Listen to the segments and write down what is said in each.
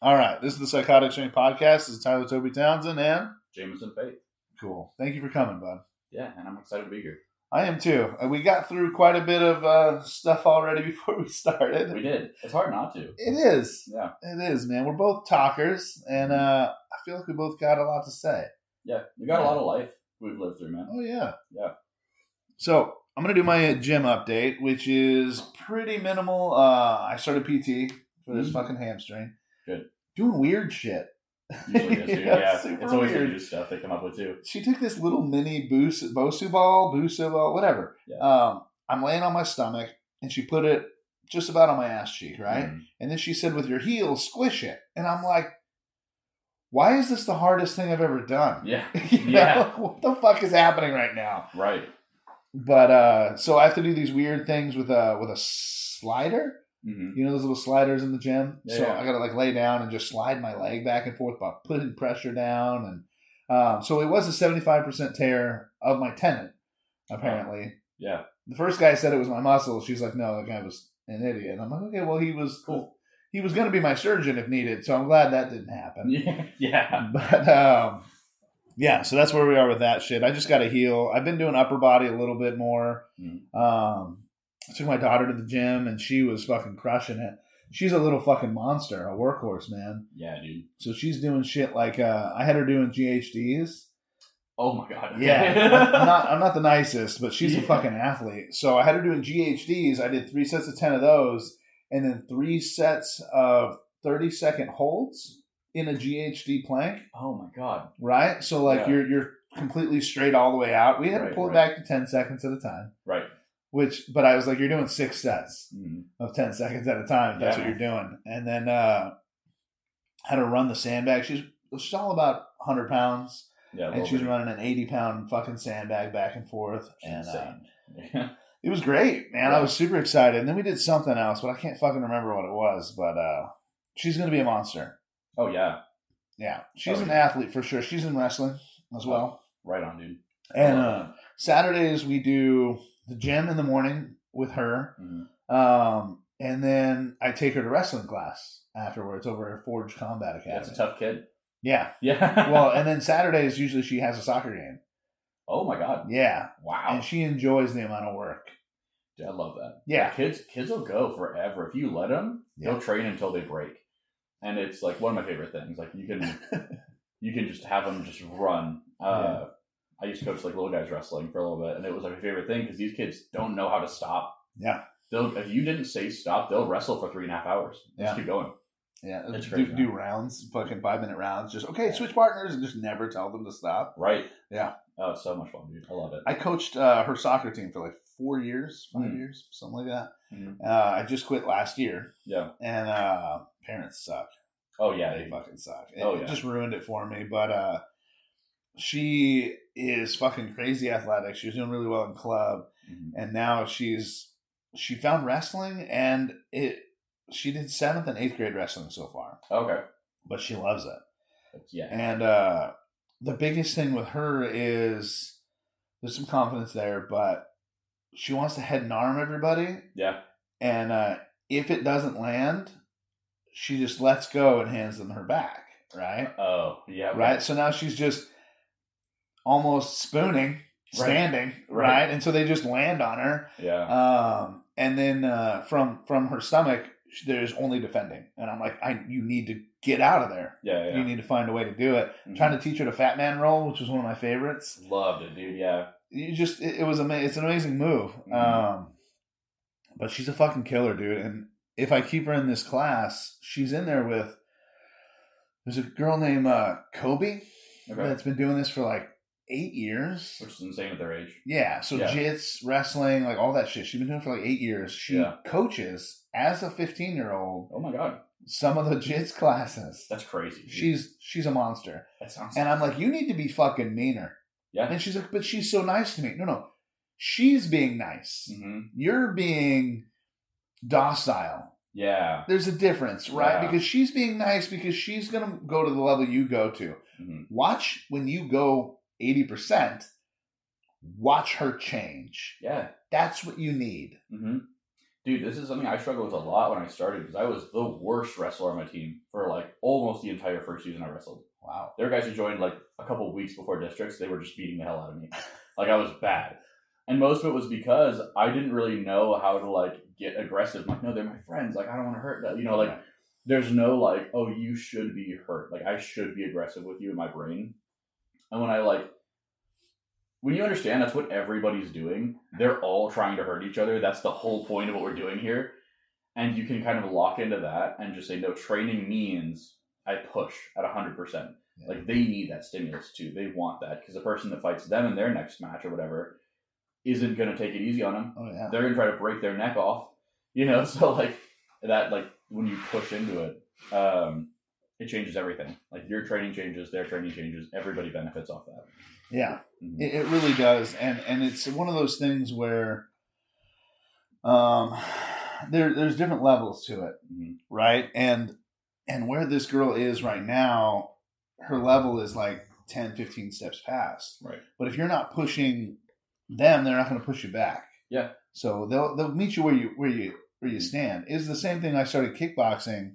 All right. This is the Psychotic Strain Podcast. This is Tyler Toby Townsend and Jamison Faith. Cool. Thank you for coming, bud. Yeah, and I'm excited to be here. I am too. We got through quite a bit of stuff already before we started. We did. It's hard not to. It is. Yeah. It is, man. We're both talkers, and I feel like we both got a lot to say. Yeah. We got a lot of life we've lived through, man. Oh, yeah. Yeah. So, I'm going to do my gym update, which is pretty minimal. I started PT for this fucking hamstring. Good. Doing weird shit. Usually is, dude. Yeah. Super It's always weird. the new stuff they come up with, too. She took this little mini Bosu ball, whatever. Yeah. I'm laying on my stomach, and she put it just about on my ass cheek, right? Mm. And then she said, with your heel, squish it. And I'm like, why is this the hardest thing I've ever done? Yeah. Yeah. What the fuck is happening right now? Right. But so I have to do these weird things with a slider. Mm-hmm. You know those little sliders in the gym? Yeah, so yeah. I got to like lay down and just slide my leg back and forth by putting pressure down. And so it was a 75% tear of my tendon, apparently. Yeah. The first guy said it was my muscle. She's like, no, the guy was an idiot. I'm like, okay, well, he was Cool. He was going to be my surgeon if needed, so I'm glad that didn't happen. Yeah. Yeah. But, yeah, so that's where we are with that shit. I just got to heal. I've been doing upper body a little bit more. Mm. I took my daughter to the gym, and she was fucking crushing it. She's a little fucking monster, a workhorse, man. Yeah, dude. So she's doing shit like I had her doing GHDs. Oh, my God. Okay. Yeah, I'm not the nicest, but she's a fucking athlete. So I had her doing GHDs. I did 3 sets of 10 of those, and then 3 sets of 30-second holds in a GHD plank. Oh, my God. Right? So like Yeah. you're completely straight all the way out. We had to pull it back to 10 seconds at a time. Right. But I was like, you're doing 6 sets Mm. of 10 seconds at a time. If that's what you're doing. And then had her run the sandbag. She's all about 100 pounds. Yeah. And she's running an 80-pound fucking sandbag back and forth. And insane. it was great, man. Yeah. I was super excited. And then we did something else, but I can't fucking remember what it was. But she's going to be a monster. Oh, yeah. Yeah. She's an athlete for sure. She's in wrestling as well. Right on, dude. And Saturdays we do the gym in the morning with her. Mm-hmm. And then I take her to wrestling class afterwards over at Forge Combat Academy. Yeah, it's a tough kid. Yeah. Yeah. Well, and then Saturdays usually she has a soccer game. Oh, my God. Yeah. Wow. And she enjoys the amount of work. Dude, I love that. Yeah. Kids will go forever. If you let them, they'll train until they break. And it's like one of my favorite things. Like you can just have them just run. I used to coach like little guys wrestling for a little bit, and it was like my favorite thing because these kids don't know how to stop. Yeah. If you didn't say stop, they'll wrestle for 3.5 hours. Just keep going. Yeah. It's crazy, do rounds, fucking 5-minute rounds. Just, okay, switch partners, and just never tell them to stop. Right. Yeah. Oh, it's so much fun, dude. I love it. I coached her soccer team for like 4 years, 5 years, something like that. Mm-hmm. I just quit last year. Yeah. And parents suck. Oh, yeah. They fucking suck. It just ruined it for me. But she is fucking crazy athletic. She was doing really well in club. Mm-hmm. And now she found wrestling, and she did 7th and 8th grade wrestling so far. Okay. But she loves it. Yeah. And the biggest thing with her is there's some confidence there, but she wants to head and arm everybody. Yeah. And if it doesn't land, she just lets go and hands them her back, right? Oh, yeah. Right? So now she's just almost spooning, standing, right? And so they just land on her. Yeah. And then from her stomach, there's only defending. And I'm like, you need to get out of there. Yeah. You need to find a way to do it. Mm-hmm. I'm trying to teach her the fat man roll, which was one of my favorites. Loved it, dude. Yeah. It's an amazing move. Mm-hmm. But she's a fucking killer, dude. And if I keep her in this class, she's in there with, there's a girl named Kobe that's been doing this for like 8 years. Which is insane at their age. Yeah. So jits, wrestling, like all that shit. She's been doing it for like 8 years. She coaches as a 15-year-old. Oh my God. Some of the jits classes. That's crazy. She's a monster. That sounds. And I'm like, you need to be fucking meaner. Yeah. And she's like, but she's so nice to me. No. She's being nice. Mm-hmm. You're being docile. Yeah. There's a difference, right? Yeah. Because she's being nice because she's going to go to the level you go to. Mm-hmm. Watch when you go 80%, watch her change. Yeah. That's what you need. Mm-hmm. Dude, this is something I struggled with a lot when I started because I was the worst wrestler on my team for like almost the entire first season I wrestled. Wow. There were guys who joined like a couple of weeks before districts. They were just beating the hell out of me. Like I was bad. And most of it was because I didn't really know how to like get aggressive. I'm like, no, they're my friends. Like I don't want to hurt them. You know, like there's no like, oh, you should be hurt. Like I should be aggressive with you in my brain. And when you understand that's what everybody's doing, they're all trying to hurt each other. That's the whole point of what we're doing here. And you can kind of lock into that and just say, no, training means I push at 100%. Yeah. Like they need that stimulus too. They want that because the person that fights them in their next match or whatever isn't going to take it easy on them. Oh, yeah. They're going to try to break their neck off, you know? So like that, like when you push into it, it changes everything. Like your training changes, their training changes. Everybody benefits off that. Yeah, it really does. And it's one of those things where there's different levels to it, right? And where this girl is right now, her level is like 10, 15 steps past. Right. But if you're not pushing them, they're not going to push you back. Yeah. So they'll meet you where you stand. It's the same thing. I started kickboxing,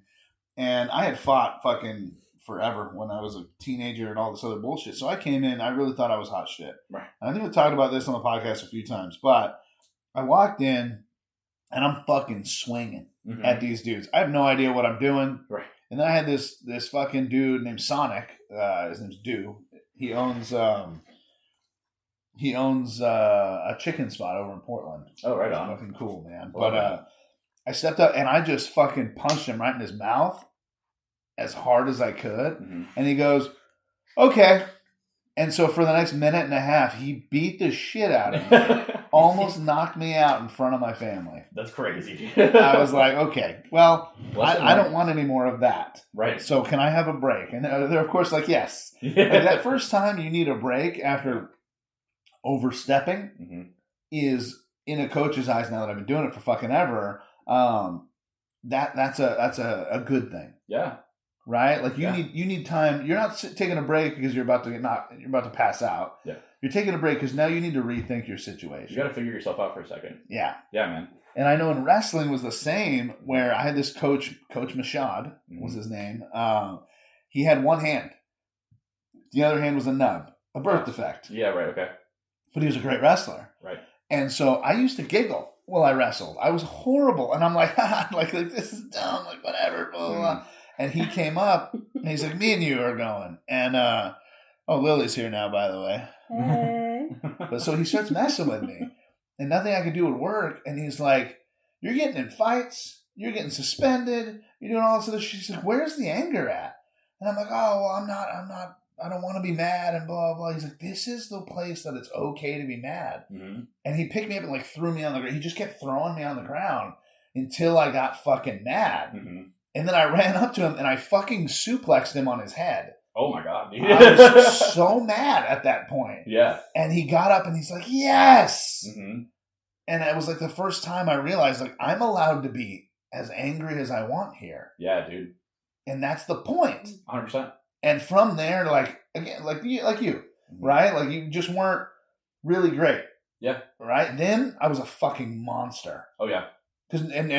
and I had fought fucking forever when I was a teenager and all this other bullshit. So I came in, I really thought I was hot shit. Right. And I think we talked about this on the podcast a few times, but I walked in and I'm fucking swinging at these dudes. I have no idea what I'm doing. Right. And then I had this fucking dude named Sonic. His name's Dew. He owns a chicken spot over in Portland. Oh, right on. Fucking cool, man. But I stepped up and I just fucking punched him right in his mouth as hard as I could. And he goes, okay. And so for the next minute and a half, he beat the shit out of me. Almost knocked me out in front of my family. That's crazy. I was like, okay, well, I don't want any more of that. Right. So can I have a break? And they're, of course, like, yes. Like that first time you need a break after overstepping is, in a coach's eyes, now that I've been doing it for fucking ever, that's a good thing. Yeah. Right? Like you need time. You're not taking a break because you're about to pass out. Yeah. You're taking a break because now you need to rethink your situation. You got to figure yourself out for a second. Yeah. Yeah, man. And I know in wrestling was the same, where I had this coach Mashad was his name. He had one hand. The other hand was a nub, a birth defect. Yeah, right, okay. But he was a great wrestler. Right. And so I used to giggle while I wrestled. I was horrible. And I'm like, like this is dumb, like whatever, blah, blah, blah. And he came up and he's like, me and you are going. And, Lily's here now, by the way. Hey. But so he starts messing with me and nothing I could do would work. And he's like, you're getting in fights. You're getting suspended. You're doing all this other shit. She's like, where's the anger at? And I'm like, oh, well, I'm not, I don't want to be mad and blah, blah. He's like, this is the place that it's okay to be mad. And he picked me up and like threw me on the ground. He just kept throwing me on the ground until I got fucking mad. And then I ran up to him and I fucking suplexed him on his head. Oh my God, dude. I was so mad at that point. Yeah. And he got up and he's like, yes. And it was like the first time I realized, like, I'm allowed to be as angry as I want here. Yeah, dude. And that's the point. 100%. And from there, like, again, like you, right? Like, you just weren't really great. Yeah. Right? Then I was a fucking monster. Oh, yeah. And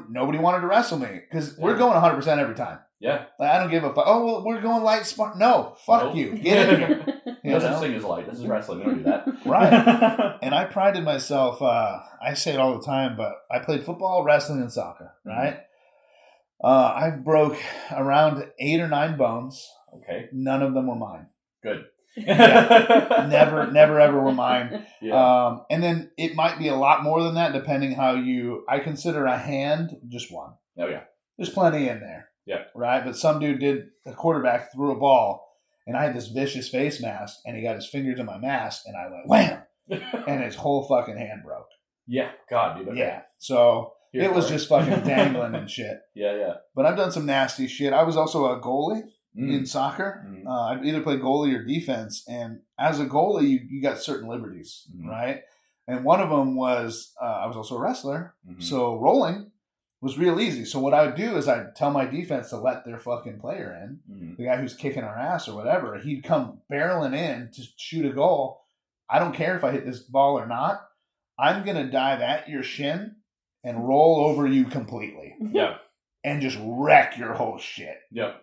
nobody wanted to wrestle me because we're going 100% every time. Yeah. Like, I don't give a fuck. Oh, well, we're going light spark. No, fuck you. Get in here. No such thing as light. This is wrestling. We don't do that. Right. And I prided myself, I say it all the time, but I played football, wrestling, and soccer, right? I broke around 8 or 9 bones. Okay. None of them were mine. Good. Yeah. Never, ever were mine. Yeah. And then it might be a lot more than that, depending how I consider a hand just one. Oh, yeah. There's plenty in there. Yeah. Right? But some dude a quarterback threw a ball, and I had this vicious face mask, and he got his fingers in my mask, and I went, wham! And his whole fucking hand broke. Yeah. God, dude. Okay. Yeah. So it was just fucking dangling and shit. Yeah. But I've done some nasty shit. I was also a goalie in soccer. I'd either play goalie or defense. And as a goalie, you got certain liberties, right? And one of them was I was also a wrestler. So rolling was real easy. So what I would do is I'd tell my defense to let their fucking player in, the guy who's kicking our ass or whatever. He'd come barreling in to shoot a goal. I don't care if I hit this ball or not. I'm going to dive at your shin and roll over you completely. Yeah. And just wreck your whole shit. Yep.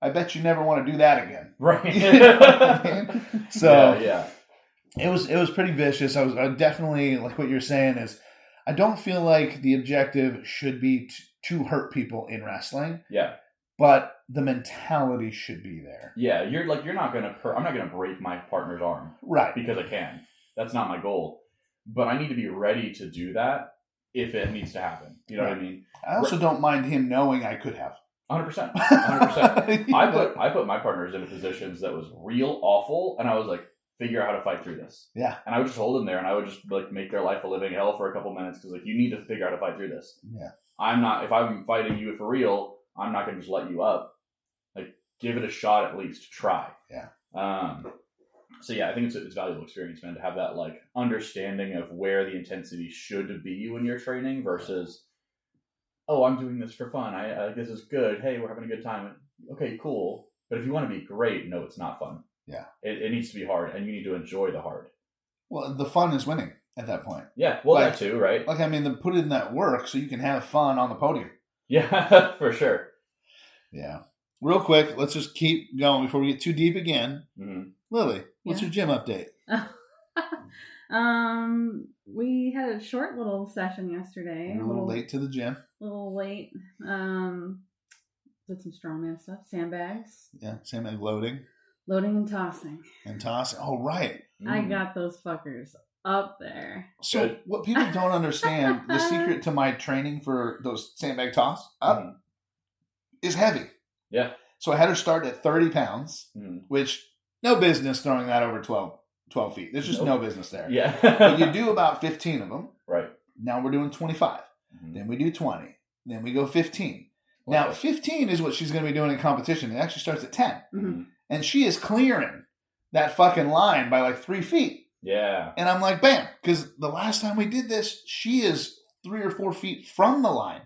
I bet you never want to do that again. Right. You know what I mean? So yeah. It was pretty vicious. I definitely, like what you're saying is, I don't feel like the objective should be to hurt people in wrestling. Yeah. But the mentality should be there. Yeah, I'm not gonna break my partner's arm. Right. Because I can. That's not my goal. But I need to be ready to do that if it needs to happen. You know what I mean? I also don't mind him knowing I could have. 100%. 100%. I put my partners into positions that was real awful, and I was like, figure out how to fight through this. Yeah. And I would just hold them there, and I would just like make their life a living hell for a couple minutes because like you need to figure out how to fight through this. Yeah. If I'm fighting you for real, I'm not going to just let you up. Like, give it a shot at least. Try. Yeah. So yeah, I think it's a valuable experience, man, to have that like understanding of where the intensity should be when you're training versus, oh, I'm doing this for fun. I this is good. Hey, we're having a good time. Okay, cool. But if you want to be great, no, it's not fun. Yeah. It needs to be hard, and you need to enjoy the hard. Well, the fun is winning at that point. Yeah, well, like, that too, right? Like, I mean, put in that work so you can have fun on the podium. Yeah, for sure. Yeah. Real quick, let's just keep going before we get too deep again. Mm-hmm. Lily, what's your gym update? We had a short little session yesterday. You're a little late to the gym. A little late. Did some strongman stuff. Sandbags. Yeah, sandbag loading. Loading and tossing. And tossing. Oh, right. I got those fuckers up there. So Good. what people don't understand, the secret to my training for those sandbag toss up is heavy. Yeah. So I had her start at 30 pounds, Mm. which no business throwing that over 12 feet. There's just no business there. Yeah. But you do about 15 of them. Right. Now we're doing 25. Mm-hmm. Then we do 20. Then we go 15. Now 15 is what she's going to be doing in competition. It actually starts at 10. Mm-hmm. And she is clearing that fucking line by like 3 feet. Yeah. And I'm like, bam. Because the last time we did this, she is 3 or 4 feet from the line.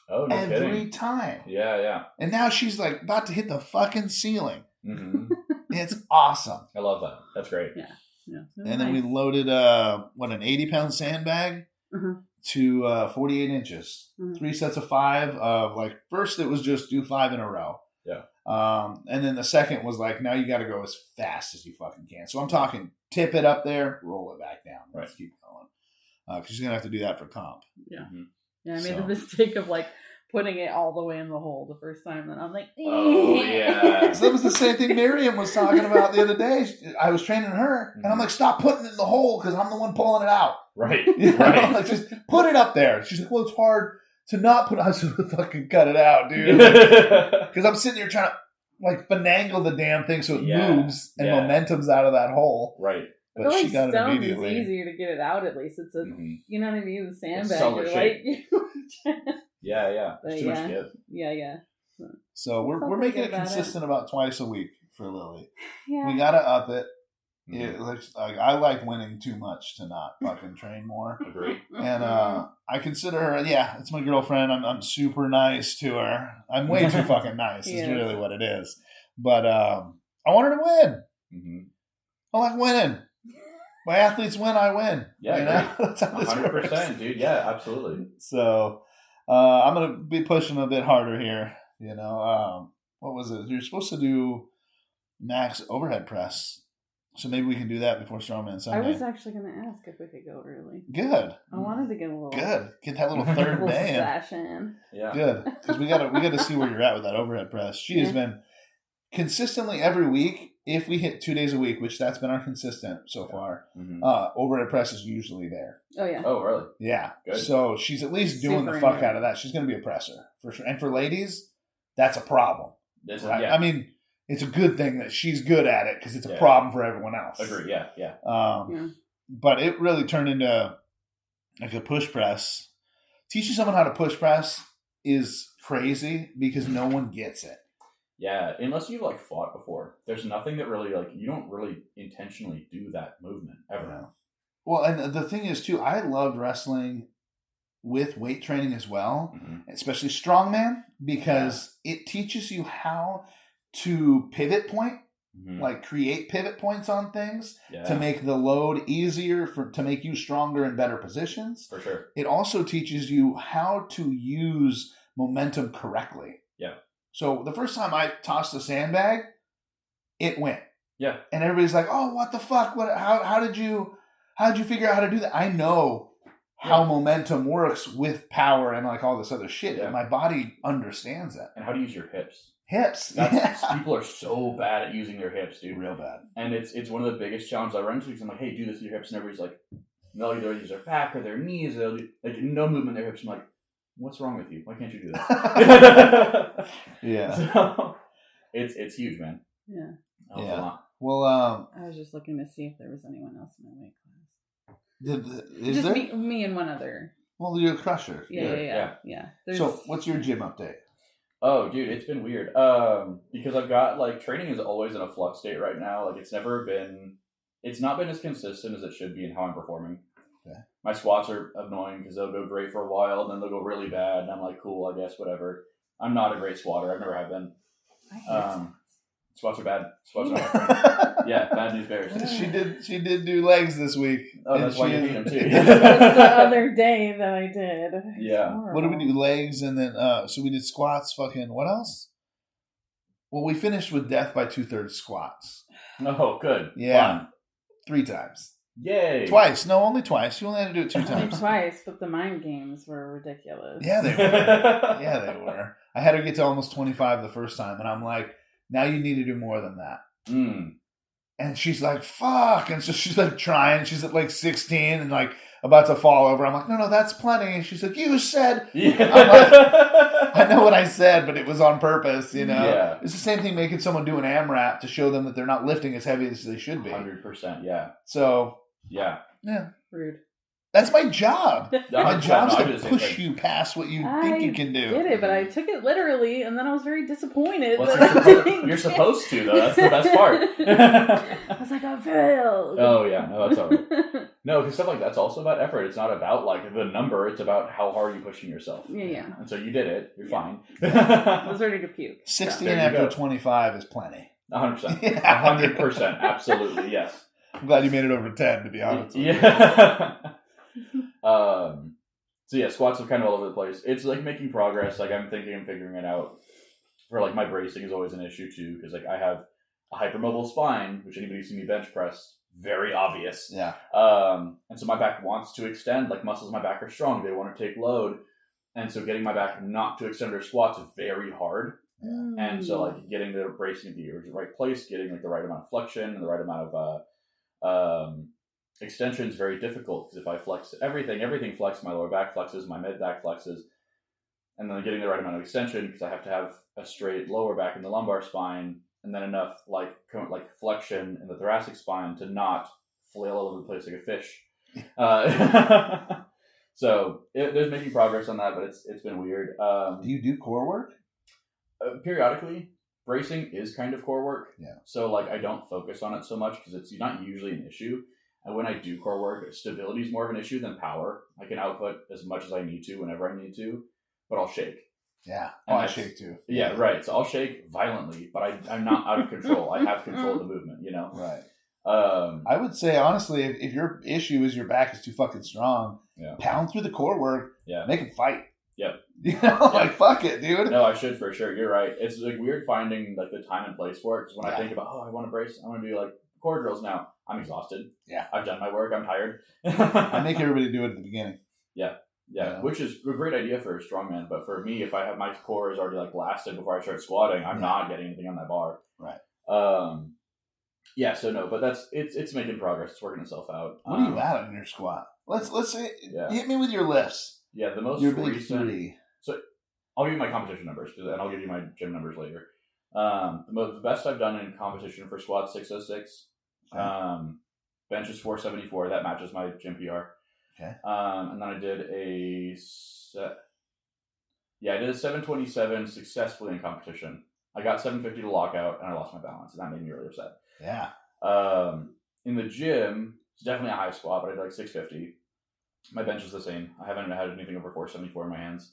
Oh, no every kidding. time. Yeah, yeah. And now she's like about to hit the fucking ceiling. Mm-hmm. It's awesome. I love that. That's great. Yeah. And then we loaded an 80-pound sandbag to 48 inches. 3 sets of 5 of like, first it was just do 5 in a row. Yeah. And then the second was like, now you got to go as fast as you fucking can. So I'm talking tip it up there, roll it back down. Let's keep going. Because you're going to have to do that for comp. Yeah. Mm-hmm. Yeah, I made the mistake of like putting it all the way in the hole the first time. And I'm like, oh, yeah. So that was the same thing Miriam was talking about the other day. I was training her, and I'm like, stop putting it in the hole because I'm the one pulling it out. Right. You know? Right. Like, just put it up there. She's like, well, it's hard to not put. I said, fucking cut it out, dude. Because I'm sitting here trying to like finagle the damn thing so it moves and momentum's out of that hole. Right. But she got it immediately. It's easier to get it out at least. It's a, you know what I mean? The sandbag. Solid shape. Like, yeah. It's too much give. Yeah. So we're making it consistent about twice a week for Lily. Yeah. We gotta up it. It looks like I like winning too much to not fucking train more. Agree. And I consider her, it's my girlfriend. I'm super nice to her. I'm way too fucking nice. Is really what it is. But I want her to win. Mm-hmm. I like winning. My athletes win, I win. Yeah, you know? That's how this 100%, works. dude. Yeah, absolutely. So I'm gonna be pushing a bit harder here. You know, what was it? You're supposed to do max overhead press. So maybe we can do that before Strongman Sunday. I was actually going to ask if we could go early. Good. I wanted to get a little... Good. Get that little third little day stash in. Yeah. Good. Because we gotta see where you're at with that overhead press. She has been consistently every week, if we hit 2 days a week, which that's been our consistent so far, overhead press is usually there. Oh, yeah. Oh, really? Yeah. Good. So she's at least doing Super the fuck into it. out of that. She's going to be a presser, for sure. And for ladies, that's a problem. Right? I mean, it's a good thing that she's good at it because it's a problem for everyone else. Agree, yeah. But it really turned into like a push press. Teaching someone how to push press is crazy because no one gets it. Yeah, unless you've like fought before. There's nothing that really like, you don't really intentionally do that movement ever. Yeah. Well, and the thing is too, I loved wrestling with weight training as well, especially strongman, because it teaches you how to pivot point like create pivot points on things Yeah. to make the load easier to make you stronger in better positions. For sure. It also teaches you how to use momentum correctly. Yeah. So the first time I tossed a sandbag, it went. Yeah. And everybody's like, "Oh, what the fuck? How did you figure out how to do that?" I know how momentum works with power and like all this other shit. Yeah. My body understands that. And how to use your hips. People are so bad at using their hips, dude. Real bad. And it's one of the biggest challenges I run into because I'm like, hey, do this with your hips. And everybody's like, they'll either use their back or their knees. They'll do like no movement in their hips. I'm like, what's wrong with you? Why can't you do that? Yeah. So, it's huge, man. Yeah. Yeah. Well, I was just looking to see if there was anyone else in my weight class. Is just there? me and one other. Well, you're a crusher. Yeah. So, what's your gym update? Oh, dude, it's been weird. Because I've got like training is always in a flux state right now. Like it's not been as consistent as it should be in how I'm performing. Okay. My squats are annoying because they'll go great for a while, then they'll go really bad, and I'm like, cool, I guess, whatever. I'm not a great squatter. I've never have been. I hate squats are bad. Squats are bad. Yeah, bad news bears. She did do legs this week. Oh, that's why you beat them too. It was the other day that I did. Yeah. What did we do? Legs, and then so we did squats. Fucking what else? Well, we finished with death by 2/3 squats. Oh, good. Yeah. Fun. 3 times. Yay. Twice. No, only twice. You only had to do it 2 Only times. twice, but the mind games were ridiculous. Yeah, they were. Yeah, they were. I had her get to almost 25 the first time, and I'm like, now you need to do more than that. And she's like, fuck. And so she's like trying. She's at like 16 and like about to fall over. I'm like, no, that's plenty. And she's like, you said. Yeah. I'm like, I know what I said, but it was on purpose, you know? Yeah. It's the same thing making someone do an AMRAP to show them that they're not lifting as heavy as they should be. 100%, yeah. So. Yeah. Rude. That's my job. My job's I to push you past what you think you can do. I did it, but I took it literally, and then I was very disappointed. You're supposed to, though. That's the best part. I was like, I failed. Oh, yeah. No, that's all right. No, because stuff like that's also about effort. It's not about, like, the number. It's about how hard you're pushing yourself. Yeah. And so you did it. You're fine. I was ready to puke. 16 after 25 is plenty. 100%. Yeah. 100%. Absolutely, yes. I'm glad you made it over 10, to be honest with you. Yeah. So yeah, squats are kind of all over the place. It's like making progress. Like I'm figuring it out. For like my bracing is always an issue too, because like I have a hypermobile spine, which anybody who's seen me bench press, very obvious. Yeah. And so my back wants to extend. Like muscles in my back are strong. They want to take load, and so getting my back not to extend their squats is very hard. And so like getting the bracing at the right place, getting like the right amount of flexion and the right amount of extension is very difficult, because if I flex everything flexes, my lower back flexes, my mid back flexes, and then getting the right amount of extension, because I have to have a straight lower back in the lumbar spine, and then enough like flexion in the thoracic spine to not flail all over the place like a fish. So there's making progress on that, but it's been weird. Do you do core work? Periodically. Bracing is kind of core work. Yeah. So like I don't focus on it so much because it's not usually an issue. And when I do core work, stability is more of an issue than power. I can output as much as I need to whenever I need to, but I'll shake. Yeah. And I shake too. Yeah, right. So I'll shake violently, but I'm not out of control. I have control of the movement, you know? Right. I would say, honestly, if your issue is your back is too fucking strong, pound through the core work, make them fight. Yep. You know, like, fuck it, dude. No, I should for sure. You're right. It's like weird finding like the time and place for it, because when I think about, I want to brace, I want to do like core drills now, I'm exhausted. Yeah. I've done my work, I'm tired. I make everybody do it at the beginning. Yeah, which is a great idea for a strongman, but for me, if I have my core is already like blasted before I start squatting, I'm not getting anything on that bar. Right. Yeah, so no, but it's making progress. It's working itself out. What are you at on your squat? Let's say, hit me with your lifts. Yeah, the most your big recent 3. So I'll give you my competition numbers, and I'll give you my gym numbers later. The best I've done in competition for squat 606. Okay. Bench is 474. That matches my gym PR. Okay. And then I did a 727 successfully in competition. I got 750 to lockout, and I lost my balance, and that made me really upset. Yeah. In the gym, it's definitely a high squat, but I did like 650. My bench is the same. I haven't had anything over 474 in my hands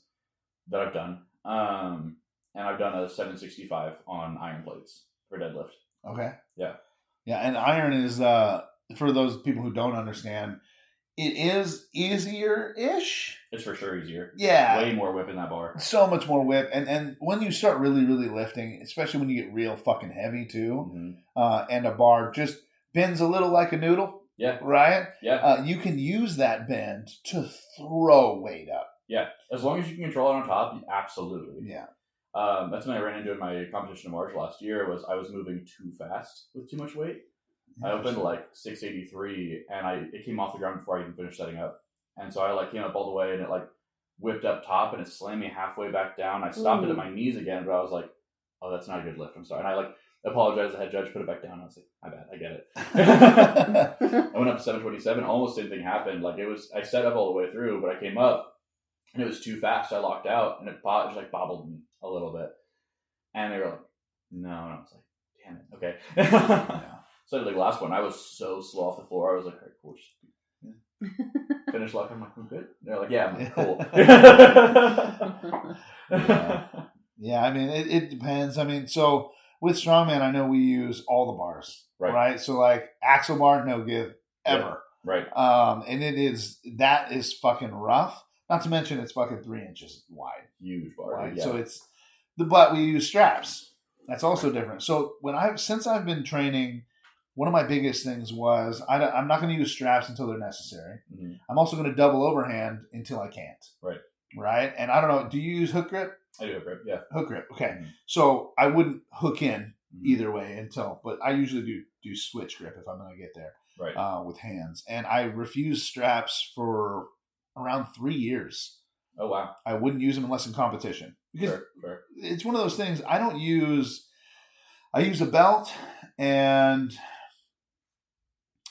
that I've done. And I've done a 765 on iron plates for deadlift. Okay. Yeah. Yeah, and iron is for those people who don't understand, it is easier-ish. It's for sure easier. Yeah. Way more whip in that bar. So much more whip. And when you start really, really lifting, especially when you get real fucking heavy too, and a bar just bends a little like a noodle. Yeah. Right? Yeah. You can use that bend to throw weight up. Yeah. As long as you can control it on top, absolutely. Yeah. That's when I ran into in my competition in March last year was I was moving too fast with too much weight. I opened like 683 and it came off the ground before I even finished setting up. And so I came up all the way and it whipped up top and it slammed me halfway back down. I stopped it at my knees again, but I was like, oh, that's not a good lift. I'm sorry. And I apologized to the head judge, put it back down. I was like, my bad, I get it. I went up to 727, almost same thing happened. I set up all the way through, but I came up and it was too fast. I locked out and it just bobbled me a little bit. And they were like, no. And I was like, damn it, okay. Yeah. So the last one, I was so slow off the floor. I was like, all right, cool. Finish lock. I'm like, I'm good. They're like, yeah, I'm cool. Yeah, I mean, it depends. I mean, so with strongman, I know we use all the bars, right? So axle bar, no give ever, right? And that is fucking rough. Not to mention it's fucking 3 inches wide, huge bar. Right? Yeah. So but we use straps. That's also different. So since I've been training, one of my biggest things was I'm not going to use straps until they're necessary. Mm-hmm. I'm also going to double overhand until I can't. Right. And I don't know. Do you use hook grip? I do hook grip. Yeah. Hook grip. Okay. Mm-hmm. So I wouldn't hook in either way but I usually do switch grip if I'm going to get there. Right. With hands, and I refused straps for around 3 years. Oh wow. I wouldn't use them unless in competition because Fair. It's one of those things. I use a belt and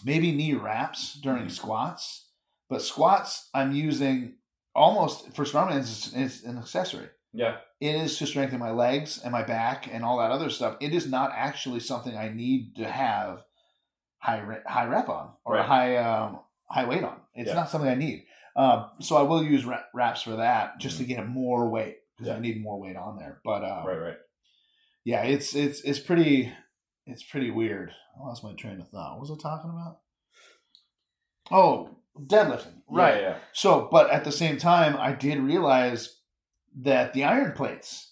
maybe knee wraps during squats, but squats I'm using almost for strongman is an accessory. Yeah, it is to strengthen my legs and my back and all that other stuff. It is not actually something I need to have high rep on or high weight on. It's not something I need. So I will use wraps for that just to get more weight because I need more weight on there. But right. Yeah, it's pretty weird. I lost my train of thought. What was I talking about? Oh, deadlifting. Right. Yeah. So, but at the same time, I did realize that the iron plates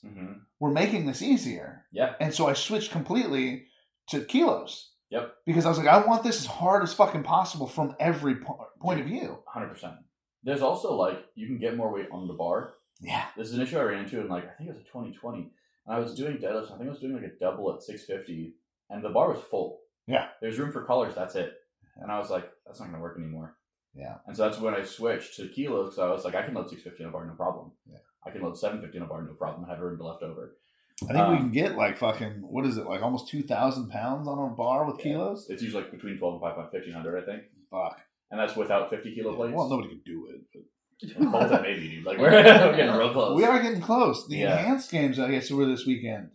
were making this easier. Yeah. And so I switched completely to kilos. Yep. Because I was like, I want this as hard as fucking possible from every point of view. 100%. There's also you can get more weight on the bar. Yeah. This is an issue I ran into in I think it was 2020. And I was doing deadlifts. I think I was doing a double at 650 and the bar was full. Yeah. There's room for colors. That's it. And I was like, that's not going to work anymore. Yeah. And so that's when I switched to kilos. So I was like, I can load 650 on a bar, no problem. Yeah. I can load 750 on a bar, no problem. I have room left over. I think we can get what is it, almost 2,000 pounds on a bar with kilos? It's usually between 12 and 1,500, I think. Fuck. And that's without 50 kilo plates. Well, nobody can do it. But maybe, dude. We're getting real close. We are getting close. The enhanced games, I guess, were this weekend.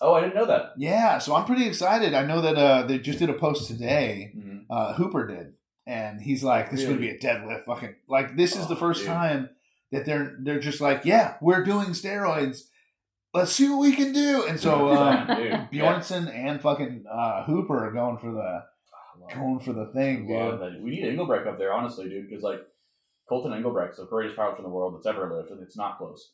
Oh, I didn't know that. Yeah, so I'm pretty excited. I know that they just did a post today. Mm-hmm. Hooper did. And he's like, this is going to be a deadlift. Fucking this is the first time that they're just like, yeah, we're doing steroids. Let's see what we can do. And so Bjornsson and fucking Hooper are going for the thing, dude. We need Engelbrecht up there, honestly, dude, because Colton Engelbrecht's the greatest powerlifter in the world that's ever lived, and it's not close.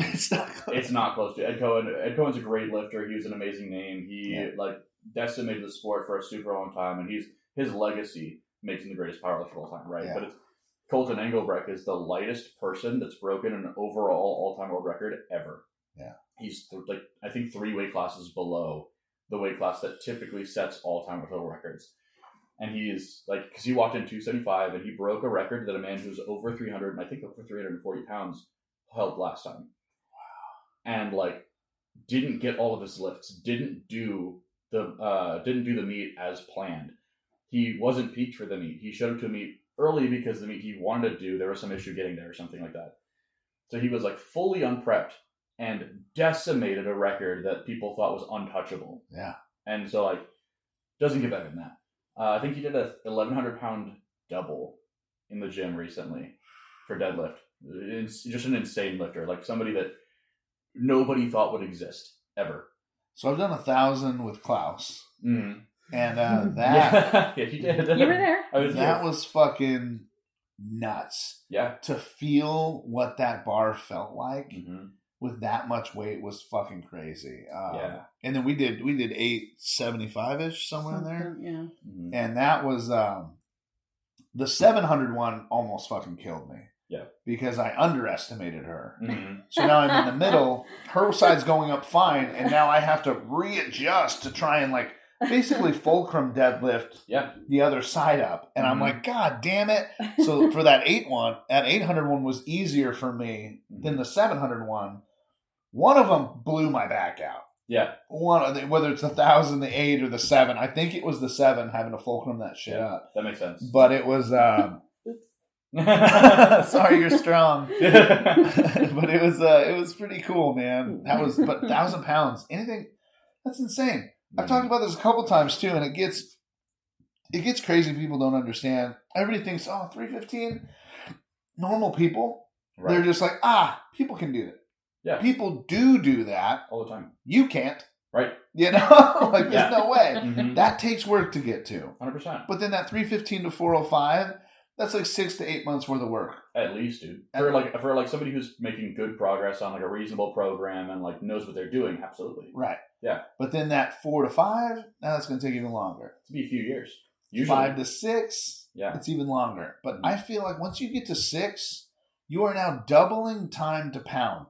It's not close. It's not close to Ed Cohen. Ed Cohen's a great lifter. He was an amazing name. He decimated the sport for a super long time, and his legacy makes him the greatest powerlifter of all time, right? Yeah. But Colton Engelbrecht is the lightest person that's broken an overall all-time world record ever. Yeah. He's I think 3 weight classes below the weight class that typically sets all-time world records. And he is because he walked in 275 and he broke a record that a man who's over 300 and I think over 340 pounds held last time. Wow. And didn't get all of his lifts, didn't do the meet as planned. He wasn't peaked for the meet. He showed up to a meet early because the meet he wanted to do, there was some issue getting there or something like that. So he was fully unprepped and decimated a record that people thought was untouchable. Yeah. And so doesn't get better than that. I think he did a 1,100 pound double in the gym recently for deadlift. It's just an insane lifter, somebody that nobody thought would exist ever. So I've done 1,000 with Klaus. Mm-hmm. And that... yeah, you did. You were there. That was fucking nuts. Yeah. To feel what that bar felt like Mm-hmm. with that much weight was fucking crazy. Yeah. And then we did 875-ish somewhere in there. Yeah. Mm-hmm. And that was the 700 one almost fucking killed me. Yeah. Because I underestimated her. Mm-hmm. So now I'm in the middle. Her side's going up fine, and now I have to readjust to try and like basically fulcrum deadlift the other side up. And I'm like, God damn it. So for that 800 one was easier for me than the 700 one. One of them blew my back out. Yeah. Whether it's the 1,000, the 8, or the 7. I think it was the 7 having to fulcrum that shit up. That makes sense. But it was... sorry, you're strong. But it was pretty cool, man. But 1,000 pounds, anything, that's insane. I've talked about this a couple times too, and it gets crazy. People don't understand. Everybody thinks, 315. Normal people, they're just like, people can do it. Yeah, people do that all the time. You can't, right? You know, like there's no way. Mm-hmm. That takes work to get to. 100%. But then that 315 to 405. That's like 6 to 8 months worth of work. At least, dude. For like somebody who's making good progress on like a reasonable program and like knows what they're doing, absolutely. Right. Yeah. But then that 4 to 5, now that's going to take even longer. It's be a few years. Usually. 5 to 6, it's even longer. But I feel like once you get to 6, you are now doubling time to pound.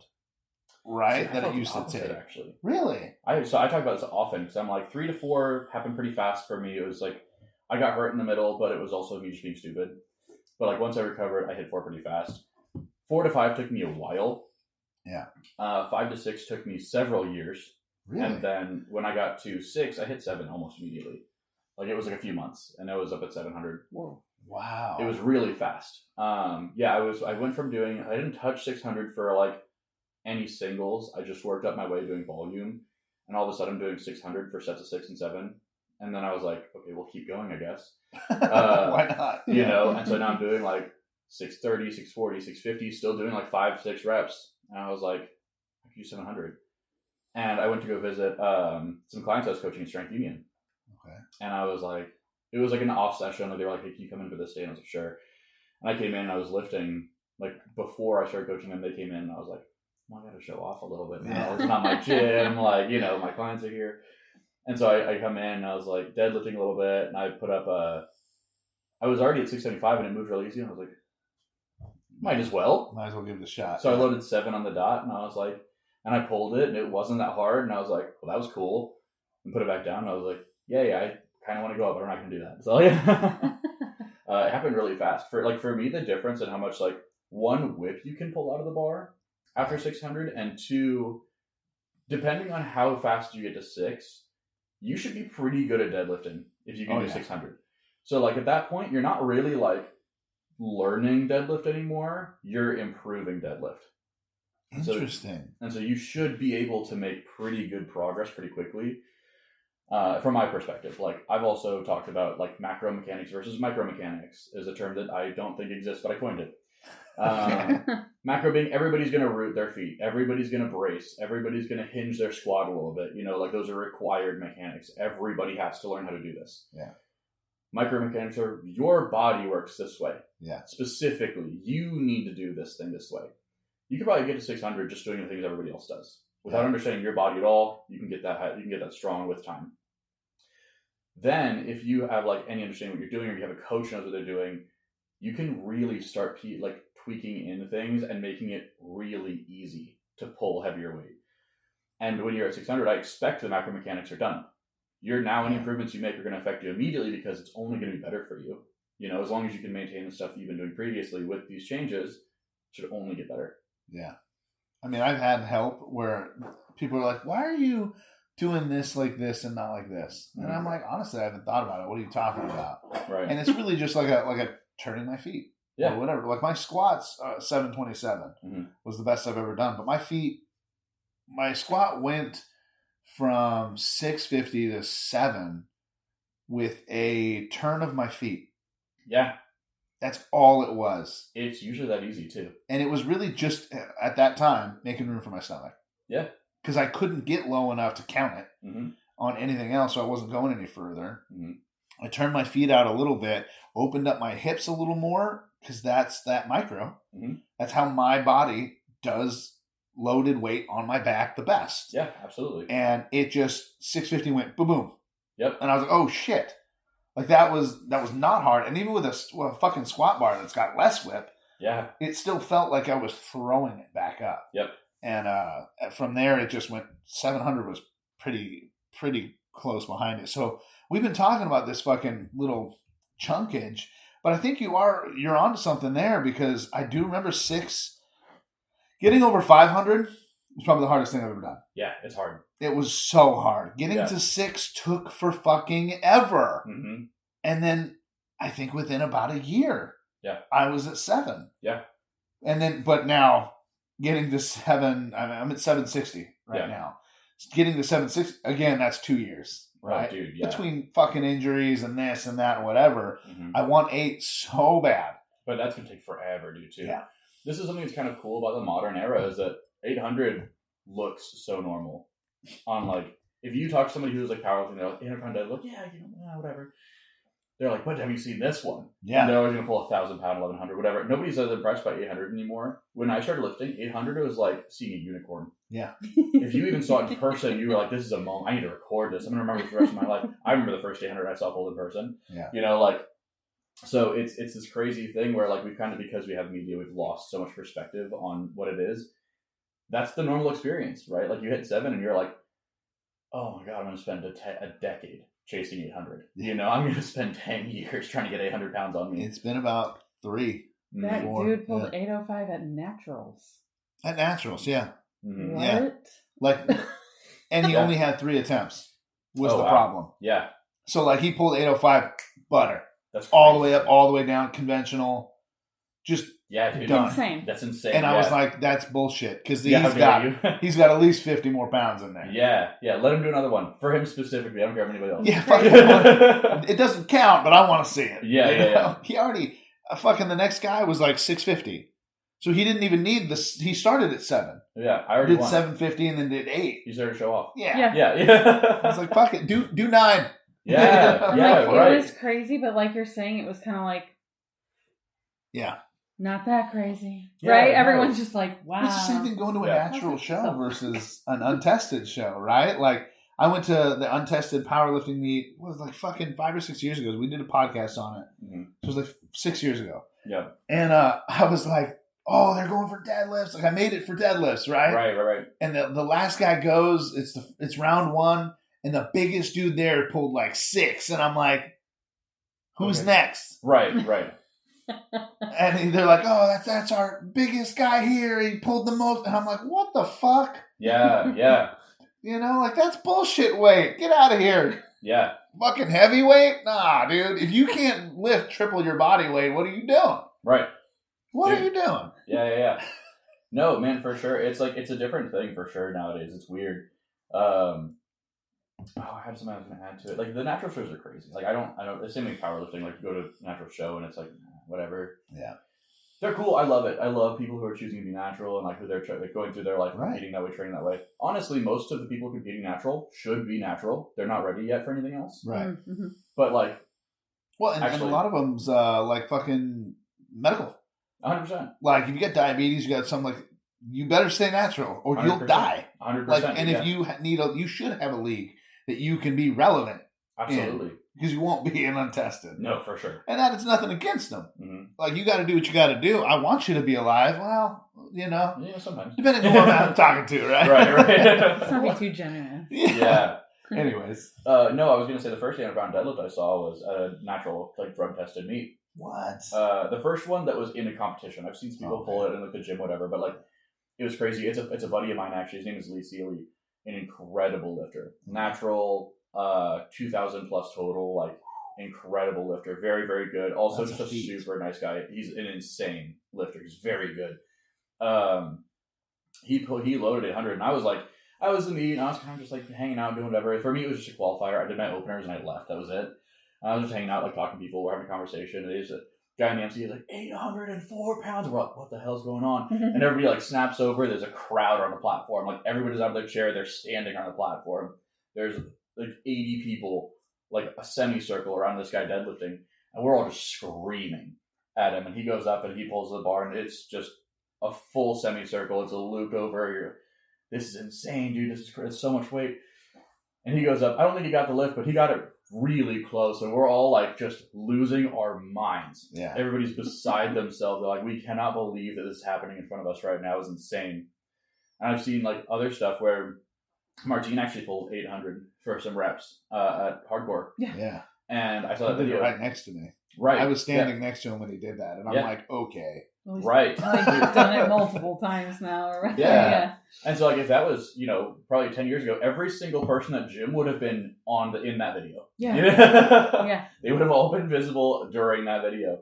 Right? See, that it used to take. Actually. Really? I talk about this often because I'm like 3 to 4 happened pretty fast for me. It was like I got hurt in the middle, but it was also me just being stupid. But like once I recovered, I hit 4 pretty fast. 4 to 5 took me a while. Yeah. 5 to 6 took me several years. Really? And then when I got to 6, I hit 7 almost immediately. Like it was like a few months, and I was up at 700. Whoa! Wow! It was really fast. I went from I didn't touch 600 for like any singles. I just worked up my way doing volume, and all of a sudden I'm doing 600 for sets of 6 and 7. And then I was like, okay, we'll keep going, I guess. Why not? You know, and so now I'm doing like 630, 640, 650, still doing like 5, 6 reps. And I was like, I could do 700. And I went to go visit some clients I was coaching at Strength Union. Okay. And I was like, it was like an off session. And they were like, hey, can you come in for this day? And I was like, sure. And I came in and I was lifting, like before I started coaching them, they came in and I was like, well, I got to show off a little bit now. It's not my gym. Like, you know, my clients are here. And so I come in and I was like deadlifting a little bit, and I put up I was already at 675 and it moved really easy, and I was like, might as well give it a shot. So I loaded 7 on the dot, and I was like, and I pulled it, and it wasn't that hard, and I was like, well, that was cool, and put it back down, and I was like, yeah, I kind of want to go up, but I'm not going to do that. So yeah, it happened really fast. For me, the difference in how much like 1 whip you can pull out of the bar after 600, and 2, depending on how fast you get to 6. You should be pretty good at deadlifting if you can do 600. So like at that point, you're not really like learning deadlift anymore. You're improving deadlift. Interesting. And so you should be able to make pretty good progress pretty quickly. From my perspective, like I've also talked about like macro mechanics versus micro mechanics is a term that I don't think exists, but I coined it. Macro being everybody's going to root their feet, everybody's going to brace, everybody's going to hinge their squat a little bit, you know, like those are required mechanics. Everybody has to learn how to do this. Yeah. Micro mechanics are your body works this way. Yeah. Specifically, you need to do this thing this way. You could probably get to 600 just doing the things everybody else does without understanding your body at all. You can get that strong with time. Then if you have like any understanding what you're doing, or you have a coach who knows what they're doing, you can really start like tweaking in things and making it really easy to pull heavier weight. And when you're at 600, I expect the macro mechanics are done. You're now any improvements you make are going to affect you immediately because it's only going to be better for you. You know, as long as you can maintain the stuff you've been doing previously with these changes, it should only get better. Yeah. I mean, I've had help where people are like, why are you doing this like this and not like this? And I'm like, honestly, I haven't thought about it. What are you talking about? Right. And it's really just like a turning my feet. Yeah. Or whatever. Like my squats, 727 was the best I've ever done. But my squat went from 650 to 7 with a turn of my feet. Yeah. That's all it was. It's usually that easy too. And it was really just, at that time, making room for my stomach. Yeah. because I couldn't get low enough to count it Mm-hmm. on anything else, so I wasn't going any further. Mm-hmm. I turned my feet out a little bit, opened up my hips a little more, because that's that micro. Mm-hmm. That's how my body does loaded weight on my back the best. Yeah, absolutely. And it just 650 went boom boom. Yep. And I was like, oh shit. Like that was not hard. And even with a fucking squat bar that's got less whip, yeah, it still felt like I was throwing it back up. Yep. And from there it just went 700 was pretty close behind it. So we've been talking about this fucking little chunkage, but I think you're onto something there, because I do remember getting over 500 was probably the hardest thing I've ever done. Yeah, it's hard. It was so hard. Getting to 6 took for fucking ever. Mm-hmm. And then I think within about a year, I was at 7. Yeah. And then, but now getting to 7, I'm at 760 right now. Getting to 760, again, that's 2 years, right? Oh, dude, yeah. Between fucking injuries and this and that and whatever. Mm-hmm. I want 8 so bad. But that's going to take forever, dude, too. Yeah. This is something that's kind of cool about the modern era, is that 800 looks so normal. On like, if you talk to somebody who's like powerlifting, they're like 800 pound deadlift, whatever. They're like, but have you seen this one? Yeah. And they're always going to pull 1,000 pound, 1,100, whatever. Nobody's as impressed by 800 anymore. When I started lifting, 800 was like seeing a unicorn. Yeah. If you even saw it in person, you were like, this is a moment. I need to record this. I'm going to remember it for the rest of my life. I remember the first 800 I saw pulled in person. Yeah. You know, like, so it's this crazy thing where like we've kind of, because we have media, we've lost so much perspective on what it is. That's the normal experience, right? Like you hit 7 and you're like, oh my God, I'm going to spend a decade chasing 800. Yeah. You know, I'm going to spend 10 years trying to get 800 pounds on me. It's been about 3. That 4, dude pulled 805 at Naturals. At Naturals, yeah. Mm-hmm. What? Yeah. Like, and he only had 3 attempts was the problem. Yeah. So like he pulled 805 butter. That's all the way up, all the way down, conventional. Just dude, done. Insane. That's insane. And I was like, that's bullshit, because he's how got at least 50 more pounds in there. Yeah. Let him do another one for him specifically. I don't care if anybody else. Yeah, fucking, it doesn't count, but I want to see it. Yeah. He already fucking the next guy was like 650, so he didn't even need this. He started at 7. Yeah, I already did 750 and then did 8. He's there to show off. Yeah. I was like, fuck it, do 9. Yeah, right. It was crazy, but like you're saying, it was kind of like, not that crazy, right? Everyone's just like, wow. It's the same thing going to a natural show versus an untested show, right? Like I went to the untested powerlifting meet. It was like fucking 5 or 6 years ago. We did a podcast on it. Mm-hmm. It was like 6 years ago. Yeah, and I was like, oh, they're going for deadlifts. Like I made it for deadlifts, right? Right. And the last guy goes. It's round 1. And the biggest dude there pulled like 6. And I'm like, who's next? Right. And they're like, oh, that's our biggest guy here. He pulled the most. And I'm like, what the fuck? Yeah. You know, like that's bullshit weight. Get out of here. Yeah. Fucking heavyweight? Nah, dude. If you can't lift triple your body weight, what are you doing? Right. What are you doing? Yeah. No, man, for sure. It's like, it's a different thing for sure nowadays. It's weird. I had something I was going to add to it. Like, the natural shows are crazy. Like, I don't, the same thing with powerlifting. Like, you go to a natural show and it's like, whatever. Yeah. They're cool. I love it. I love people who are choosing to be natural and, like, who they're going through their life competing that way, training that way. Honestly, most of the people competing natural should be natural. They're not ready yet for anything else. Right. Mm-hmm. But, like, well, and a lot of them's, like, fucking medical. 100%. Like, if you get diabetes, you got something like, you better stay natural or you'll die. 100%. Like, and if you you should have a league that you can be relevant. Absolutely. Because you won't be an untested. No, for sure. And that is nothing against them. Mm-hmm. Like, you got to do what you got to do. I want you to be alive. Well, you know. Yeah, sometimes. Depending on who I'm talking to, right? Right. Let's not be too generous. Yeah. Anyways. No, I was going to say the first 800 pound deadlift I saw was a natural, like, drug tested meet. What? The first one that was in a competition. I've seen people pull it in, like, the gym, whatever, but, like, it was crazy. It's a buddy of mine, actually. His name is Lee Seeley. An incredible lifter. Natural, 2,000 plus total, like, incredible lifter. Very, very good. Also, just a super nice guy. He's an insane lifter. He's very good. He loaded 800, and I was in the meet, and I was kind of just, like, hanging out, doing whatever. For me, it was just a qualifier. I did my openers, and I left. That was it. I was just hanging out, like, talking to people. We're having a conversation. And guy in the MC is like 804 pounds. We're like, what the hell's going on? And everybody like snaps over. There's a crowd on the platform. Like everybody's out of their chair. They're standing on the platform. There's like 80 people, like a semicircle around this guy deadlifting, and we're all just screaming at him. And he goes up and he pulls the bar, and it's just a full semicircle. It's a loop over. This is insane, dude. It's so much weight. And he goes up. I don't think he got the lift, but he got it really close. And we're all like just losing our minds. Yeah. Everybody's beside themselves. They're like, we cannot believe that this is happening in front of us right now. It's insane. And I've seen like other stuff where Martine actually pulled 800 for some reps at hardcore. Yeah. And I saw that video right next to me. Right. I was standing next to him when he did that, and I'm like, okay. Well, right. Like you've done it multiple times now, right? Yeah. And so, like, if that was, probably 10 years ago, every single person at gym would have been in that video. Yeah. Yeah. They would have all been visible during that video.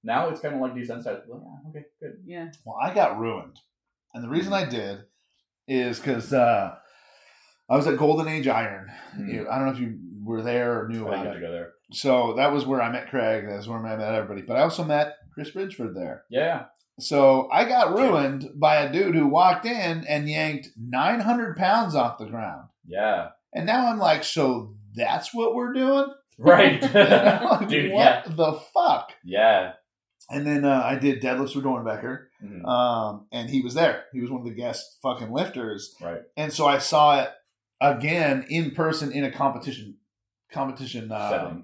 Now it's kind of like desensitized. Like, yeah, okay, good. Yeah. Well, I got ruined. And the reason I did is because I was at Golden Age Iron. I don't know if you were there or knew about it. To go there. So that was where I met Craig. That's where I met everybody. But I also met Chris Bridgeford there. Yeah. So I got ruined by a dude who walked in and yanked 900 pounds off the ground. Yeah. And now I'm like, so that's what we're doing? Right. Dude, what the fuck? Yeah. And then I did deadlifts with Dornbecker. Mm-hmm. And he was there. He was one of the guest fucking lifters. Right. And so I saw it again in person in a competition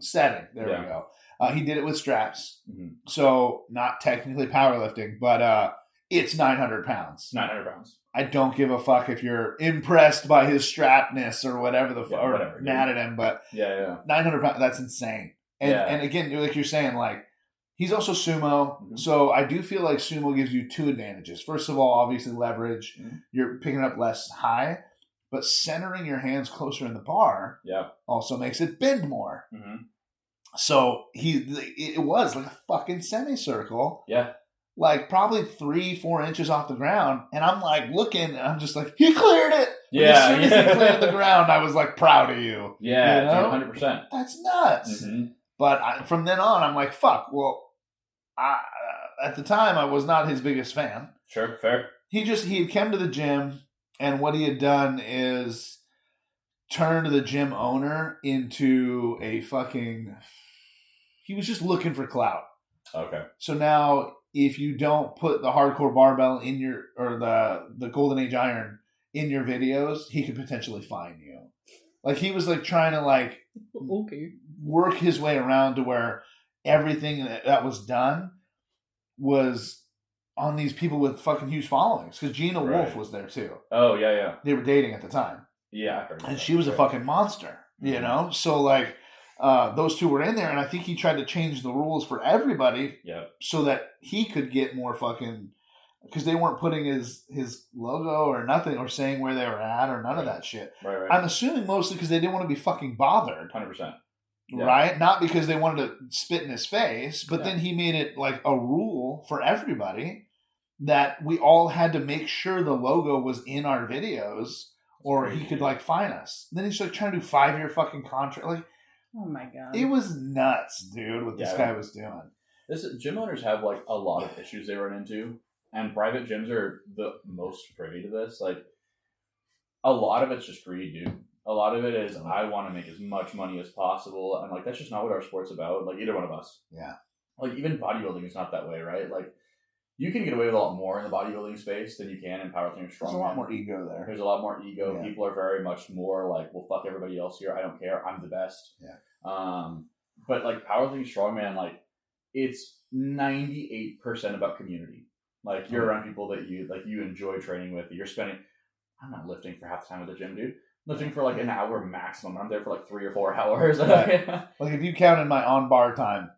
setting. There we go. He did it with straps. Mm-hmm. So not technically powerlifting, but it's 900 pounds. 900 pounds. I don't give a fuck if you're impressed by his strapness or whatever or mad at him, but 900 pounds, that's insane. And again, like you're saying, like, he's also sumo. Mm-hmm. So I do feel like sumo gives you two advantages. First of all, obviously leverage. Mm-hmm. You're picking up less high. But centering your hands closer in the bar also makes it bend more. Mm-hmm. So it was like a fucking semicircle. Yeah. Like probably 3-4 inches off the ground. And I'm like looking and I'm just like, he cleared it. Yeah. As soon as he cleared the ground, I was like proud of you. Yeah, 100%. That's nuts. Mm-hmm. But from then on, I'm like, fuck. Well, at the time, I was not his biggest fan. Sure, fair. He had come to the gym. And what he had done is turned the gym owner into a fucking... He was just looking for clout. Okay. So now, if you don't put the hardcore barbell in your... Or the Golden Age Iron in your videos, he could potentially fine you. Like, he was like trying to like... work his way around to where everything that was done was... on these people with fucking huge followings. Because Gina Wolf was there too. Oh, yeah. They were dating at the time. Yeah, I heard and she was a fucking monster, you know? So, like, those two were in there, and I think he tried to change the rules for everybody so that he could get more fucking... Because they weren't putting his logo or nothing, or saying where they were at, or none of that shit. Right. I'm assuming mostly because they didn't want to be fucking bothered. 100%. Yeah. Right? Not because they wanted to spit in his face, but then he made it like a rule for everybody that we all had to make sure the logo was in our videos or he could like fine us. Then he's like trying to do 5-year fucking contract. Like, oh my God. It was nuts, dude, what this guy was doing. Gym owners have like a lot of issues they run into, and private gyms are the most privy to this. Like, a lot of it's just greed, dude. A lot of it is, I want to make as much money as possible. And, like, that's just not what our sport's about. Like, either one of us. Yeah. Like, even bodybuilding is not that way, right? Like, you can get away with a lot more in the bodybuilding space than you can in powerlifting or strongman. There's a lot more ego there. There's a lot more ego. Yeah. People are very much more like, well, fuck everybody else here. I don't care. I'm the best. Yeah. But, like, powerlifting, strongman, like, it's 98% about community. Like, you're around people that you enjoy training with. You're spending... I'm not lifting for half the time at the gym, dude. Lifting for like an hour maximum. I'm there for like 3 or 4 hours. Right. Like if you counted my on-bar time,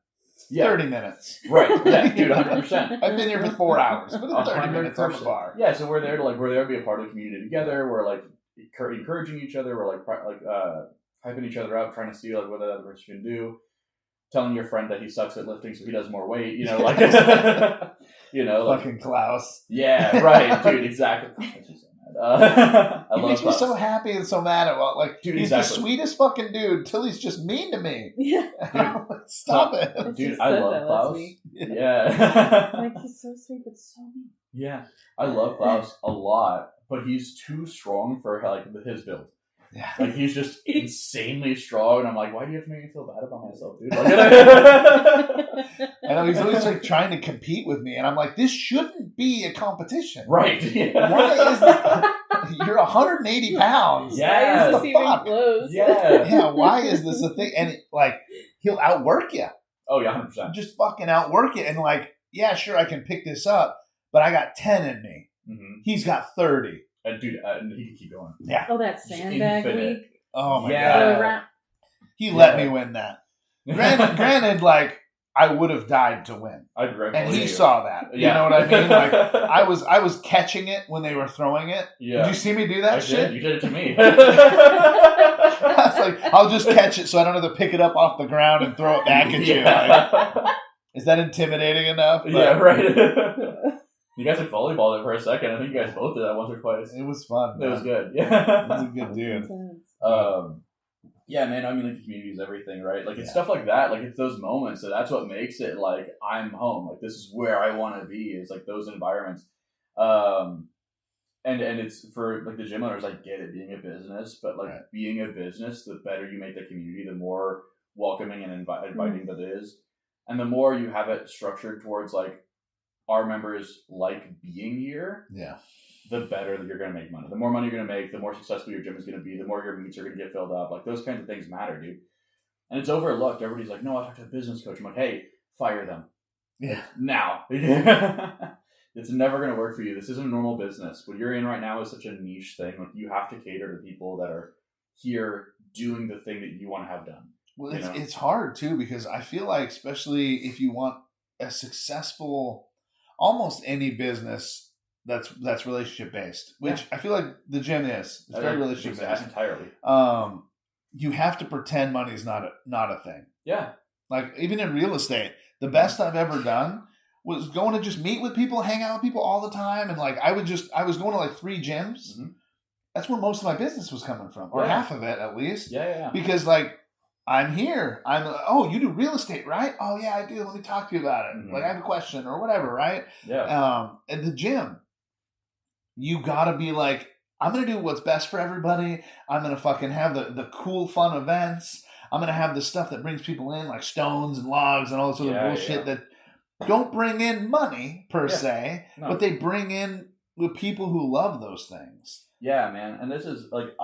30 minutes. Right. Yeah, dude, 100%. I've been here for 4 hours, but 30 minutes on the bar. Yeah, so we're there to be a part of the community together. We're like encouraging each other. We're like hyping each other up, trying to see like what the other person can do. Telling your friend that he sucks at lifting, so he does more weight. You know, like fucking Klaus. Yeah, right, dude. Exactly. I He love makes me Klaus. so happy and so mad at like, Dude, he's exactly. the sweetest fucking dude till he's just mean to me. Yeah. Stop it. Dude, just I said love that last Klaus. week. Yeah. Like, he's so sweet, but so mean. Yeah. I love Klaus a lot, but he's too strong for like his build. Yeah. Like, he's just insanely strong, and I'm like, why do you have to make me feel bad about myself, dude? I know he's always like trying to compete with me, and I'm like, this shouldn't be a competition. Right. Yeah. Why is this? You're 180 pounds. Yeah. What Why is the this even fuck? close? Yeah. Yeah, why is this a thing? And like, he'll outwork you. Oh, yeah, 100%. Just fucking outwork it. And like, yeah, sure, I can pick this up, but I got 10 in me. Mm-hmm. He's got 30. And dude, and he can keep going. Yeah. Oh, that sandbag Infinite. week. Oh my Yeah. God. He let me win that. Granted, like, I would have died to win. I'd And he saw that. You know what I mean? Like, I was catching it when they were throwing it. Yeah. Did you see me do that I shit? did. You did it to me. I was like, I'll just catch it so I don't have to pick it up off the ground and throw it back at you. Like, is that intimidating enough? But Yeah, right. You guys had volleyballed it for a second. I think you guys both did that once or twice. It was fun. It was good. He Yeah. was a good dude. Yeah, man. I mean, like, the community is everything, right? Like, it's stuff like that. Like, it's those moments. So that's what makes it like I'm home. Like, this is where I want to be. Is like those environments. And it's for like the gym owners. I get it being a business, but like being a business, the better you make the community, the more welcoming and inviting that it is, and the more you have it structured towards like our members like being here. Yeah. The better that you're going to make money. The more money you're going to make, the more successful your gym is going to be, the more your meets are going to get filled up. Like, those kinds of things matter, dude. And it's overlooked. Everybody's like, no, I talked to a business coach. I'm like, hey, fire them. Yeah. Like, now. It's never going to work for you. This isn't a normal business. What you're in right now is such a niche thing. Like, you have to cater to people that are here doing the thing that you want to have done. Well, it's hard, too, because I feel like, especially if you want a successful, almost any business that's relationship based, which I feel like the gym is. It's very relationship based entirely. You have to pretend money's not a thing. Yeah. Like, even in real estate, the best I've ever done was going to just meet with people, hang out with people all the time, and like I was going to like 3 gyms. Mm-hmm. That's where most of my business was coming from, or half of it at least. Yeah. Because like, I'm here. You do real estate, right? Oh yeah, I do. Let me talk to you about it. Mm-hmm. Like, I have a question or whatever, right? Yeah. At the gym, you gotta be like, I'm gonna do what's best for everybody. I'm gonna fucking have the cool, fun events. I'm gonna have the stuff that brings people in, like stones and logs and all this other bullshit that don't bring in money per se, but they bring in the people who love those things. Yeah, man. And this is like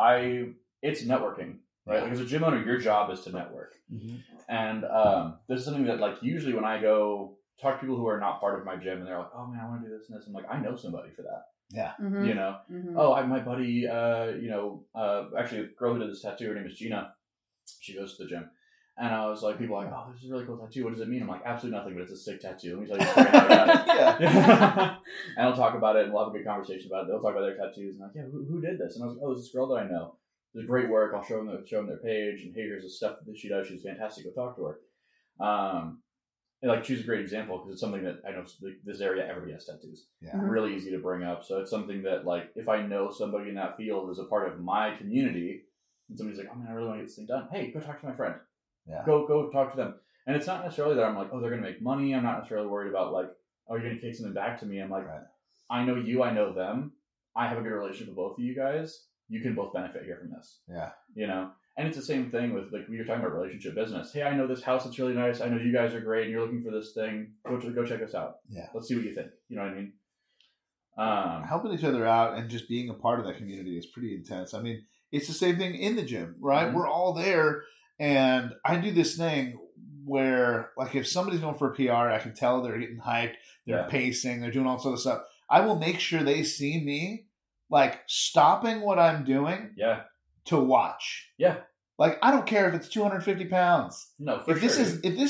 it's networking. Right, like as a gym owner, your job is to network, and this is something that like usually when I go talk to people who are not part of my gym and they're like, "Oh man, I want to do this and this," I'm like, I know somebody for that. Yeah, you know. Oh, I have my buddy. Actually, a girl who did this tattoo. Her name is Gina. She goes to the gym, and I was like, people are like, "Oh, this is a really cool tattoo. What does it mean?" I'm like, absolutely nothing, but it's a sick tattoo. Let me tell you straight how I got it. And I'll talk about it, and we'll have a good conversation about it. They'll talk about their tattoos, and I'm like, yeah, who did this? And I was like, oh, it's this girl that I know. It's great work. I'll show them their page, and hey, here's the stuff that she does. She's fantastic. Go talk to her. And like, she's a great example because it's something that I know this area, everybody has tattoos. Yeah. Really easy to bring up. So it's something that like, if I know somebody in that field is a part of my community, and somebody's like, oh man, I really want to get this thing done. Hey, go talk to my friend. Yeah. Go talk to them. And it's not necessarily that I'm like, oh, they're going to make money. I'm not necessarily worried about like, oh, you're going to kick something back to me. I'm like, I know you, I know them. I have a good relationship with both of you guys. You can both benefit here from this. Yeah. You know? And it's the same thing with, like, we were talking about relationship business. Hey, I know this house that's really nice. I know you guys are great and you're looking for this thing. Go check us out. Yeah. Let's see what you think. You know what I mean? Helping each other out and just being a part of that community is pretty intense. I mean, it's the same thing in the gym, right? Mm-hmm. We're all there. And I do this thing where, like, if somebody's going for a PR, I can tell they're getting hyped. They're pacing. They're doing all sort of stuff. I will make sure they see me, like, stopping what I'm doing to watch. Yeah. Like, I don't care if it's 250 pounds. No, if this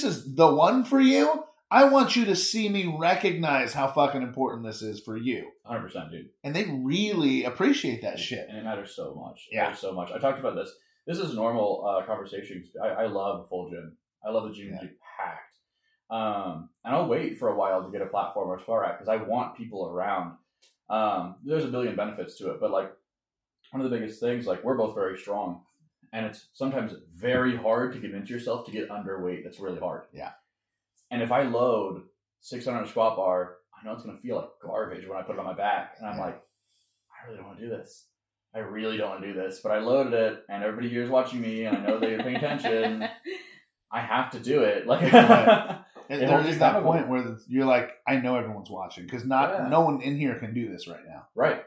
is the one for you, I want you to see me recognize how fucking important this is for you. 100%, dude. And they really appreciate that shit. And it matters so much. It matters so much. I talked about this. This is normal conversation. I love a full gym. I love the gym to be packed. And I'll wait for a while to get a platform or spar rack because I want people around. There's a billion benefits to it, but like one of the biggest things, like we're both very strong, and it's sometimes very hard to convince yourself to get underweight. That's really hard. Yeah. And if I load 600 squat bar, I know it's going to feel like garbage when I put it on my back, and I'm like, I really don't want to do this. I really don't want to do this, but I loaded it, and everybody here is watching me, and I know they're paying attention. I have to do it. Like, there is that point where you're like, I know everyone's watching because no one in here can do this right now. Right.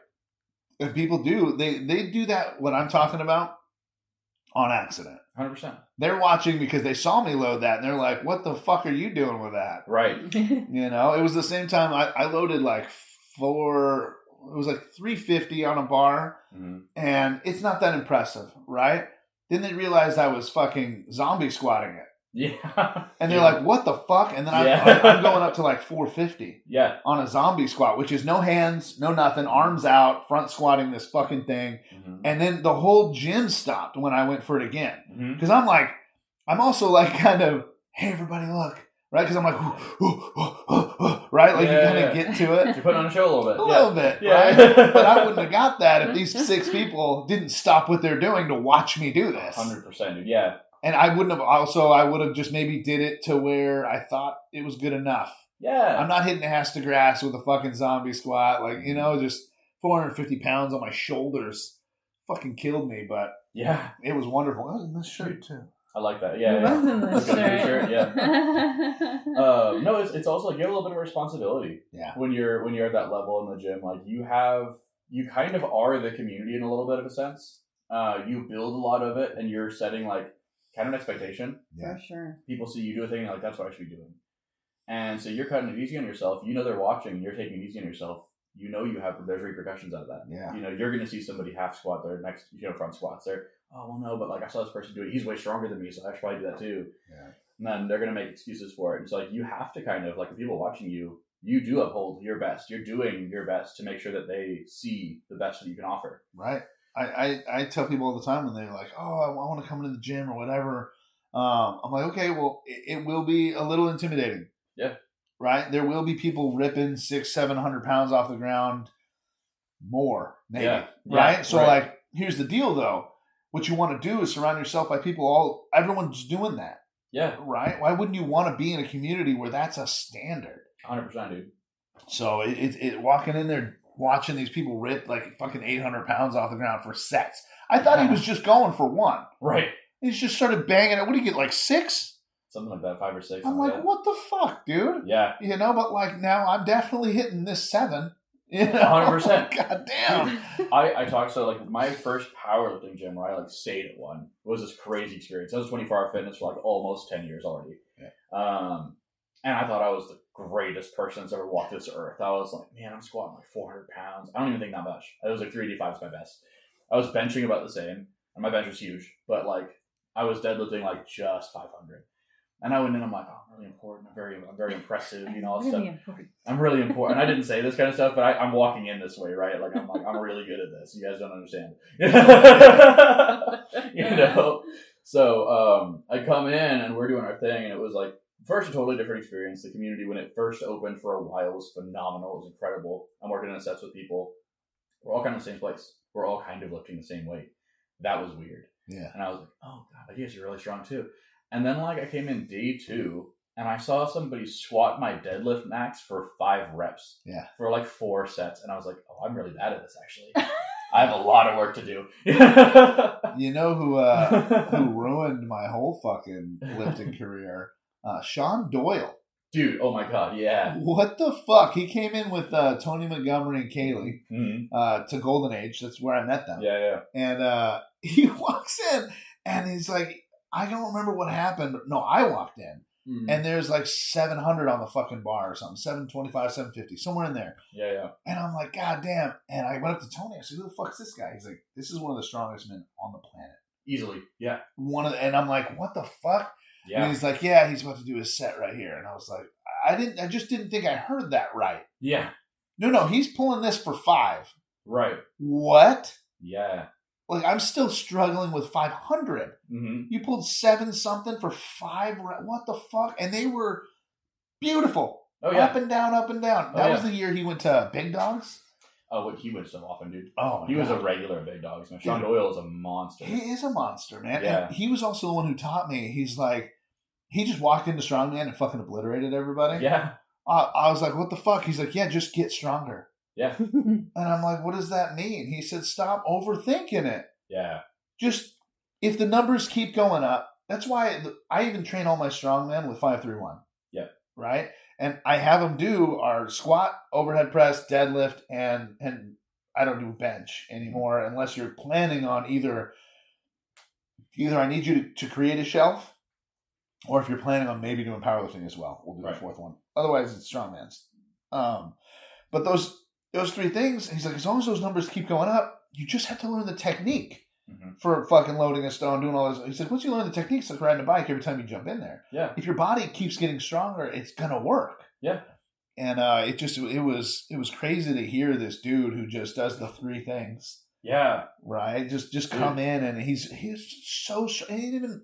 If people do, they do that. What I'm talking about on accident. 100%. They're watching because they saw me load that, and they're like, "What the fuck are you doing with that?" Right. You know, it was the same time I loaded like 350 on a bar, and it's not that impressive, right? Then they realized I was fucking zombie squatting it. Yeah. And they're like, what the fuck? And then I'm going up to like 450 on a zombie squat, which is no hands, no nothing, arms out, front squatting this fucking thing. And then the whole gym stopped when I went for it again. Because I'm also like kind of, hey, everybody look. Right? Because I'm like, right? Like you kind of get to it. You're putting on a show a little bit. A little bit, right? But I wouldn't have got that if these 6 people didn't stop what they're doing to watch me do this. 100%, dude. Yeah. And I would have just maybe did it to where I thought it was good enough. Yeah. I'm not hitting ass to grass with a fucking zombie squat. Like, you know, just 450 pounds on my shoulders fucking killed me. But yeah, it was wonderful. I was in this shirt too. I like that. Yeah. It was in this shirt. Yeah. No, it's also like you have a little bit of responsibility. Yeah. When you're at that level in the gym, like you kind of are the community in a little bit of a sense. You build a lot of it, and you're setting like kind of an expectation. Yeah. For sure. People see you do a thing, like that's what I should be doing. And so you're cutting it easy on yourself. You know they're watching, and you're taking it easy on yourself. You know there's repercussions out of that. Yeah. You know, you're going to see somebody half squat their next, front squats there. Oh, well, no, but like I saw this person do it. He's way stronger than me, so I should probably do that too. Yeah. And then they're going to make excuses for it. It's like you have to kind of, like the people watching you, you do uphold your best. You're doing your best to make sure that they see the best that you can offer. Right. I tell people all the time when they're like, oh, I want to come into the gym or whatever. I'm like, okay, well, it will be a little intimidating. Yeah. Right? There will be people ripping 600-700 pounds off the ground more, maybe. Yeah. Right? So, like, here's the deal, though. What you want to do is surround yourself by people, everyone's doing that. Yeah. Right? Why wouldn't you want to be in a community where that's a standard? 100%, dude. So, it walking in there, watching these people rip like fucking 800 pounds off the ground for sets. I thought he was just going for one. Right. He just started banging it. What do you get, like 6? Something like that, 5 or 6. I'm like, what the fuck, dude? Yeah. You know, but like now I'm definitely hitting this 7. You know? 100%. God damn. I talked, so like my first powerlifting gym where I like stayed at one was this crazy experience. I was 24-hour fitness for like almost 10 years already. Yeah. And I thought I was the greatest person that's ever walked this earth. I was like, man, I'm squatting like 400 pounds. I don't even think that much. It was like 385 is my best. I was benching about the same, and my bench was huge, but like I was deadlifting like just 500. And I went in, I'm like, oh, I'm really important. I'm very impressive, you know, all this stuff. I'm really important. And I didn't say this kind of stuff, but I'm walking in this way, right? Like, I'm really good at this. You guys don't understand. You know? So I come in, and we're doing our thing, and it was like, first, a totally different experience. The community, when it first opened for a while, was phenomenal. It was incredible. I'm working in sets with people. We're all kind of the same place. We're all kind of lifting the same weight. That was weird. Yeah. And I was like, oh, God, I guess you're really strong, too. And then, like, I came in day 2, and I saw somebody squat my deadlift max for 5 reps. Yeah. For, like, 4 sets. And I was like, oh, I'm really bad at this, actually. I have a lot of work to do. You know who ruined my whole fucking lifting career? Sean Doyle. Dude, oh my God, yeah. What the fuck? He came in with Tony Montgomery and Kaylee to Golden Age. That's where I met them. Yeah. And he walks in, and he's like, I don't remember what happened. No, I walked in, and there's like 700 on the fucking bar or something. 725, 750, somewhere in there. Yeah. And I'm like, God damn. And I went up to Tony. I said, who the fuck's this guy? He's like, this is one of the strongest men on the planet. Easily, yeah. And I'm like, what the fuck? Yeah. And he's like, yeah, he's about to do his set right here. And I was like, I just didn't think I heard that right. Yeah. No, he's pulling this for 5. Right. What? Yeah. Like, I'm still struggling with 500. You pulled 7 something for 5. What the fuck? And they were beautiful. Oh, yeah. Up and down, up and down. That was the year he went to Big Dogs. Oh, he went so often, dude. Oh, my he was God. a regular at Big Dogs, man. Sean Doyle is a monster. He is a monster, man. Yeah. And he was also the one who taught me. He's like, he just walked into strongman and fucking obliterated everybody. Yeah. I was like, what the fuck? He's like, yeah, just get stronger. Yeah. And I'm like, what does that mean? He said, stop overthinking it. Yeah. Just, if the numbers keep going up, that's why I even train all my strongmen with 5-3-1. Yeah. Right? And I have them do our squat, overhead press, deadlift, and I don't do bench anymore unless you're planning on either I need you to create a shelf, or if you're planning on maybe doing powerlifting as well, we'll do the fourth one. Otherwise, it's strongman's. But those three things, he's like, as long as those numbers keep going up, you just have to learn the technique for fucking loading a stone, doing all this. He said, once you learn the technique, it's like riding a bike every time you jump in there. Yeah. If your body keeps getting stronger, it's gonna work. Yeah. And it was crazy to hear this dude who just does the three things. Yeah. Right. Just come in, and he's so he didn't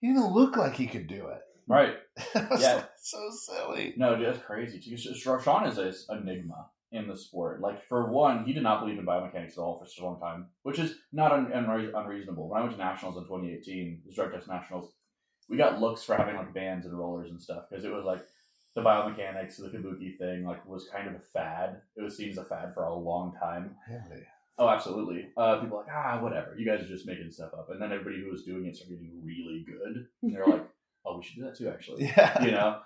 even look like he could do it. Right. Yeah. So silly. No, dude, that's crazy. Sean is an enigma in the sport. Like, for one, he did not believe in biomechanics at all for such a long time, which is not unreasonable. When I went to nationals in 2018, the drug test nationals, we got looks for having like bands and rollers and stuff because it was like the biomechanics, the kabuki thing, like was kind of a fad. It was seen as a fad for a long time. Really? Oh, absolutely. People were like, whatever. You guys are just making stuff up. And then everybody who was doing it started getting really good. And they're like, oh, we should do that too, actually. Yeah. You know?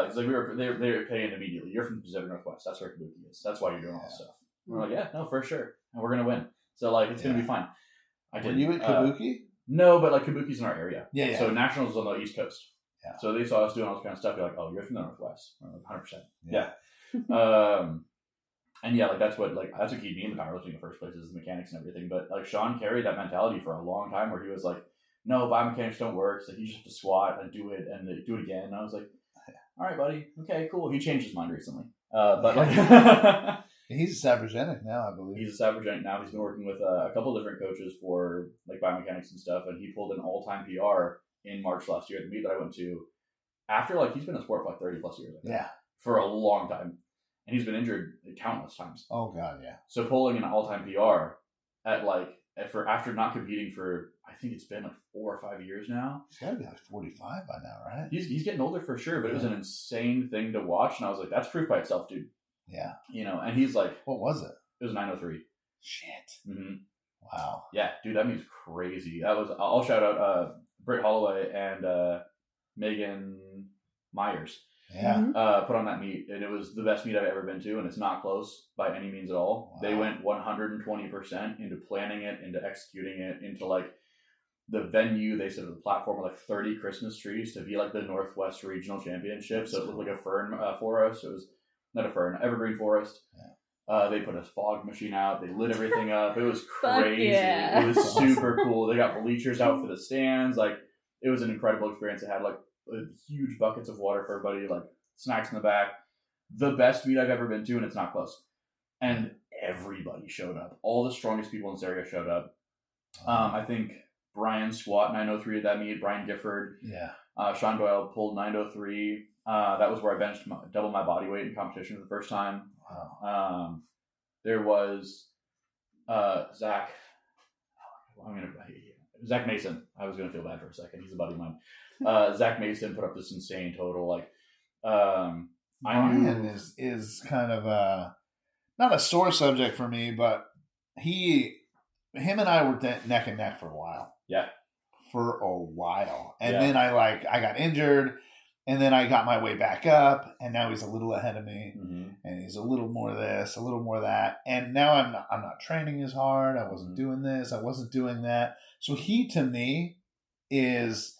It's like they were paying immediately. You're from the Pacific Northwest. That's where kabuki is. That's why you're doing all this stuff. And we're like, yeah, no, for sure. And we're going to win. So, like, it's going to be fine. Were you at kabuki? No, but, like, kabuki's in our area. Yeah. So, nationals is on the East Coast. Yeah. So, they saw us doing all this kind of stuff. They're like, oh, you're from the Northwest. We're like, 100%. Yeah. And yeah, like that's what kept me in the powerlifting in the first place is the mechanics and everything. But like Sean carried that mentality for a long time where he was like, no, biomechanics don't work. So you just have to squat and do it and do it again. And I was like, all right, buddy. Okay, cool. He changed his mind recently. But like he's a Sabergenic now, I believe. He's a Sabergenic now. He's been working with a couple different coaches for like biomechanics and stuff. And he pulled an all-time PR in March last year at the meet that I went to. After like he's been in sport for like 30 plus years. Yeah. For a long time. And he's been injured countless times. Oh God, yeah. So pulling an all-time PR after not competing for, I think it's been like 4 or 5 years now. He's got to be like 45 by now, right? He's getting older for sure, but it was an insane thing to watch, and I was like, that's proof by itself, dude. Yeah. You know, and he's like, what was it? It was 903. Shit. Mm-hmm. Wow. Yeah, dude, that means crazy. I'll shout out Britt Holloway and Megan Myers. Yeah. Put on that meet, and it was the best meet I've ever been to, and it's not close by any means at all. Wow. They went 120% into planning it, into executing it, into like the venue. They said the platform were like 30 Christmas trees to be like the Northwest Regional Championship. So it looked like a fern forest. It was not a fern, evergreen forest. Yeah. They put a fog machine out. They lit everything up. It was crazy. Yeah. It was super cool. They got bleachers out for the stands. Like, it was an incredible experience. It had like huge buckets of water for everybody, like snacks in the back. The best meet I've ever been to, and it's not close. And everybody showed up. All the strongest people in this area showed up. I think Brian squat 903 at that meet. Brian Gifford. Yeah. Sean Doyle pulled 903. That was where I benched double my body weight in competition for the first time. Wow. There was Zach. Zach Mason. I was gonna feel bad for a second. He's a buddy of mine. Zach Mason put up this insane total. Like, Brian is kind of not a sore subject for me, but him and I were neck and neck for a while. Yeah, for a while, and then I got injured, and then I got my way back up, and now he's a little ahead of me, and he's a little more this, a little more that, and now I'm not training as hard. I wasn't doing this. I wasn't doing that. So he, to me, is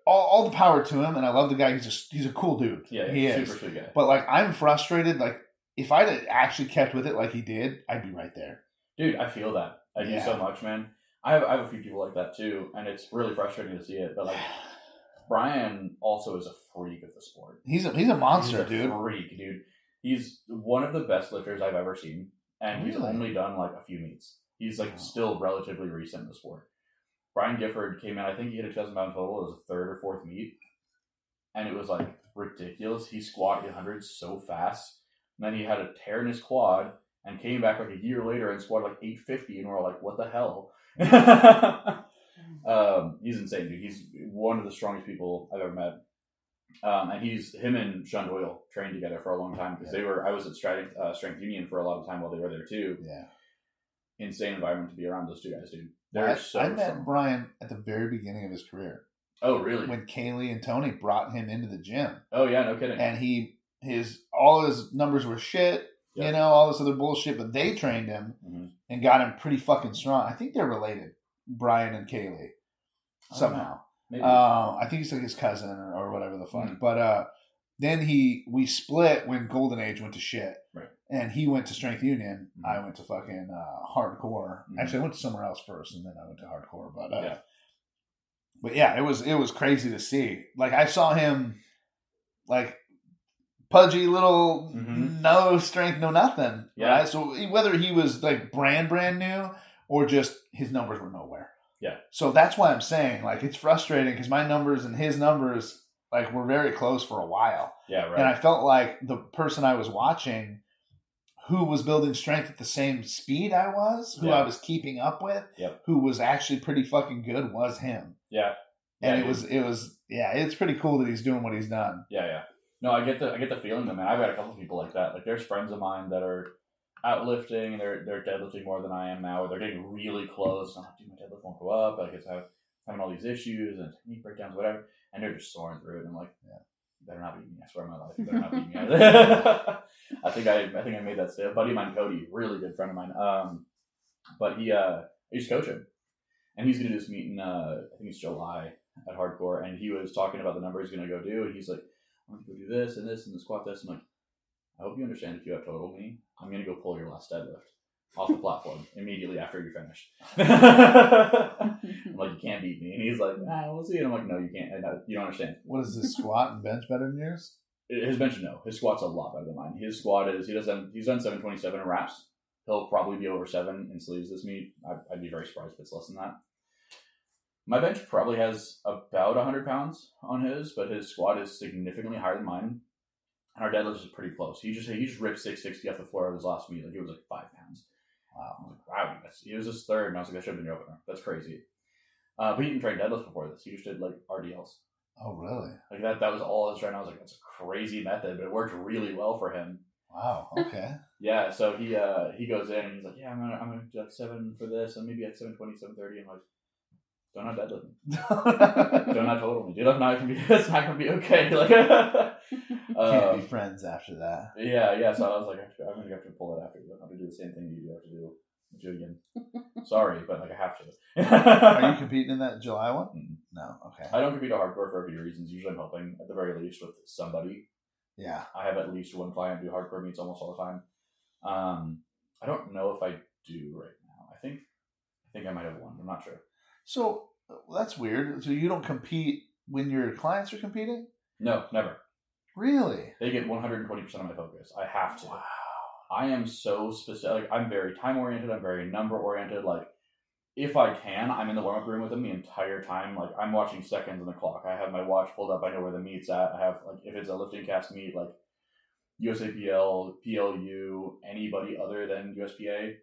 all the power to him, and I love the guy. He's a cool dude. Yeah, he super is. sweet guy. But like, I'm frustrated. Like, if I'd have actually kept with it like he did, I'd be right there. Dude, I feel that. I do so much, man. I have a few people like that too, and it's really frustrating to see it. But like, Brian also is a freak of the sport. He's a monster, dude. Freak, dude. He's one of the best lifters I've ever seen, and he's only done like a few meets. He's like still relatively recent in the sport. Brian Gifford came in, I think he hit a 2,000-pound total. It was a third or fourth meet. And it was like ridiculous. He squatted 100 so fast. And then he had a tear in his quad. and came back like a year later and squatted like 850, and we're all like, what the hell? He's insane, dude. He's one of the strongest people I've ever met. And him and Sean Doyle trained together for a long time because I was at Strength Union for a lot of time while they were there too. Yeah. Insane environment to be around those two guys, dude. I met Brian at the very beginning of his career. Oh, really? When Kaylee and Tony brought him into the gym. Oh, yeah, no kidding. And all his numbers were shit, all this other bullshit, but they trained him and got him pretty fucking strong. I think they're related, Brian and Kaylee, somehow. Maybe. I think he's like his cousin or whatever the fuck. But then we split when Golden Age went to shit. Right. And he went to Strength Union. I went to fucking hardcore. Actually, I went to somewhere else first, and then I went to hardcore. But yeah, it was crazy to see. Like, I saw him, like, pudgy little, no strength, no nothing. Yeah. Right? So whether he was like brand new or just his numbers were nowhere. Yeah. So that's why I'm saying, like, it's frustrating because my numbers and his numbers, like, were very close for a while. Yeah, right. And I felt like the person I was watching who was building strength at the same speed I was, who I was keeping up with, who was actually pretty fucking good was him. Yeah. And it was it's pretty cool that he's doing what he's done. Yeah, yeah. No, I get the feeling though, man. I've got a couple of people like that. Like, there's friends of mine that are outlifting and they're deadlifting more than I am now, or they're getting really close. I'm like, dude, my deadlift won't go up. Like, it's having all these issues and technique breakdowns, whatever. And they're just soaring through it. And I'm like, you better not beat me. I swear on my life, you better not beat me. I think I made that statement. A buddy of mine, Cody, really good friend of mine. But I used to coach him, and he's gonna do this meet in I think it's July at Hardcore, and he was talking about the number he's gonna go do, and he's like, I'm gonna go do this and this and the squat this. I'm like, I hope you understand, if you have total me, I'm gonna go pull your last deadlift off the platform immediately after you're finished. I'm like, you can't beat me. And he's like, we'll see. And I'm like, no, you can't. And you don't understand. What is this, squat and bench better than yours? His bench, no. His squat's a lot better than mine. His squat is, he's done 727 in wraps. He'll probably be over 7 in sleeves this meet. I'd be very surprised if it's less than that. My bench probably has about 100 pounds on his, but his squat is significantly higher than mine. And our deadlift is pretty close. He just ripped 660 off the floor of his last meet. Like, it was like 5 pounds. Wow. I was like, wow. He was his third, and I was like, that should have been your opener. That's crazy. But he didn't train deadlifts before this. He just did, like, RDLs. Oh, really? Like, that was all his training. I was like, that's a crazy method, but it worked really well for him. Wow. Okay. Yeah. So he goes in and he's like, yeah, I'm gonna do like 7 for this, and maybe like 720, 730. I'm like, don't not deadlift. Don't not total me, dude. It's not gonna be okay. Like, can't be friends after that. Yeah. So I was like, I'm gonna have to pull it after you. I'm gonna do the same thing you do have to do. Do it again. Sorry, but like, I have to. Are you competing in that July one? Mm-hmm. No. Okay. I don't compete at hardcore for a few reasons. Usually I'm helping at the very least with somebody. Yeah. I have at least one client do hardcore meets almost all the time. I don't know if I do right now. I think I might have one. I'm not sure. So that's weird. So you don't compete when your clients are competing? No, never. Really? They get 120% of my focus. I have to. Wow. I am so specific. Like, I'm very time oriented. I'm very number oriented. Like, if I can, I'm in the warm up room with them the entire time. Like, I'm watching seconds on the clock. I have my watch pulled up. I know where the meet's at. I have, like, if it's a lifting cast meet, like USAPL, PLU, anybody other than USPA,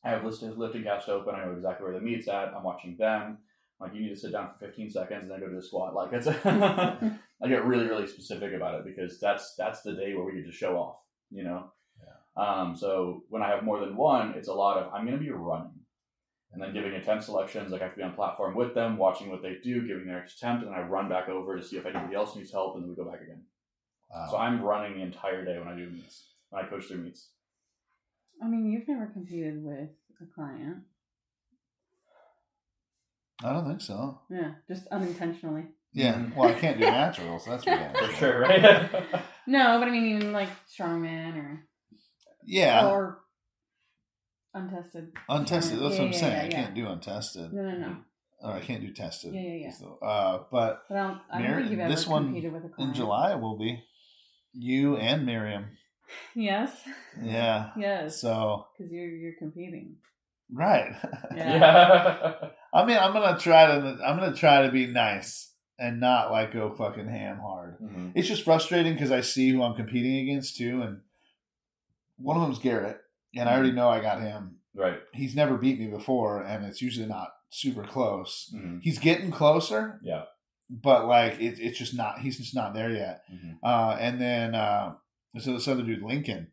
I have listed lifting cast open. I know exactly where the meet's at. I'm watching them. Like, you need to sit down for 15 seconds and then go to the squat. Like, it's I get really, really specific about it because that's the day where we get to show off, you know? Yeah. So when I have more than one, it's a lot of, I'm going to be running and then giving attempt selections. Like, I have to be on platform with them, watching what they do, giving their attempt, and then I run back over to see if anybody else needs help, and then we go back again. Wow. So I'm running the entire day when I do meets, when I coach through meets. I mean, you've never competed with a client. I don't think so. Yeah, just unintentionally. Yeah, well, I can't do naturals. That's for sure, right? No, but I mean, even like strongman or or untested. Untested. That's what I'm saying. I can't do untested. No. Or I can't do tested. Yeah. So, but I don't think you've ever competed with a client. In July will be you and Miriam. Yes. Yeah. Yes. So because you're competing. Right. Yeah. I mean, I'm gonna try to be nice and not like go fucking ham hard. Mm-hmm. It's just frustrating because I see who I'm competing against too, and one of them's Garrett, and I already know I got him. Right. He's never beat me before, and it's usually not super close. Mm-hmm. He's getting closer. Yeah. But like it's just not. He's just not there yet. Mm-hmm. And then so this other dude, Lincoln,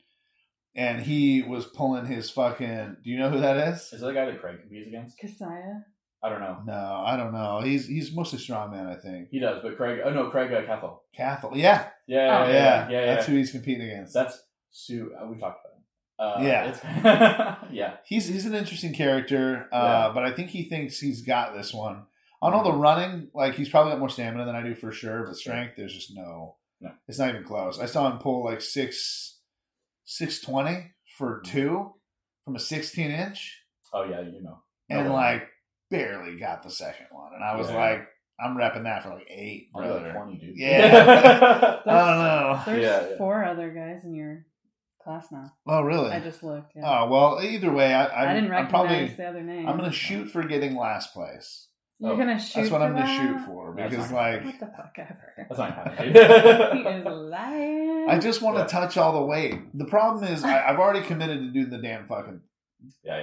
and he was pulling his fucking. Do you know who that is? Is that the guy that Craig competes against? Kasaya? I don't know. No, I don't know. He's mostly strongman, I think. He does, but Craig. Oh no, Craig Cathell. Cathell, yeah. Yeah. That's who he's competing against. That's Sue. We talked about him. Yeah. He's an interesting character, but I think he thinks he's got this one. On all the running, like he's probably got more stamina than I do for sure, but strength, there's just no. It's not even close. I saw him pull like 620 for 2 from a 16-inch. Oh yeah, you know. And like barely got the second one, and I was like, I'm repping that for like 8. Brother. Like 20, dude. Yeah. I don't know. There's 4 other guys in your class now. Oh really? I just looked. Yeah. Oh well, either way, I didn't recognize the other name. I'm gonna shoot for getting last place. You're gonna shoot. That's what for I'm that? gonna shoot for because like what the fuck ever. That's not happening. He is lying. I just want to touch all the weight. The problem is I've already committed to do the damn fucking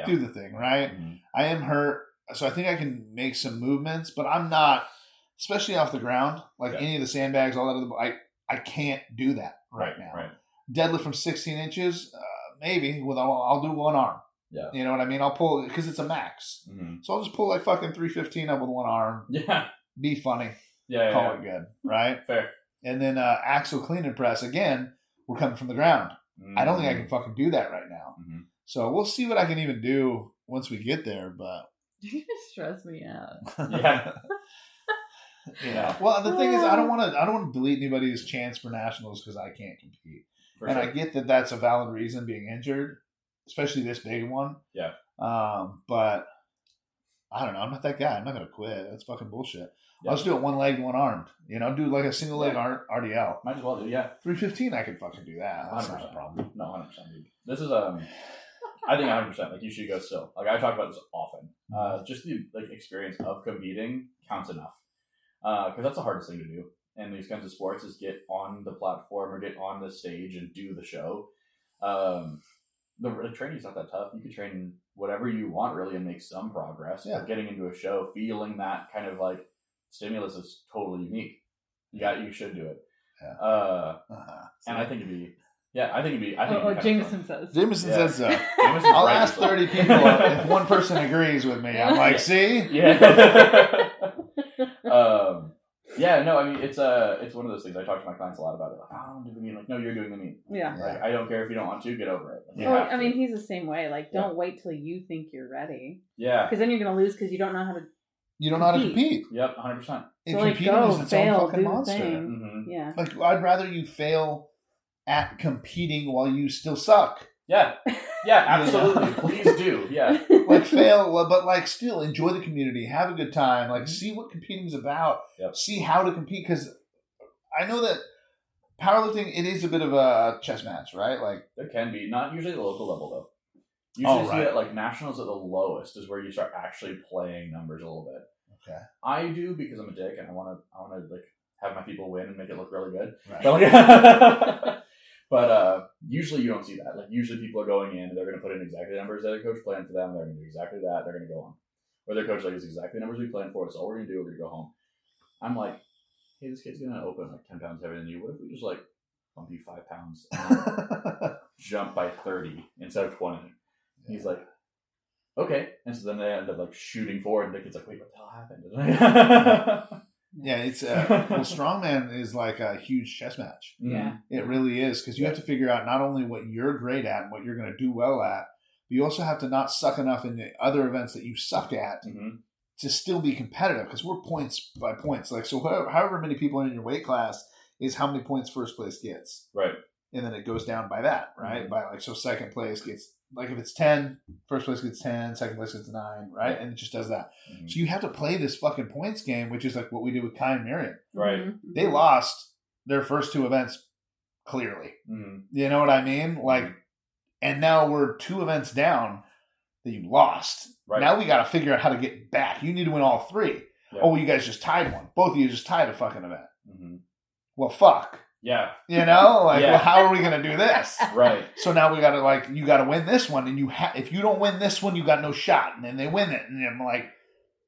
do the thing, right? Mm-hmm. I am hurt, so I think I can make some movements, but I'm not, especially off the ground, like any of the sandbags, all that other. I can't do that right now. Right. Deadlift from 16 inches, maybe. I'll do one arm. Yeah. You know what I mean? I'll pull because it's a max. Mm-hmm. So I'll just pull like fucking 315 up with one arm. Yeah. Be funny. Yeah. Call it good. Right? Fair. And then axle clean and press. Again, we're coming from the ground. Mm-hmm. I don't think I can fucking do that right now. Mm-hmm. So we'll see what I can even do once we get there. But you just stress me out. Yeah. Yeah. Well, the thing is, I don't want to delete anybody's chance for nationals because I can't compete. I get that that's a valid reason, being injured, especially this big one. Yeah. But I don't know. I'm not that guy. I'm not gonna quit. That's fucking bullshit. Yeah. I'll just do it one leg, one armed. You know, do like a single leg RDL. Might as well do. Yeah. 315. I could fucking do that. That's 100%. not a problem. No, 100%. Dude. This is I think 100%. Like you should go still. Like I talk about this often. Just the experience of competing counts enough. Because that's the hardest thing to do in these kinds of sports is get on the platform or get on the stage and do the show. The training's not that tough. You can train whatever you want really and make some progress. Yeah. But getting into a show, feeling that kind of like stimulus is totally unique. You should do it. Yeah. And I think it'd be. Jameson says. Jameson says so. I'll ask 30 people if one person agrees with me. I'm like, see? Yeah. No, I mean, it's one of those things I talk to my clients a lot about. It. Like, I don't do the mean. Like, no, you're doing the mean. Yeah. Like, I don't care if you don't want to, get over it. Well, I mean, he's the same way. Like, don't wait till you think you're ready. Yeah. Because then you're going to lose because you don't know how to You don't know how to compete. Yep, 100%. So like, go, fail, do the thing. Mm-hmm. Yeah. Like, I'd rather you fail at competing while you still suck. Yeah. Yeah, absolutely. Please do. Yeah. Like, fail, but like, still enjoy the community, have a good time, like, see what competing's about, see how to compete. Because I know that powerlifting, it is a bit of a chess match, right? Like, there can be, not usually at the local level though. Usually see that like nationals at the lowest is where you start actually playing numbers a little bit. Okay. I do because I'm a dick and I want to like have my people win and make it look really good. Right. But like, but usually you don't see that. Like usually people are going in and they're going to put in exactly the numbers that their coach planned for them. They're going to do exactly that. They're going to go on. Or their coach like, it's exactly the numbers we planned for. It's all we're going to do. We're going to go home. I'm like, hey, this kid's going to open like 10 pounds heavier than you. What if we just like bump you 5 pounds and jump by 30 instead of 20? He's like, okay. And so then they end up like shooting forward and the kid's like, wait, what the hell happened? Yeah, it's well, strongman is like a huge chess match. Yeah, it really is, because you have to figure out not only what you're great at and what you're going to do well at, but you also have to not suck enough in the other events that you suck at to still be competitive. Because we're points by points. Like, so however many people are in your weight class is how many points first place gets, right? And then it goes down by that, right? By like, so second place gets, like, if it's 10, first place gets 10, second place gets 9, right? And it just does that. So you have to play this fucking points game, which is like what we do with Kai and Miriam. Right. They lost their first 2 events clearly. You know what I mean? Like, and now we're 2 events down that you lost. Right. Now we got to figure out how to get back. You need to win all 3. Yeah. Oh, well, you guys just tied one. Both of you just tied a fucking event. Well, fuck. Yeah. You know, like, well, how are we going to do this? Right. So now we got to, like, you got to win this one. And if you don't win this one, you got no shot. And then they win it. And I'm like,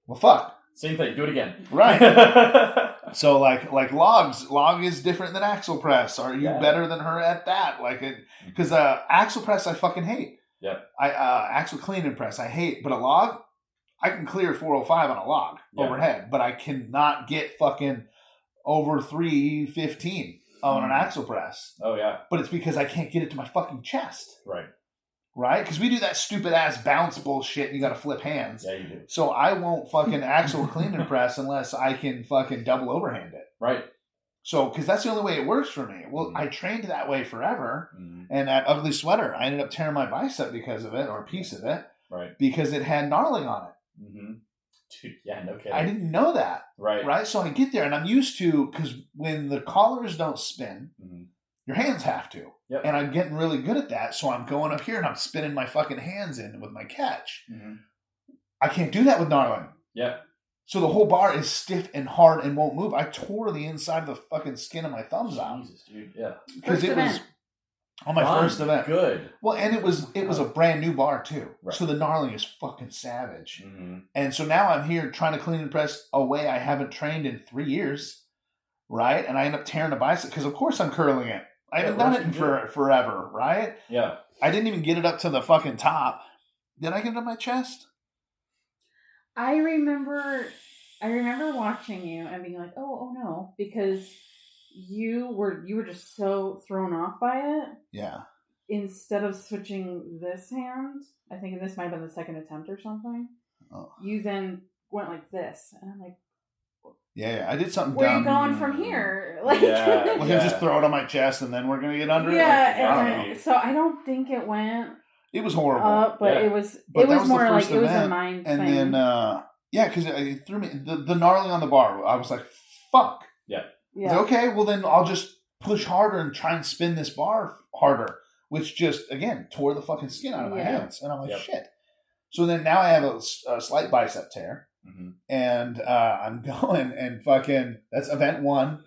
well, fuck. Same thing. Do it again. Right. So, like log is different than axle press. Are you better than her at that? Like, because axle press, I fucking hate. Yep. Axle clean and press, I hate. But a log, I can clear 405 on a log overhead. But I cannot get fucking over 315 on an axle press. Oh, yeah. But it's because I can't get it to my fucking chest. Right. Right? Because we do that stupid ass bounce bullshit and you got to flip hands. Yeah, you do. So I won't fucking axle clean and press unless I can fucking double overhand it. Right. So, because that's the only way it works for me. Well, I trained that way forever. And that ugly sweater, I ended up tearing my bicep because of it, or a piece of it. Right. Because it had gnarling on it. Dude, yeah, no kidding. I didn't know that. Right. Right? So I get there and I'm used to, because when the collars don't spin, your hands have to. Yep. And I'm getting really good at that. So I'm going up here and I'm spinning my fucking hands in with my catch. I can't do that with gnarling. Yeah. So the whole bar is stiff and hard and won't move. I tore the inside of the fucking skin of my thumbs out. Jesus, dude. Yeah. Because it was on my first event. Good. Well, and it was a brand new bar too. Right. So the gnarling is fucking savage. And so now I'm here trying to clean and press a way I haven't trained in 3 years. Right? And I end up tearing a bicep because of course I'm curling it. I haven't done it in forever, right? Yeah. I didn't even get it up to the fucking top. Did I get it on my chest? I remember watching you and being like, oh no, because you were just so thrown off by it. Yeah. Instead of switching this hand, I think this might have been the second attempt or something. Oh. You then went like this, and I'm like, yeah, I did something where dumb. are you going from here? Like, just throw it on my chest and then we're gonna get under it. Yeah, so I don't think it went. It was horrible. Up, but it was more like it was a mind and thing. And then because it threw me the gnarling on the bar. I was like, fuck. Yeah. Yeah. Okay, well then I'll just push harder and try and spin this bar harder, which just again tore the fucking skin out of my hands, and I'm like, shit. So then now I have a slight bicep tear. And I'm going and fucking that's event 1.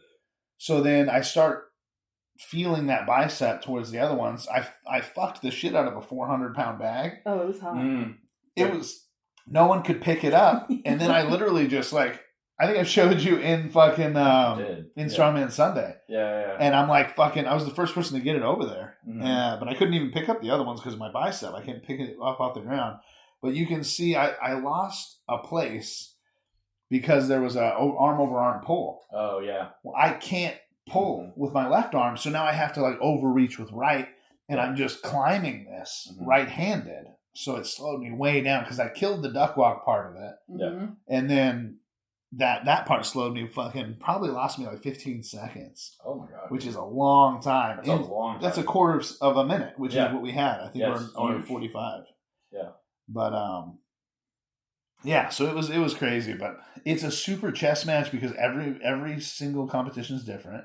So then I start feeling that bicep towards the other ones. I fucked the shit out of a 400-pound bag. Oh, it was hot. It was no one could pick it up, and then I literally just like I think I showed you in fucking in Strongman Sunday. Yeah. And I'm like fucking I was the first person to get it over there, but I couldn't even pick up the other ones because of my bicep. I can't pick it up off the ground. But you can see I lost a place because there was a arm over arm pull. Oh, yeah. Well, I can't pull with my left arm, so now I have to like overreach with right, and I'm just climbing this right-handed. So it slowed me way down because I killed the duck walk part of it. Yeah. And then that part slowed me fucking probably lost me like 15 seconds. Oh, my God. Which is a long time. That's a long time. That's a quarter of a minute, which is what we had. I think we're 45. Yeah. But so it was crazy, but it's a super chess match because every single competition is different.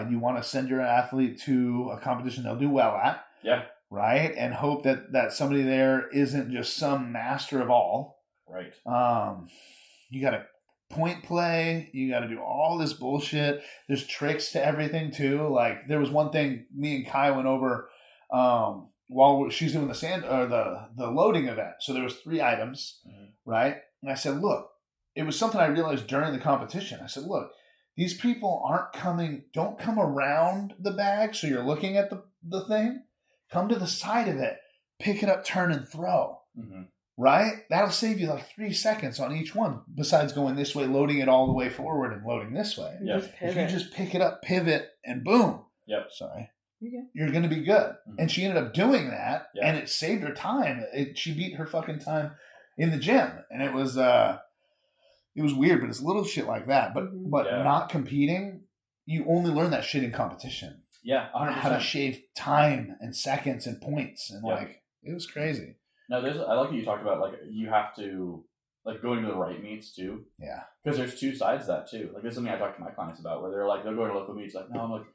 You want to send your athlete to a competition they'll do well at. Yeah. Right? And hope that somebody there isn't just some master of all. Right. You got to point play. You got to do all this bullshit. There's tricks to everything too. Like there was one thing me and Kai went over while she's doing the sand or the loading event. So there was 3 items, right? And I said, look, it was something I realized during the competition. I said, look, these people don't come around the bag. So you're looking at the thing, come to the side of it, pick it up, turn and throw, right? That'll save you like 3 seconds on each one besides going this way, loading it all the way forward and loading this way. If you just pick it up, pivot and boom. Yep. Sorry. You're going to be good. And she ended up doing that, and it saved her time. She beat her fucking time in the gym, and it was weird, but it's little shit like that. But not competing, you only learn that shit in competition. Yeah, 100%. How to shave time and seconds and points, and it was crazy. No, I like what you talked about. Like you have to like going to the right meets too. Yeah, because there's 2 sides to that too. Like this is something I talk to my clients about, where they're like they'll go to local meets. Like no, I'm like.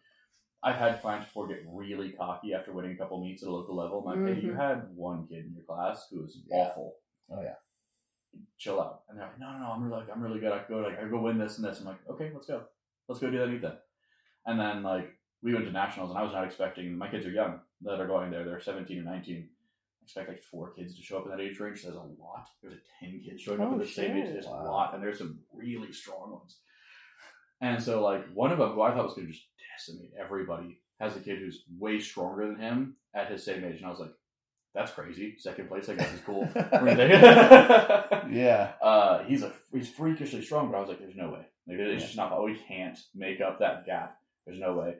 I've had clients before get really cocky after winning a couple meets at a local level. I'm like, hey, you had one kid in your class who was awful. Oh yeah. Chill out. And they're like, no, I'm really good. I can go win this and this. I'm like, okay, let's go do that meet then. And then like we went to nationals, and I was not expecting. My kids are young that are going there; they're 17 or 19. I expect like 4 kids to show up in that age range. So there's a lot. There's like 10 kids showing up at the same age. There's a lot, and there's some really strong ones. And so like one of them, who I thought was going to just decimate everybody, has a kid who's way stronger than him at his same age, and I was like, that's crazy. Second place, I guess, is cool. Yeah. He's freakishly strong, but I was like, there's no way. Like, it's just not. We can't make up that gap. There's no way.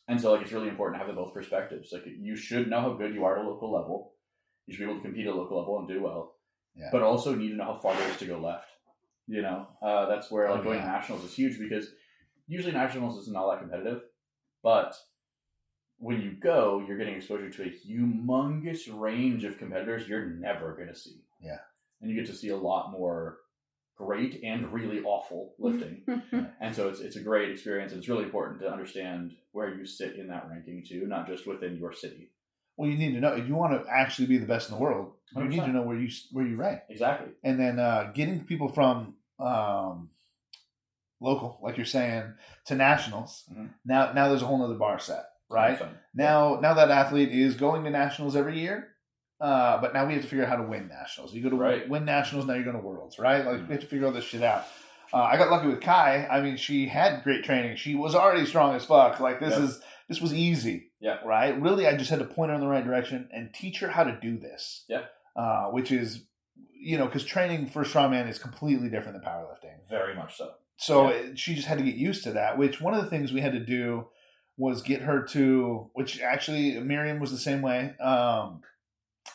And so like it's really important to have both perspectives. Like you should know how good you are at a local level. You should be able to compete at a local level and do well. Yeah. But also need to know how far there is to go left. You know, that's where like going to nationals is huge, because usually nationals isn't all that competitive, but when you go, you're getting exposure to a humongous range of competitors you're never going to see. Yeah. And you get to see a lot more great and really awful lifting. And so it's a great experience. And it's really important to understand where you sit in that ranking too, not just within your city. Well, you need to know if you want to actually be the best in the world. You 100%. need to know where you rank. Exactly. And then getting people from local, like you're saying, to nationals. Mm-hmm. Now there's a whole other bar set, right? 100%. Now that athlete is going to nationals every year. But now we have to figure out how to win nationals. You go to win nationals, now you're going to worlds, right? Like we have to figure all this shit out. I got lucky with Kai. I mean, she had great training. She was already strong as fuck. Like this was easy. Yeah. Right? Really, I just had to point her in the right direction and teach her how to do this. Yeah. Which is, because training for strongman is completely different than powerlifting. Very much so. So she just had to get used to that, which one of the things we had to do was get her to, which actually Miriam was the same way.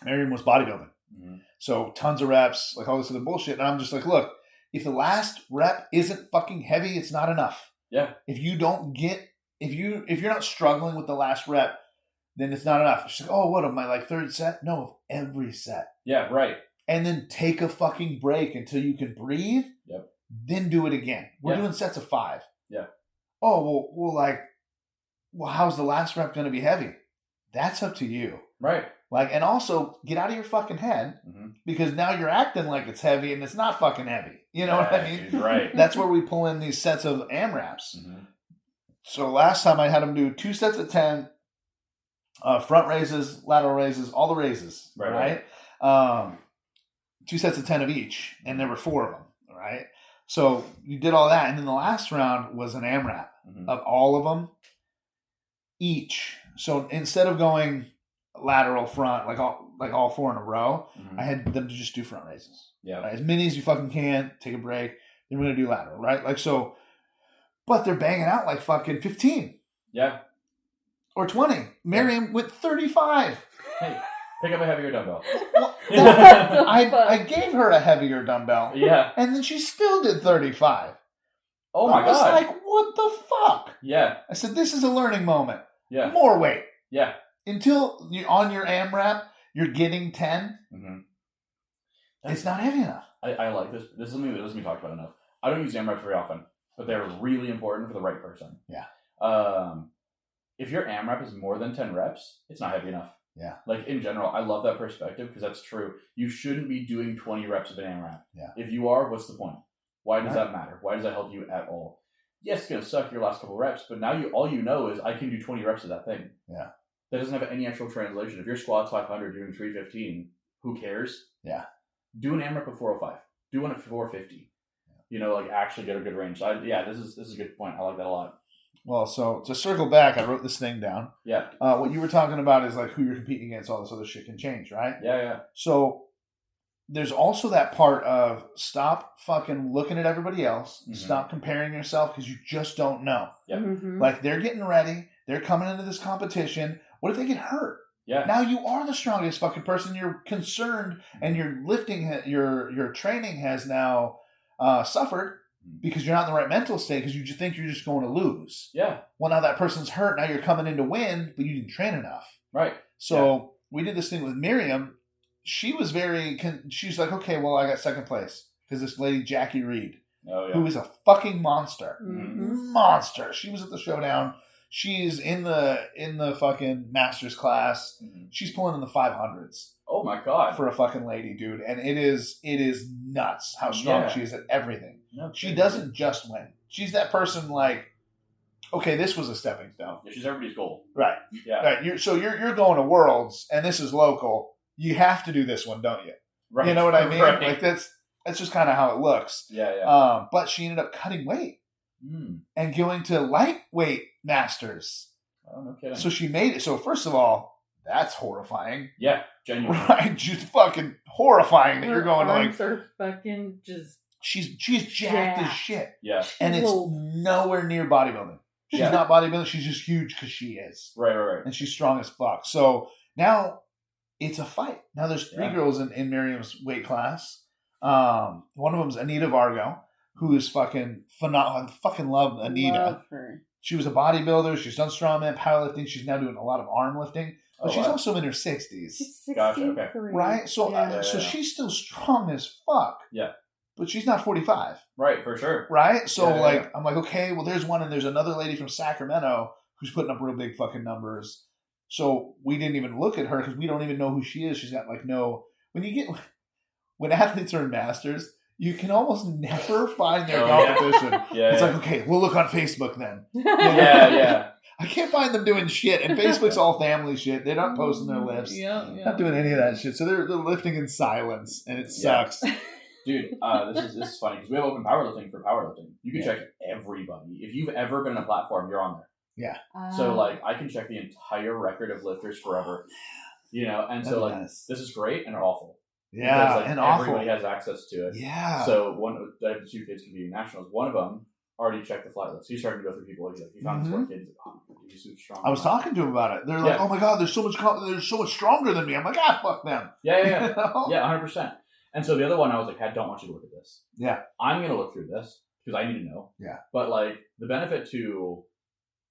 Miriam was bodybuilding. Mm-hmm. So tons of reps, like all this other bullshit. And I'm just like, look, if the last rep isn't fucking heavy, it's not enough. Yeah. If you don't get, if you're not struggling with the last rep, then it's not enough. She's like, oh, what, of my like third set? No, of every set. Yeah, right. And then take a fucking break until you can breathe. Yep. Then do it again. We're doing sets of 5. Yeah. Oh, well, how's the last rep going to be heavy? That's up to you. Right. Like, and also get out of your fucking head, because now you're acting like it's heavy and it's not fucking heavy. You know what I mean? Dude, right. That's where we pull in these sets of AMRAPs. Mm-hmm. So last time I had them do 2 sets of 10, front raises, lateral raises, all the raises, right? 2 sets of 10 of each, and there were 4 of them, right? So you did all that, and then the last round was an AMRAP of all of them each. So instead of going lateral, front, like all 4 in a row, I had them to just do front raises. Yeah. Right? As many as you fucking can, take a break, then we're going to do lateral, right? Like, so, but they're banging out like fucking 15. Yeah. Or 20. Miriam went 35. Hey, pick up a heavier dumbbell. Well, I gave her a heavier dumbbell. Yeah. And then she still did 35. Oh my God. I was like, what the fuck? Yeah. I said, this is a learning moment. Yeah. More weight. Yeah. Until you're on your AMRAP, you're getting 10. Mm-hmm. It's not heavy enough. I like this. This is something that doesn't get talked about enough. I don't use AMRAPs very often, but they're really important for the right person. Yeah. If your AMRAP is more than 10 reps, it's not heavy enough. Yeah. Like in general, I love that perspective because that's true. You shouldn't be doing 20 reps of an AMRAP. Yeah. If you are, what's the point? Why does that matter? Why does that help you at all? Yes, it's going to suck your last couple reps, but now all you know is I can do 20 reps of that thing. Yeah. That doesn't have any actual translation. If your squat's 500, you're doing 315, who cares? Yeah. Do an AMRAP of 405. Do one at 450. Yeah. Actually get a good range. So this is a good point. I like that a lot. Well, so to circle back, I wrote this thing down. Yeah. What you were talking about is like who you're competing against, all this other shit can change, right? Yeah, yeah. So there's also that part of stop fucking looking at everybody else. Mm-hmm. Stop comparing yourself because you just don't know. Yeah. Mm-hmm. Like they're getting ready. They're coming into this competition. What if they get hurt? Yeah. Now you are the strongest fucking person. You're concerned, and your lifting, your training has now suffered because you're not in the right mental state because you just think you're just going to lose. Yeah. Well, now that person's hurt. Now you're coming in to win, but you didn't train enough. Right. So we did this thing with Miriam. She was she's like, okay, well, I got second place because this lady Jackie Reed, who is a fucking monster, monster. She was at the showdown. She's in the fucking master's class. Mm-hmm. She's pulling in the 500s. Oh my God. For a fucking lady, dude. And it is nuts how strong she is at everything. No, she doesn't just win. She's that person like okay, this was a stepping stone. Yeah, she's everybody's goal. Right. Yeah. Right. You're going to Worlds, and this is local. You have to do this one, don't you? Right. You know what I mean? Right. Like that's just kind of how it looks. Yeah. But she ended up cutting weight and going to lightweight masters. Oh, no kidding. So she made it. So first of all, that's horrifying. Yeah, genuinely. Right? Just fucking horrifying that Her you're going to like. arms are fucking just. She's jacked as shit. Yeah. And it's nowhere near bodybuilding. She's not bodybuilding. She's just huge because she is. Right. And she's strong as fuck. So now it's a fight. Now there's 3 girls in Miriam's weight class. One of them's Anita Vargo, who is fucking phenomenal. I fucking love Anita. Love her. She was a bodybuilder. She's done strongman, powerlifting. She's now doing a lot of arm lifting. But she's also in her 60s. She's 63. Gotcha, okay. Right? So, so she's still strong as fuck. Yeah. But she's not 45. Right, for sure. Right? So, I'm like, okay, well, there's one, and there's another lady from Sacramento who's putting up real big fucking numbers. So we didn't even look at her because we don't even know who she is. She's got when athletes are in masters, you can almost never find their competition. It's like, okay, we'll look on Facebook then. Yeah. I can't find them doing shit. And Facebook's all family shit. They're not posting their lifts. Not doing any of that shit. So they're lifting in silence, and it sucks. Dude, this is funny because we have open powerlifting for powerlifting. You can check everybody. If you've ever been on a platform, you're on there. Yeah. So I can check the entire record of lifters forever. And so this is great and awful. Yeah, because, and everybody has access to it. Yeah. So I have 2 kids competing nationals. One of them already checked the flight list. He's starting to go through people. He found this one kid. He's like, oh, he's super strong. I was talking to him about it. They're like, oh my god, they're so much stronger than me. I'm like, fuck them. Yeah. Yeah, 100%. And so the other one, I was like, I don't want you to look at this. Yeah. I'm going to look through this because I need to know. Yeah. But the benefit to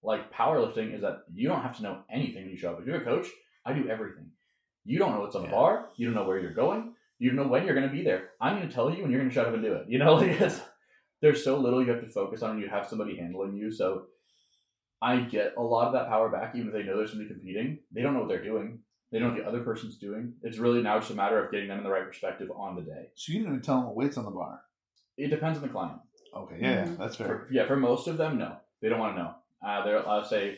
powerlifting is that you don't have to know anything when you show up. If you're a coach, I do everything. You don't know what's on the bar. You don't know where you're going. You don't know when you're going to be there. I'm going to tell you and you're going to shut up and do it. There's so little you have to focus on and you have somebody handling you. So I get a lot of that power back, even if they know there's somebody competing. They don't know what they're doing. They know what the other person's doing. It's really now just a matter of getting them in the right perspective on the day. So you didn't even tell them what weight's on the bar? It depends on the client. Okay, yeah, that's fair. For most of them, no. They don't want to know. I'll say,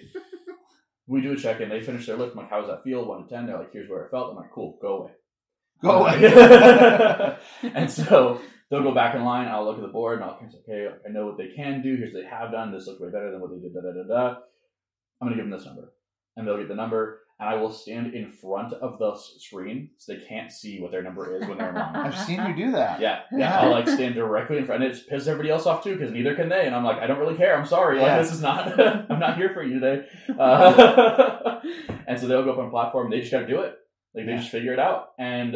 we do a check-in. They finish their lift. I'm like, how does that feel? 1 to 10. They're like, here's where it felt. I'm like, cool, go away. Go away. And so they'll go back in line. I'll look at the board and I'll say, okay, I know what they can do. Here's what they have done. This looks way better than what they did. I'm going to give them this number. And they'll get the number. And I will stand in front of the screen so they can't see what their number is when they're in line. I've seen you do that. Yeah. I'll stand directly in front. And it pisses everybody else off too because neither can they. And I'm like, I don't really care. I'm sorry. This is not, I'm not here for you today. And so they'll go up on a platform. They just got to do it. They just figure it out. And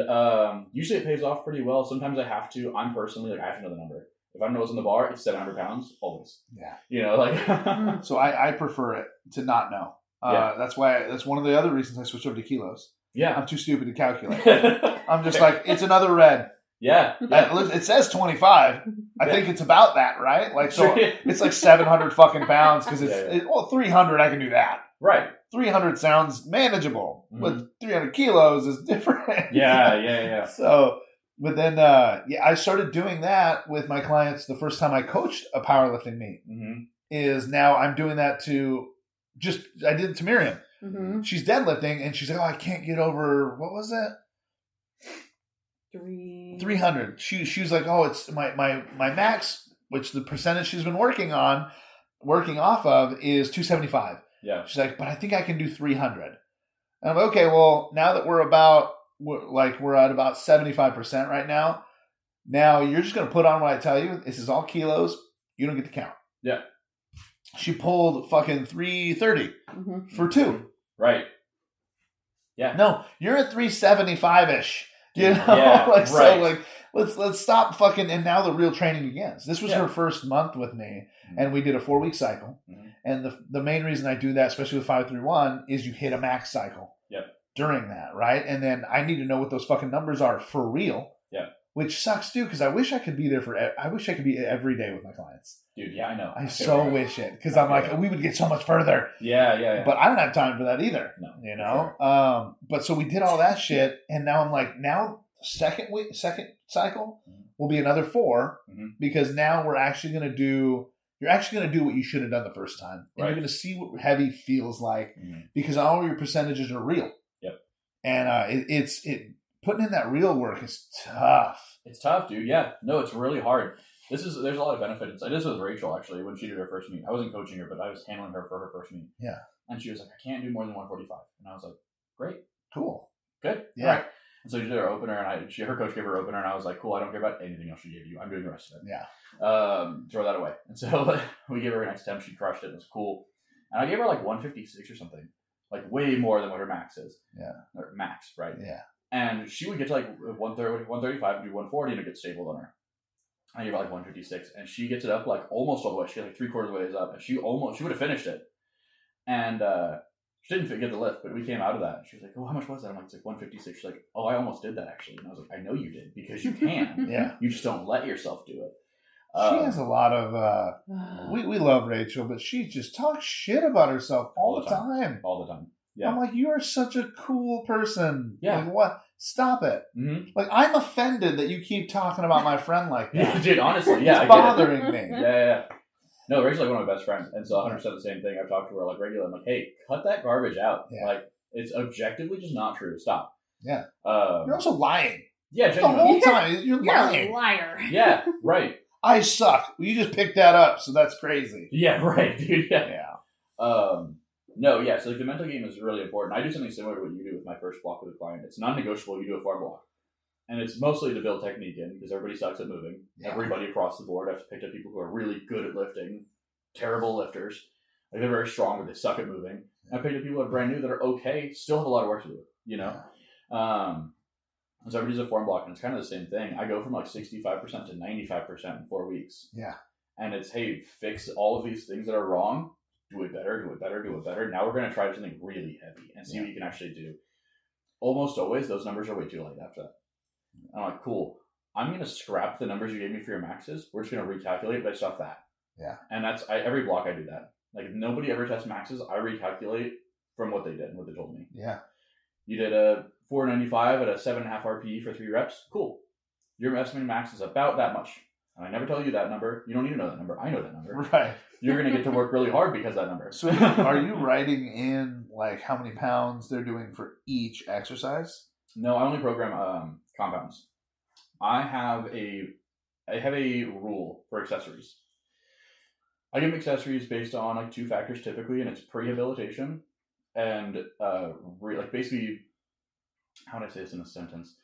usually it pays off pretty well. Sometimes I have to. I'm personally, I have to know the number. If I don't know what's in the bar, it's 700 pounds, always. Yeah. So I prefer it to not know. That's one of the other reasons I switched over to kilos. Yeah. I'm too stupid to calculate. I'm just like, it's another red. Yeah. It says 25. I think it's about that, right? It's like 700 fucking pounds because it's 300. I can do that. Right. 300 sounds manageable, but 300 kilos is different. Yeah. So, but then, I started doing that with my clients the first time I coached a powerlifting meet. Is now I'm doing that I did it to Miriam. Mm-hmm. She's deadlifting and she's like, oh, I can't get over, what was it? 300. She was like, oh, it's my max, which the percentage she's been working off of is 275. Yeah. She's like, but I think I can do 300. And I'm like, okay, well, now that we're at about 75% right now. Now you're just going to put on what I tell you. This is all kilos. You don't get to count. Yeah. She pulled fucking 330 for 2. Right. Yeah. No, you're at 375-ish. You know? Yeah, right. So let's stop fucking, and now the real training begins. This was her first month with me, and we did a 4-week cycle. And the main reason I do that, especially with 531, is you hit a max cycle during that, right? And then I need to know what those fucking numbers are for real. Yeah. Which sucks too, because I wish I could be there I wish I could be every day with my clients. Dude, yeah, I know. I so wish it, because I'm like, we would get so much further. Yeah. But I don't have time for that either. No, you know. Sure. But so we did all that shit, and now I'm like, second cycle will be another 4 because now we're actually going to do you're actually going to do what you should have done the first time. And you're going to see what heavy feels like because all your percentages are real. Yep. And it's putting in that real work is tough. It's tough, dude. Yeah. No, it's really hard. There's a lot of benefits. I did this with Rachel, actually, when she did her first meet. I wasn't coaching her, but I was handling her for her first meet. Yeah. And she was like, I can't do more than 145. And I was like, great. Cool. Good. Yeah. All right. And so she did her opener, and her coach gave her opener, and I was like, cool, I don't care about anything else she gave you. I'm doing the rest of it. Yeah. Throw that away. And so we gave her an next attempt. She crushed it. It was cool. And I gave her like 156 or something. Like way more than what her max is. Yeah. Or max, right? Yeah. And she would get to like 135 and do 140 and it gets stabled on her. I gave her like 156, and she gets it up like almost all the way. She got like 3/4 of the way up, and she would have finished it. And she didn't get the lift, but we came out of that. And she was like, "Oh, how much was that?" I'm like, "It's like 156." She's like, "Oh, I almost did that actually." And I was like, "I know you did because you can. Yeah. You just don't let yourself do it." She has a lot of. We love Rachel, but she just talks shit about herself all the time. All the time. Yeah. I'm like, you are such a cool person. Yeah. Like, what? Stop it. Mm-hmm. Like, I'm offended that you keep talking about my friend like that. Yeah, dude, honestly, yeah. It's bothering me. Yeah. No, Rachel's like one of my best friends, and so 100% the same thing. I've talked to her like regularly. I'm like, hey, cut that garbage out. Yeah. Like, it's objectively just not true. Stop. Yeah. You're also lying. Yeah, The genuinely. whole time. You're lying. a liar. Yeah, right. I suck. You just picked that up, so that's crazy. Yeah, right, dude. Yeah. Yeah. No, yeah, so like the mental game is really important. I do something similar to what you do with my first block with a client. It's non-negotiable. You do a farm block. And it's mostly to build technique in because everybody sucks at moving. Yeah. Everybody across the board. I've picked up people who are really good at lifting, terrible lifters. Like they're very strong, but they suck at moving. Yeah. I picked up people that are brand new that are okay, still have a lot of work to do, you know? Yeah. So everybody does a form block, and it's kind of the same thing. I go from like 65% to 95% in 4 weeks. Yeah. And it's, hey, fix all of these things that are wrong. Do it better, do it better, do it better. Now we're going to try something really heavy and see what you can actually do. Almost always, those numbers are way too light after that. I'm like, cool. I'm going to scrap the numbers you gave me for your maxes. We're just going to recalculate based off that. Yeah. And that's, every block I do that. Like, if nobody ever tests maxes, I recalculate from what they did and what they told me. Yeah. You did a 495 at a 7.5 RPE for 3 reps. Cool. Your estimated max is about that much. And I never tell you that number. You don't need to know that number. I know that number. Right. You're going to get to work really hard because of that number. So are you writing in like how many pounds they're doing for each exercise? No, I only program compounds. I have a rule for accessories. I give them accessories based on like 2 factors typically, and it's prehabilitation and like basically, how would I say this in a sentence?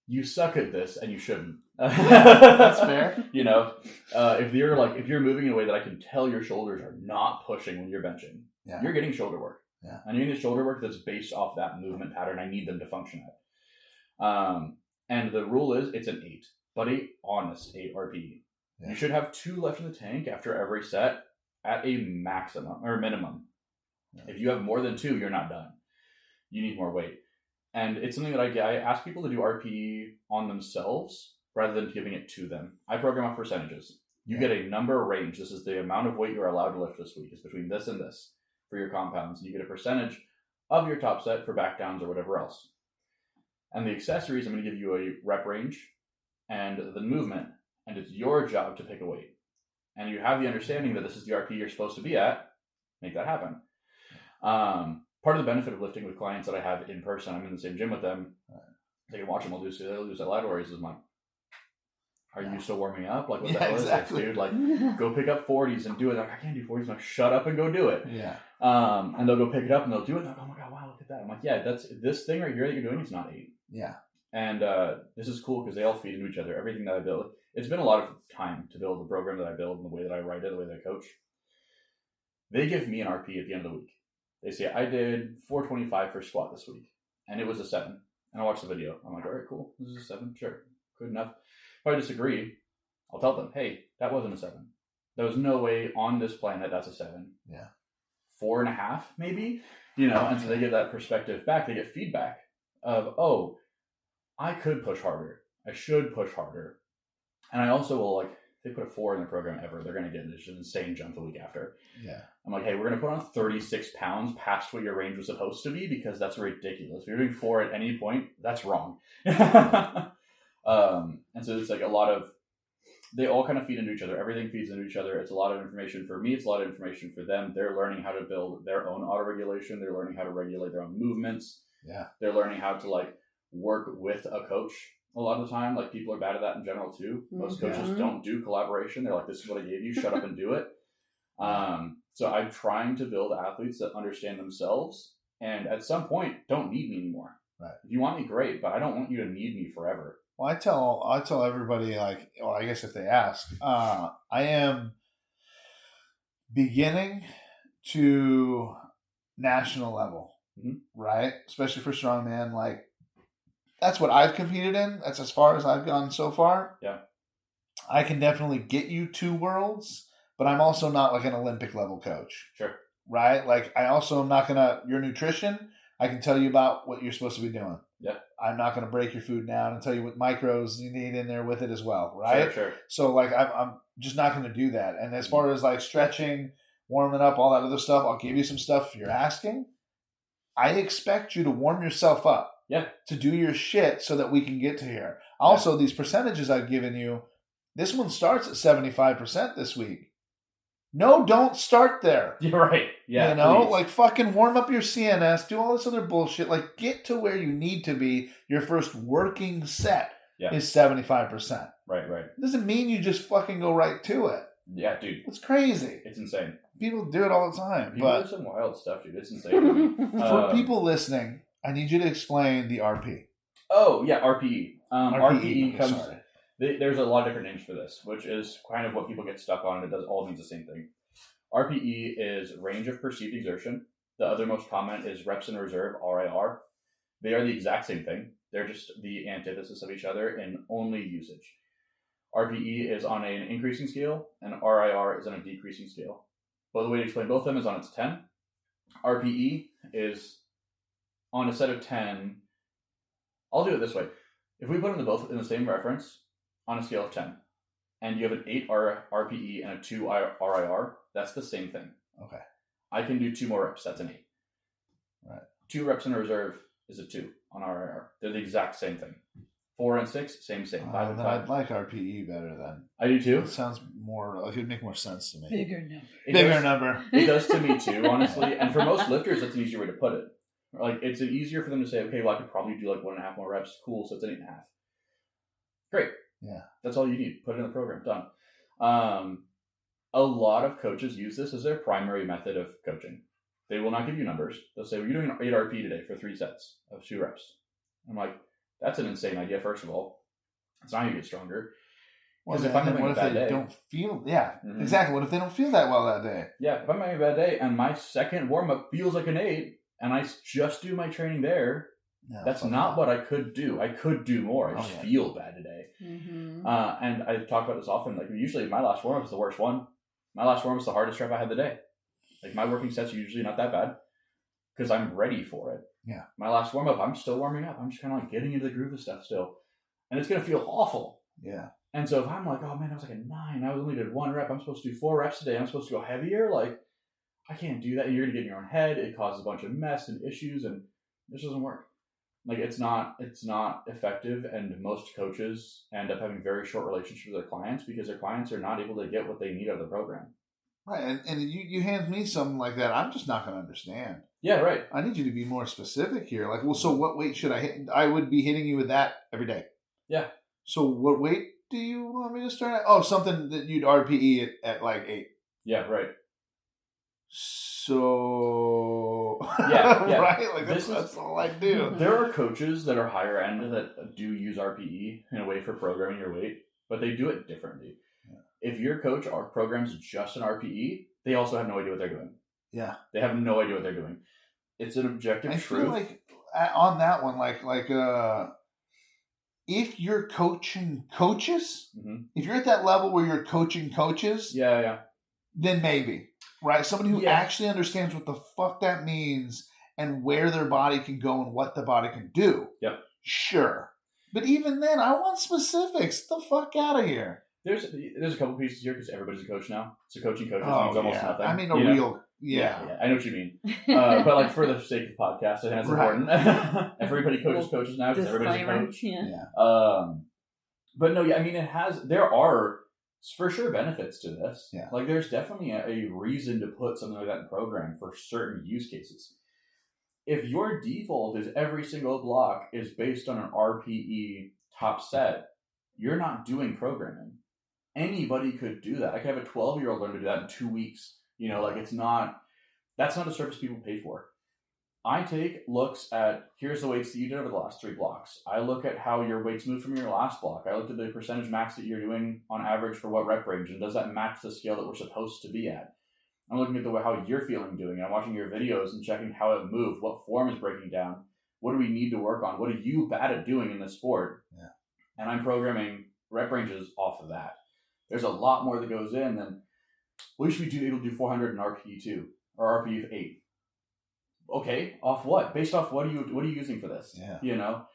You suck at this and you shouldn't. That's fair. You know, if you're moving in a way that I can tell your shoulders are not pushing when you're benching, you're getting shoulder work. Yeah. And you're getting shoulder work that's based off that movement pattern I need them to function at. And the rule is it's an 8, but a honest 8 RPE. Yeah. You should have 2 left in the tank after every set at a maximum or minimum. Yeah. If you have more than 2, you're not done. You need more weight. And it's something that I ask people to do RPE on themselves rather than giving it to them. I program off percentages. You get a number range. This is the amount of weight you're allowed to lift this week. It's between this and this for your compounds. And you get a percentage of your top set for back downs or whatever else. And the accessories, I'm going to give you a rep range and the movement. And it's your job to pick a weight. And you have the understanding that this is the RPE you're supposed to be at. Make that happen. Part of the benefit of lifting with clients that I have in person, I'm in the same gym with them. They can watch them all do that lateral raises. I'm like, are you still warming up? Like, what the hell is this, dude? Like, go pick up 40s and do it. They're like, I can't do 40s. I'm like, shut up and go do it. Yeah. And they'll go pick it up and they'll do it. And they're like, oh my God, wow, look at that. I'm like, yeah, that's this thing right here that you're doing is not 8. Yeah. And this is cool because they all feed into each other. Everything that I build, it's been a lot of time to build the program that I build and the way that I write it, the way that I coach. They give me an RP at the end of the week. They say, I did 425 for squat this week, and it was a 7. And I watch the video. I'm like, all right, cool. This is a 7. Sure. Good enough. If I disagree, I'll tell them, hey, that wasn't a 7. There was no way on this planet that's a 7. Yeah. 4.5, maybe? You know, and so they get that perspective back. They get feedback of, oh, I could push harder. I should push harder. And I also will, like, if they put a 4 in the program ever, they're going to get this insane jump the week after. Yeah. I'm like, hey, we're going to put on 36 pounds past what your range was supposed to be because that's ridiculous. If you're doing 4 at any point, that's wrong. And so it's like a lot of they all kind of feed into each other. Everything feeds into each other. It's a lot of information for me. It's a lot of information for them. They're learning how to build their own autoregulation. They're learning how to regulate their own movements. Yeah. They're learning how to like work with a coach a lot of the time. Like people are bad at that in general too. Most coaches don't do collaboration. They're like, this is what I gave you. Shut up and do it. So I'm trying to build athletes that understand themselves and at some point don't need me anymore. Right. If you want me, great, but I don't want you to need me forever. Well, I tell everybody, like, well, I guess if they ask, I am beginning to national level, right? Especially for strongman. Like, that's what I've competed in. That's as far as I've gone so far. Yeah. I can definitely get you to worlds, but I'm also not like an Olympic level coach. Sure. Right? Like, I also am not going to, your nutrition, I can tell you about what you're supposed to be doing. Yeah. I'm not going to break your food down and tell you what micros you need in there with it as well, right? Sure. So, like, I'm just not going to do that. And as far as, like, stretching, warming up, all that other stuff, I'll give you some stuff if you're asking. I expect you to warm yourself up. Yeah. To do your shit so that we can get to here. Also, these percentages I've given you, this one starts at 75% this week. No, don't start there. You're right. Yeah. You know, please. like fucking warm up your CNS, do all this other bullshit. Like get to where you need to be. Your first working set is 75%. Right. It doesn't mean you just fucking go right to it. Yeah, dude. It's crazy. It's insane. People do it all the time. People do some wild stuff, dude. It's insane. For people listening, I need you to explain the RP. Oh, yeah, RPE. RPE comes... Sorry. There's a lot of different names for this, which is kind of what people get stuck on. It does all means the same thing. RPE is range of perceived exertion. The other most common is reps in reserve, RIR. They are the exact same thing. They're just the antithesis of each other in only usage. RPE is on an increasing scale, and RIR is on a decreasing scale. Well, the way to explain both of them is on its 10. RPE is on a set of 10. I'll do it this way. If we put them both in the same reference, on a scale of 10, and you have an 8 RPE and a 2 RIR, that's the same thing. Okay. I can do 2 more reps, that's an 8. Right. 2 reps in a reserve is a 2 on RIR. They're the exact same thing. 4 and 6, same. 5 and 5. I'd like RPE better then. I do too. It sounds more, like it would make more sense to me. Bigger number. Number. It does to me too, honestly. And for most lifters, that's an easier way to put it. Like, it's easier for them to say, okay, well, I could probably do like 1.5 more reps. Cool, so it's an 8.5. Great. Yeah. That's all you need. Put it in the program. Done. A lot of coaches use this as their primary method of coaching. They will not give you numbers. They'll say, well, you're doing an 8 RP today for 3 sets of 2 reps. I'm like, that's an insane idea, first of all. It's not going to get stronger. Because if I'm having a bad day. Don't feel, exactly. What if they don't feel that well that day? Yeah, if I'm having a bad day and my second warm-up feels like an 8 and I just do my training there, that's not what I could do. I could do more. I just feel bad today. Mm-hmm. And I talk about this often. Like, usually my last warm-up is the worst one. My last warm-up is the hardest rep I had the day. Like, my working sets are usually not that bad because I'm ready for it. Yeah. My last warm-up, I'm still warming up. I'm just kind of like getting into the groove of stuff still. And it's going to feel awful. Yeah. And so if I'm like, oh man, I was like a 9. I only did 1 rep. I'm supposed to do 4 reps today. I'm supposed to go heavier. Like, I can't do that. You're going to get in your own head. It causes a bunch of mess and issues, and this doesn't work. Like, it's not effective, and most coaches end up having very short relationships with their clients because their clients are not able to get what they need out of the program. Right, and you hand me something like that, I'm just not going to understand. Yeah, right. I need you to be more specific here. Like, well, so what weight should I hit? I would be hitting you with that every day. Yeah. So what weight do you want me to start at? Oh, something that you'd RPE at like 8. Yeah, right. So yeah. Right? Like that's all I do. There are coaches that are higher end that do use RPE in a way for programming your weight, but they do it differently. Yeah. If your coach programs just an RPE, they also have no idea what they're doing. Yeah. They have no idea what they're doing. It's an objective truth. I feel like on that one, if you're coaching coaches, if you're at that level where you're coaching coaches, then maybe. Right? Somebody who actually understands what the fuck that means and where their body can go and what the body can do. Yep. Sure. But even then, I want specifics. Get the fuck out of here. There's a couple pieces here because everybody's a coach now. So coaching coaches means almost nothing. I mean, I know what you mean. But like for the sake of the podcast, I think that's important. Everybody coaches now because everybody's a coach. Yeah. But no, I mean, there are for sure benefits to this. Yeah. Like there's definitely a reason to put something like that in program for certain use cases. If your default is every single block is based on an RPE top set, you're not doing programming. Anybody could do that. I could have a 12-year-old learn to do that in 2 weeks. You know, like that's not a service people pay for. I take looks at, here's the weights that you did over the last 3 blocks. I look at how your weights moved from your last block. I looked at the percentage max that you're doing on average for what rep range, and does that match the scale that we're supposed to be at? I'm looking at how you're feeling doing it. I'm watching your videos and checking how it moved, what form is breaking down, what do we need to work on, what are you bad at doing in this sport? Yeah. And I'm programming rep ranges off of that. There's a lot more that goes in than, well, you should be able to do 400 in RPE 2 or RPE 8. Okay, off what? Based off what are you using for this? Yeah. You know?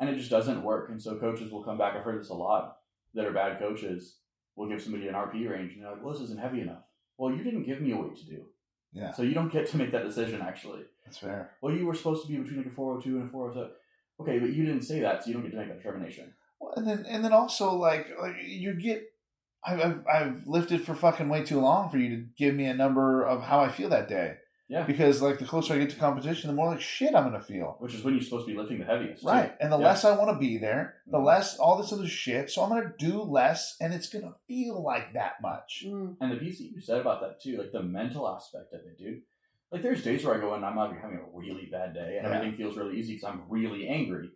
And it just doesn't work. And so coaches will come back, I've heard this a lot, that are bad coaches will give somebody an RPE range and they're like, well, this isn't heavy enough. Well, you didn't give me a weight to do. Yeah. So you don't get to make that decision, actually. That's fair. Well, you were supposed to be between like a 402 and a 407. Okay, but you didn't say that, so you don't get to make that determination. Well, and then also like you get, I've lifted for fucking way too long for you to give me a number of how I feel that day. Yeah. Because like the closer I get to competition, the more like shit I'm gonna feel. Which is when you're supposed to be lifting the heaviest. Right. Too. And the less I want to be there, the Mhm. less all this other shit. So I'm gonna do less, and it's gonna feel like that much. Mm. And the piece that you said about that too, like the mental aspect of it, dude. Like there's days where I go in and I'm like having a really bad day and everything feels really easy because I'm really angry.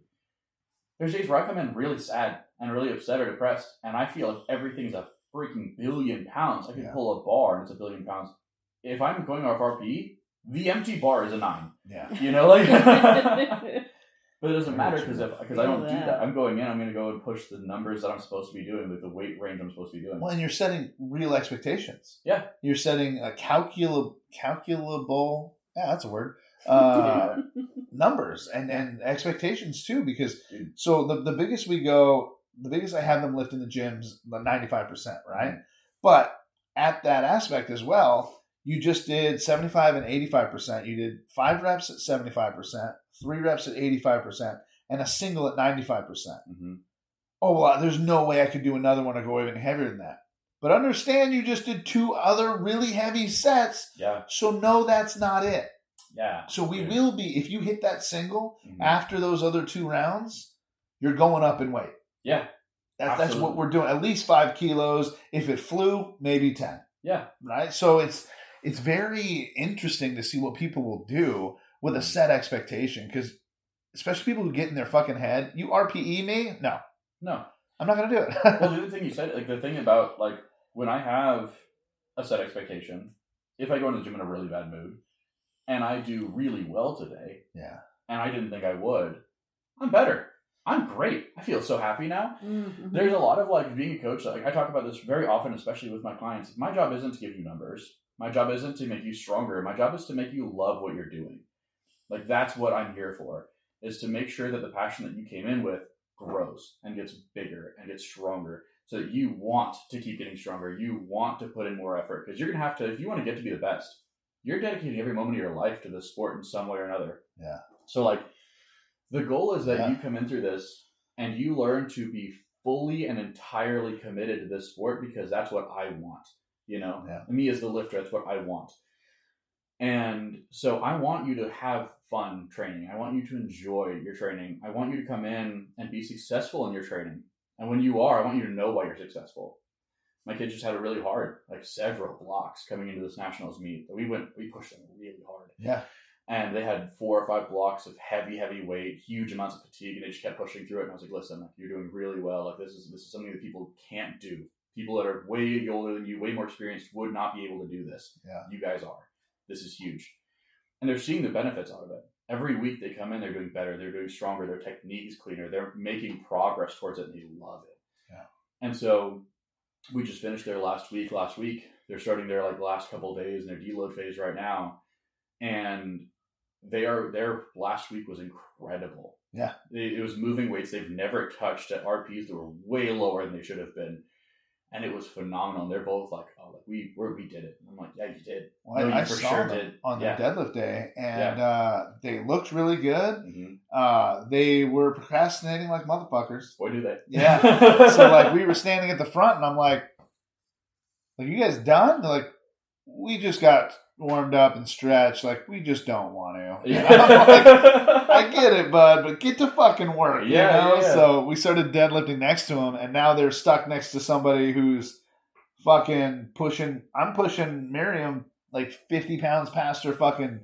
There's days where I come in really sad and really upset or depressed and I feel like everything's a freaking billion pounds. I could pull a bar and it's a billion pounds. If I'm going off RPE, the empty bar is a 9. Yeah. You know, like but it doesn't matter because I don't do that. I'm going in, I'm going to go and push the numbers that I'm supposed to be doing with the weight range I'm supposed to be doing. Well, and you're setting real expectations. Yeah. You're setting a calculable, yeah, that's a word, numbers and expectations too, because so the biggest I have them lift in the gyms, 95%, right? Mm-hmm. But at that aspect as well, you just did 75 and 85%. You did 5 reps at 75%, 3 reps at 85%, and a single at 95%. Mm-hmm. Oh, well, there's no way I could do another one or go even heavier than that. But understand you just did 2 other really heavy sets. Yeah. So no, that's not it. Yeah. So we will be, if you hit that single after those other 2 rounds, you're going up in weight. Yeah. That's what we're doing. At least 5 kilos. If it flew, maybe 10. Yeah. Right? So it's very interesting to see what people will do with a set expectation, because especially people who get in their fucking head, you RPE me? No. I'm not going to do it. Well, the other thing you said, like the thing about like when I have a set expectation, if I go into the gym in a really bad mood and I do really well today, and I didn't think I would, I'm better. I'm great. I feel so happy now. Mm-hmm. There's a lot of like being a coach. Like I talk about this very often, especially with my clients. My job isn't to give you numbers. My job isn't to make you stronger. My job is to make you love what you're doing. Like that's what I'm here for, is to make sure that the passion that you came in with grows and gets bigger and gets stronger, so that you want to keep getting stronger. You want to put in more effort, because you're going to have to, if you want to get to be the best, you're dedicating every moment of your life to this sport in some way or another. Yeah. So like the goal is that you come in through this and you learn to be fully and entirely committed to this sport, because that's what I want. You know, me as the lifter, that's what I want. And so I want you to have fun training. I want you to enjoy your training. I want you to come in and be successful in your training. And when you are, I want you to know why you're successful. My kids just had it really hard, like several blocks coming into this nationals meet. We pushed them really hard. Yeah. And they had 4 or 5 blocks of heavy weight, huge amounts of fatigue, and they just kept pushing through it. And I was like, listen, like, you're doing really well. Like this is something that people can't do. People that are way older than you, way more experienced, would not be able to do this. Yeah. You guys are. This is huge. And they're seeing the benefits out of it. Every week they come in, they're doing better, they're doing stronger, their technique is cleaner, they're making progress towards it, and they love it. Yeah. And so we just finished their last week. They're starting their like last couple of days in their deload phase right now. And their last week was incredible. Yeah. It was moving weights they've never touched at RPs that were way lower than they should have been. And it was phenomenal. And they're both like, oh, like we did it. I'm like, yeah, you did. Well, I saw them on their deadlift day, and they looked really good. Mm-hmm. They were procrastinating like motherfuckers. Boy, do they. Yeah. So like we were standing at the front, and I'm like, Like, you guys done? They're like, we just got warmed up and stretched. Like, we just don't want to. Yeah. Like, I get it, bud, but get to fucking work. Yeah, you know? yeah. So we started deadlifting next to him, and now they're stuck next to somebody who's fucking pushing. I'm pushing Miriam like 50 pounds past her fucking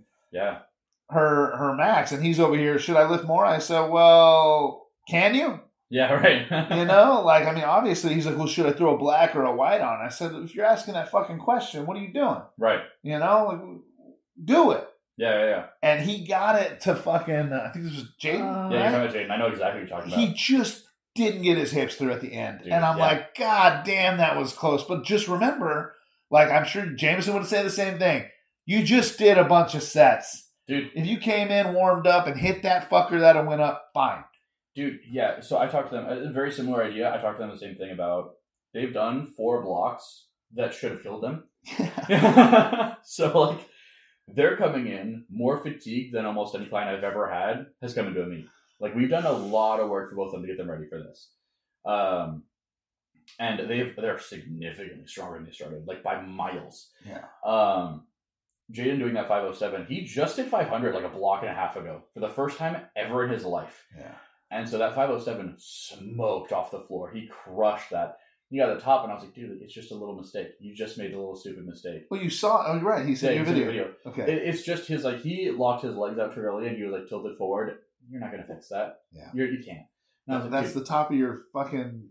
her max, and he's over here. Should I lift more? I said, well, can you? Yeah, right. You know, like, I mean, obviously, he's like, well, should I throw a black or a white on? I said, if you're asking that fucking question, what are you doing? Right. You know, like, do it. Yeah. And he got it to fucking, I think this was Jaden. Yeah, you're talking about Jaden. I know exactly what you're talking about. He just didn't get his hips through at the end. Dude, and I'm like, God damn, that was close. But just remember, like, I'm sure Jamison would say the same thing. You just did a bunch of sets. Dude. If you came in, warmed up, and hit that fucker that and went up, fine. Dude, yeah. So I talked to them, a very similar idea. I talked to them the same thing about, they've done 4 blocks that should have killed them. So, like, they're coming in more fatigued than almost any client I've ever had has come into a meet. Like, we've done a lot of work for both of them to get them ready for this. And they're significantly stronger than they started, like, by miles. Yeah. Jaden doing that 507, he just did 500 like a block and a half ago for the first time ever in his life. Yeah. And so that 507 smoked off the floor. He crushed that. He got the top, and I was like, dude, it's just a little mistake. You just made a little stupid mistake. Well, you saw, oh, right. He sent you a video. Okay. It's just his, like, he locked his legs out too early, and he was, like, tilted forward. You're not going to fix that. Yeah. You can't. Like, that's the top of your fucking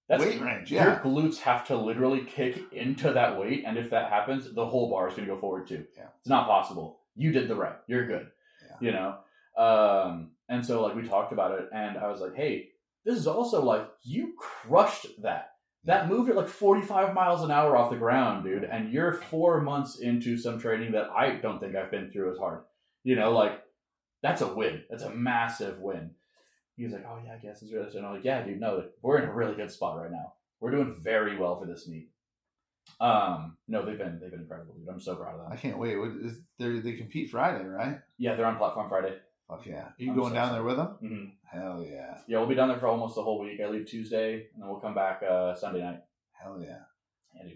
weight range. Yeah. Your glutes have to literally kick into that weight, and if that happens, the whole bar is going to go forward too. Yeah. It's not possible. You did the rep. You're good. Yeah. You know? And so, like, we talked about it, and I was like, hey, this is also, like, you crushed that. That moved at, like, 45 miles an hour off the ground, dude, and you're 4 months into some training that I don't think I've been through as hard. You know, like, that's a win. That's a massive win. He was like, oh, yeah, I guess it's really. And I'm like, yeah, dude, no, we're in a really good spot right now. We're doing very well for this meet. No, they've been incredible, dude. I'm so proud of them. I can't wait. They compete Friday, right? Yeah, they're on platform Friday. Fuck yeah. Are you going down there with them? Mm-hmm. Hell yeah. Yeah, we'll be down there for almost the whole week. I leave Tuesday, and then we'll come back Sunday night. Hell yeah.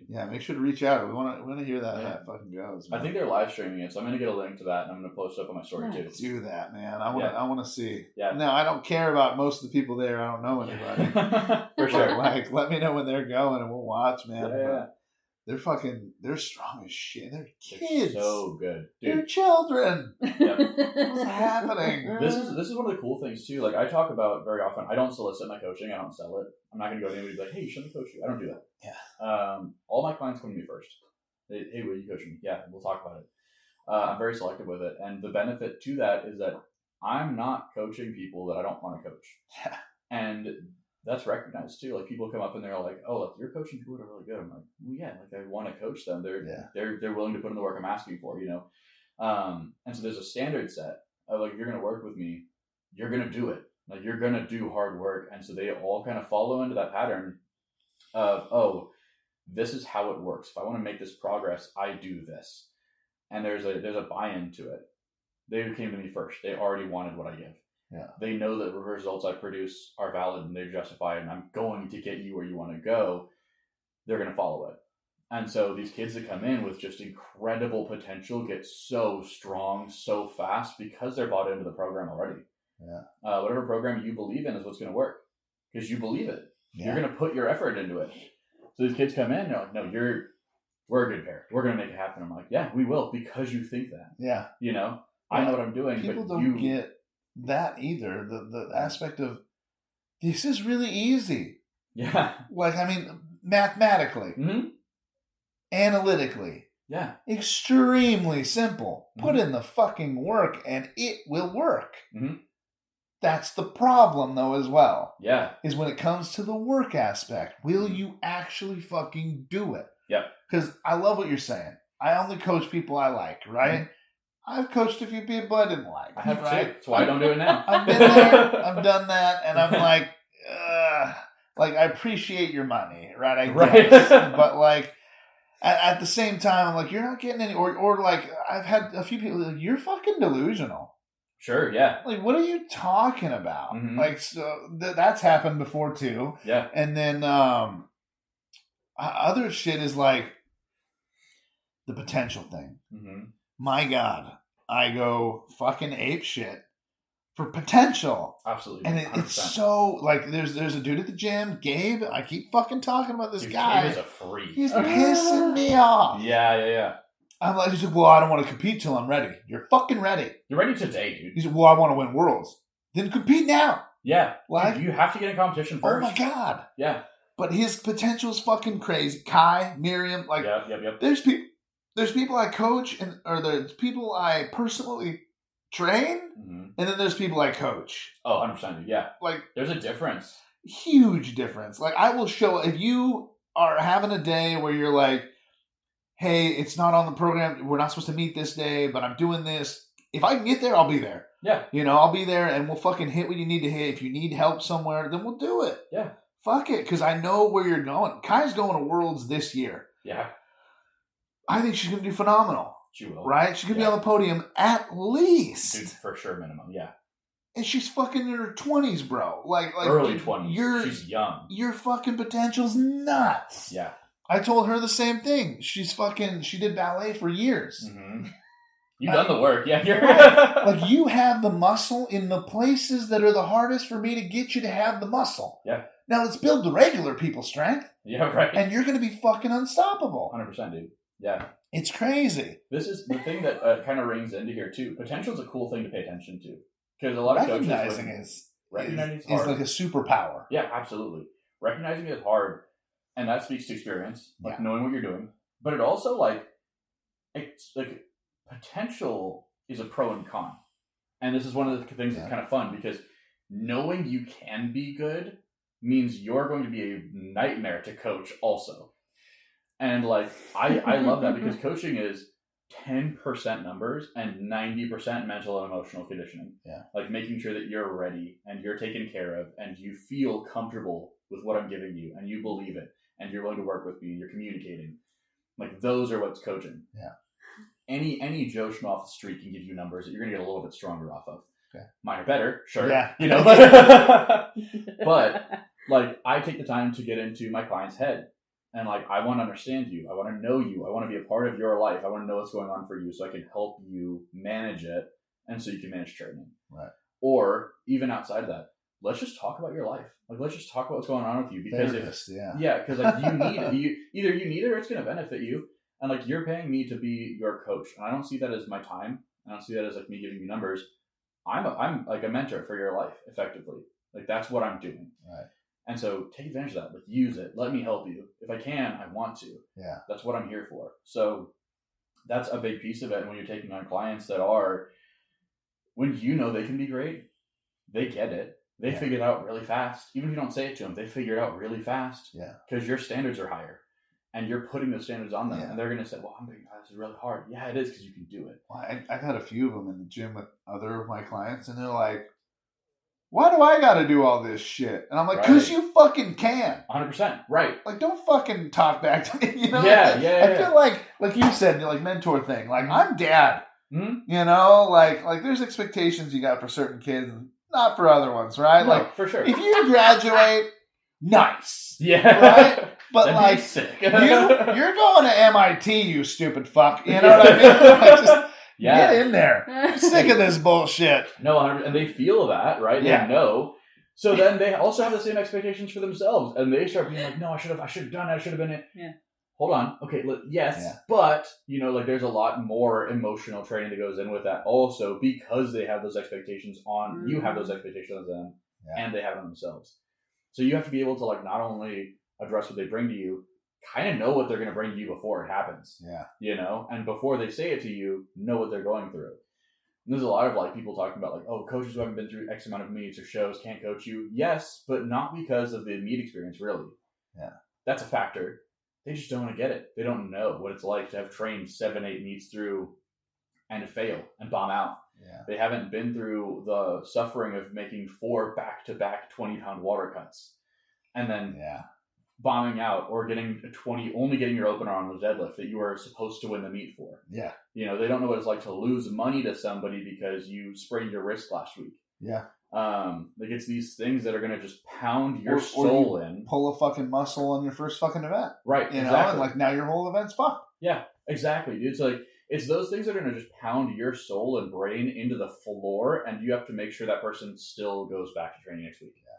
Yeah, make sure to reach out. We want to hear that that fucking goes. Man. I think they're live streaming it, so I'm gonna get a link to that, and I'm gonna post it up on my story too. Do that, man. I want to see. Yeah. Now, I don't care about most of the people there. I don't know anybody. For sure. Like, let me know when they're going, and we'll watch, man. Yeah. They're strong as shit. They're kids. They're so good, dude. They're children. Yep. What's happening? This is one of the cool things too. Like, I talk about very often. I don't solicit my coaching. I don't sell it. I'm not gonna go to anybody and be like, hey, should I coach you? I don't do that. Yeah. All my clients come to me first. Hey, will you coach me? Yeah, we'll talk about it. I'm very selective with it, and the benefit to that is that I'm not coaching people that I don't want to coach. Yeah. And that's recognized too. Like, people come up and they're like, "Oh, like, you're coaching people that are really good." I'm like, "Well, yeah, like, I want to coach them. They're willing to put in the work I'm asking for, you know." And so there's a standard set of, like, if you're going to work with me, you're going to do it. Like, you're going to do hard work, and so they all kind of follow into that pattern of, oh, this is how it works. If I want to make this progress, I do this, and there's a buy-in to it. They came to me first. They already wanted what I give. Yeah. They know that the results I produce are valid and they're justified, and I'm going to get you where you want to go. They're going to follow it. And so these kids that come in with just incredible potential get so strong so fast because they're bought into the program already. Yeah. Whatever program you believe in is what's going to work because you believe it. Yeah. You're going to put your effort into it. So these kids come in, they're like, no, we're a good pair. We're going to make it happen. I'm like, yeah, we will, because you think that. Yeah. You know, I know what I'm doing. People but don't get that either. The aspect of, this is really easy. Yeah. Like, I mean, mathematically, analytically, extremely simple. Put in the fucking work and it will work. That's the problem, though, as well. Yeah. Is when it comes to the work aspect, will you actually fucking do it? Yep. Because I love what you're saying. I only coach people I like, right? I've coached a few people I didn't like. I have too. That's why I don't do it now. I've been there. I've done that. And I'm like, I appreciate your money, right? I guess. But, like, at the same time, I'm like, you're not getting any, or like, I've had a few people like, you're fucking delusional. Sure, yeah. Like, what are you talking about? Like, so that's happened before, too. Yeah. And then, Other shit is like the potential thing. Mm-hmm. My God, I go fucking ape shit for potential. Absolutely. And it's so like there's a dude at the gym, Gabe. I keep fucking talking about this guy. Gabe is a freak. He's pissing me off. Yeah. I'm like, he's like, well, I don't want to compete till I'm ready. You're fucking ready. You're ready today, dude. He's like, well, I want to win worlds. Then compete now. Yeah. Like, dude, you have to get in competition first. Oh my God. Yeah. But his potential is fucking crazy. Kai, Miriam, like, yep. There's people I coach, or there's people I personally train, and then there's people I coach. Oh, 100%. Yeah. Like, there's a difference. Huge difference. Like, I will show, if you are having a day where you're like, hey, it's not on the program, we're not supposed to meet this day, but I'm doing this. If I can get there, I'll be there. Yeah. I'll be there and we'll fucking hit what you need to hit. If you need help somewhere, then we'll do it. Yeah. Fuck it, because I know where you're going. Kai's going to Worlds this year. Yeah. I think she's going to do phenomenal. She will. Right? She's going to be on the podium at least. Dude, for sure, minimum, yeah. And she's fucking in her 20s, bro. Like early 20s. She's young. Your fucking potential's nuts. Yeah. I told her the same thing. She did ballet for years. Mm-hmm. You've done the work, yeah. Like, you have the muscle in the places that are the hardest for me to get you to have the muscle. Yeah. Now let's build the regular people's strength. Yeah, right. And you're going to be fucking unstoppable. 100%, dude. Yeah. It's crazy. This is the thing that kind of rings into here, too. Potential is a cool thing to pay attention to. Because a lot of recognizing coaches... Recognizing is like a superpower. Yeah, absolutely. Recognizing it is hard. And that speaks to experience. Like, knowing what you're doing. But it also, like... It's like... Potential is a pro and con. And this is one of the things that's kind of fun. Because knowing you can be good... means you're going to be a nightmare to coach also. And like, I love that because coaching is 10% numbers and 90% mental and emotional conditioning. Yeah. Like making sure that you're ready and you're taken care of and you feel comfortable with what I'm giving you and you believe it and you're willing to work with me and you're communicating. Like those are what's coaching. Yeah. Any Joe Schmo off the street can give you numbers that you're going to get a little bit stronger off of. Okay. Mine are better, sure. Yeah. But like I take the time to get into my client's head and like I want to understand you. I want to know you. I want to be a part of your life. I want to know what's going on for you so I can help you manage it and so you can manage training. Right. Or even outside of that, let's just talk about your life. Like let's just talk about what's going on with you because because like you need it. Either you need it or it's going to benefit you. And like you're paying me to be your coach. And I don't see that as my time. I don't see that as like me giving you numbers. I'm like a mentor for your life, effectively. Like that's what I'm doing. Right. And so take advantage of that. Like use it. Let me help you. If I can, I want to. Yeah. That's what I'm here for. So that's a big piece of it. And when you're taking on clients that are, when you know they can be great, they get it. They figure it out really fast. Even if you don't say it to them, they figure it out really fast. Yeah. Because your standards are higher. And you're putting those standards on them. Yeah. And they're going to say, well, this is really hard. Yeah, it is because you can do it. Well, I've had a few of them in the gym with other of my clients, and they're like, why do I got to do all this shit? And I'm like, because you fucking can. 100%. Right. Like, don't fucking talk back to me, you know? I feel like you said, like mentor thing. Like, I'm dad. Mm-hmm. You know? Like there's expectations you got for certain kids, not for other ones, right? No, like, for sure. If you graduate, nice. Yeah. Right? But that'd like, be sick. you're going to MIT, you stupid fuck. You know what I mean? Like, just get in there. I'm sick of this bullshit. No, and they feel that, right? They know. So then they also have the same expectations for themselves, and they start being like, "No, I should have done it. I should have been it." Yeah. Hold on. Okay. But like, there's a lot more emotional training that goes in with that, also because they have those expectations on you, have those expectations on them, and they have them themselves. So you have to be able to like not only address what they bring to you, kind of know what they're going to bring to you before it happens. Yeah. You know, and before they say it to you, know what they're going through. And there's a lot of like people talking about like, oh, coaches who haven't been through X amount of meets or shows can't coach you. Yes, but not because of the meet experience, really. Yeah. That's a factor. They just don't want to get it. They don't know what it's like to have trained 7-8 meets through and to fail and bomb out. Yeah. They haven't been through the suffering of making 4 back-to-back 20-pound water cuts and then bombing out or only getting your opener on the deadlift that you were supposed to win the meet for. Yeah. You know, they don't know what it's like to lose money to somebody because you sprained your wrist last week. Yeah. Like it's these things that are going to just pound your soul in. Pull a fucking muscle on your first fucking event. Right. You know, and like now your whole event's fucked. Yeah, exactly, dude. It's like, it's those things that are going to just pound your soul and brain into the floor, and you have to make sure that person still goes back to training next week. Yeah.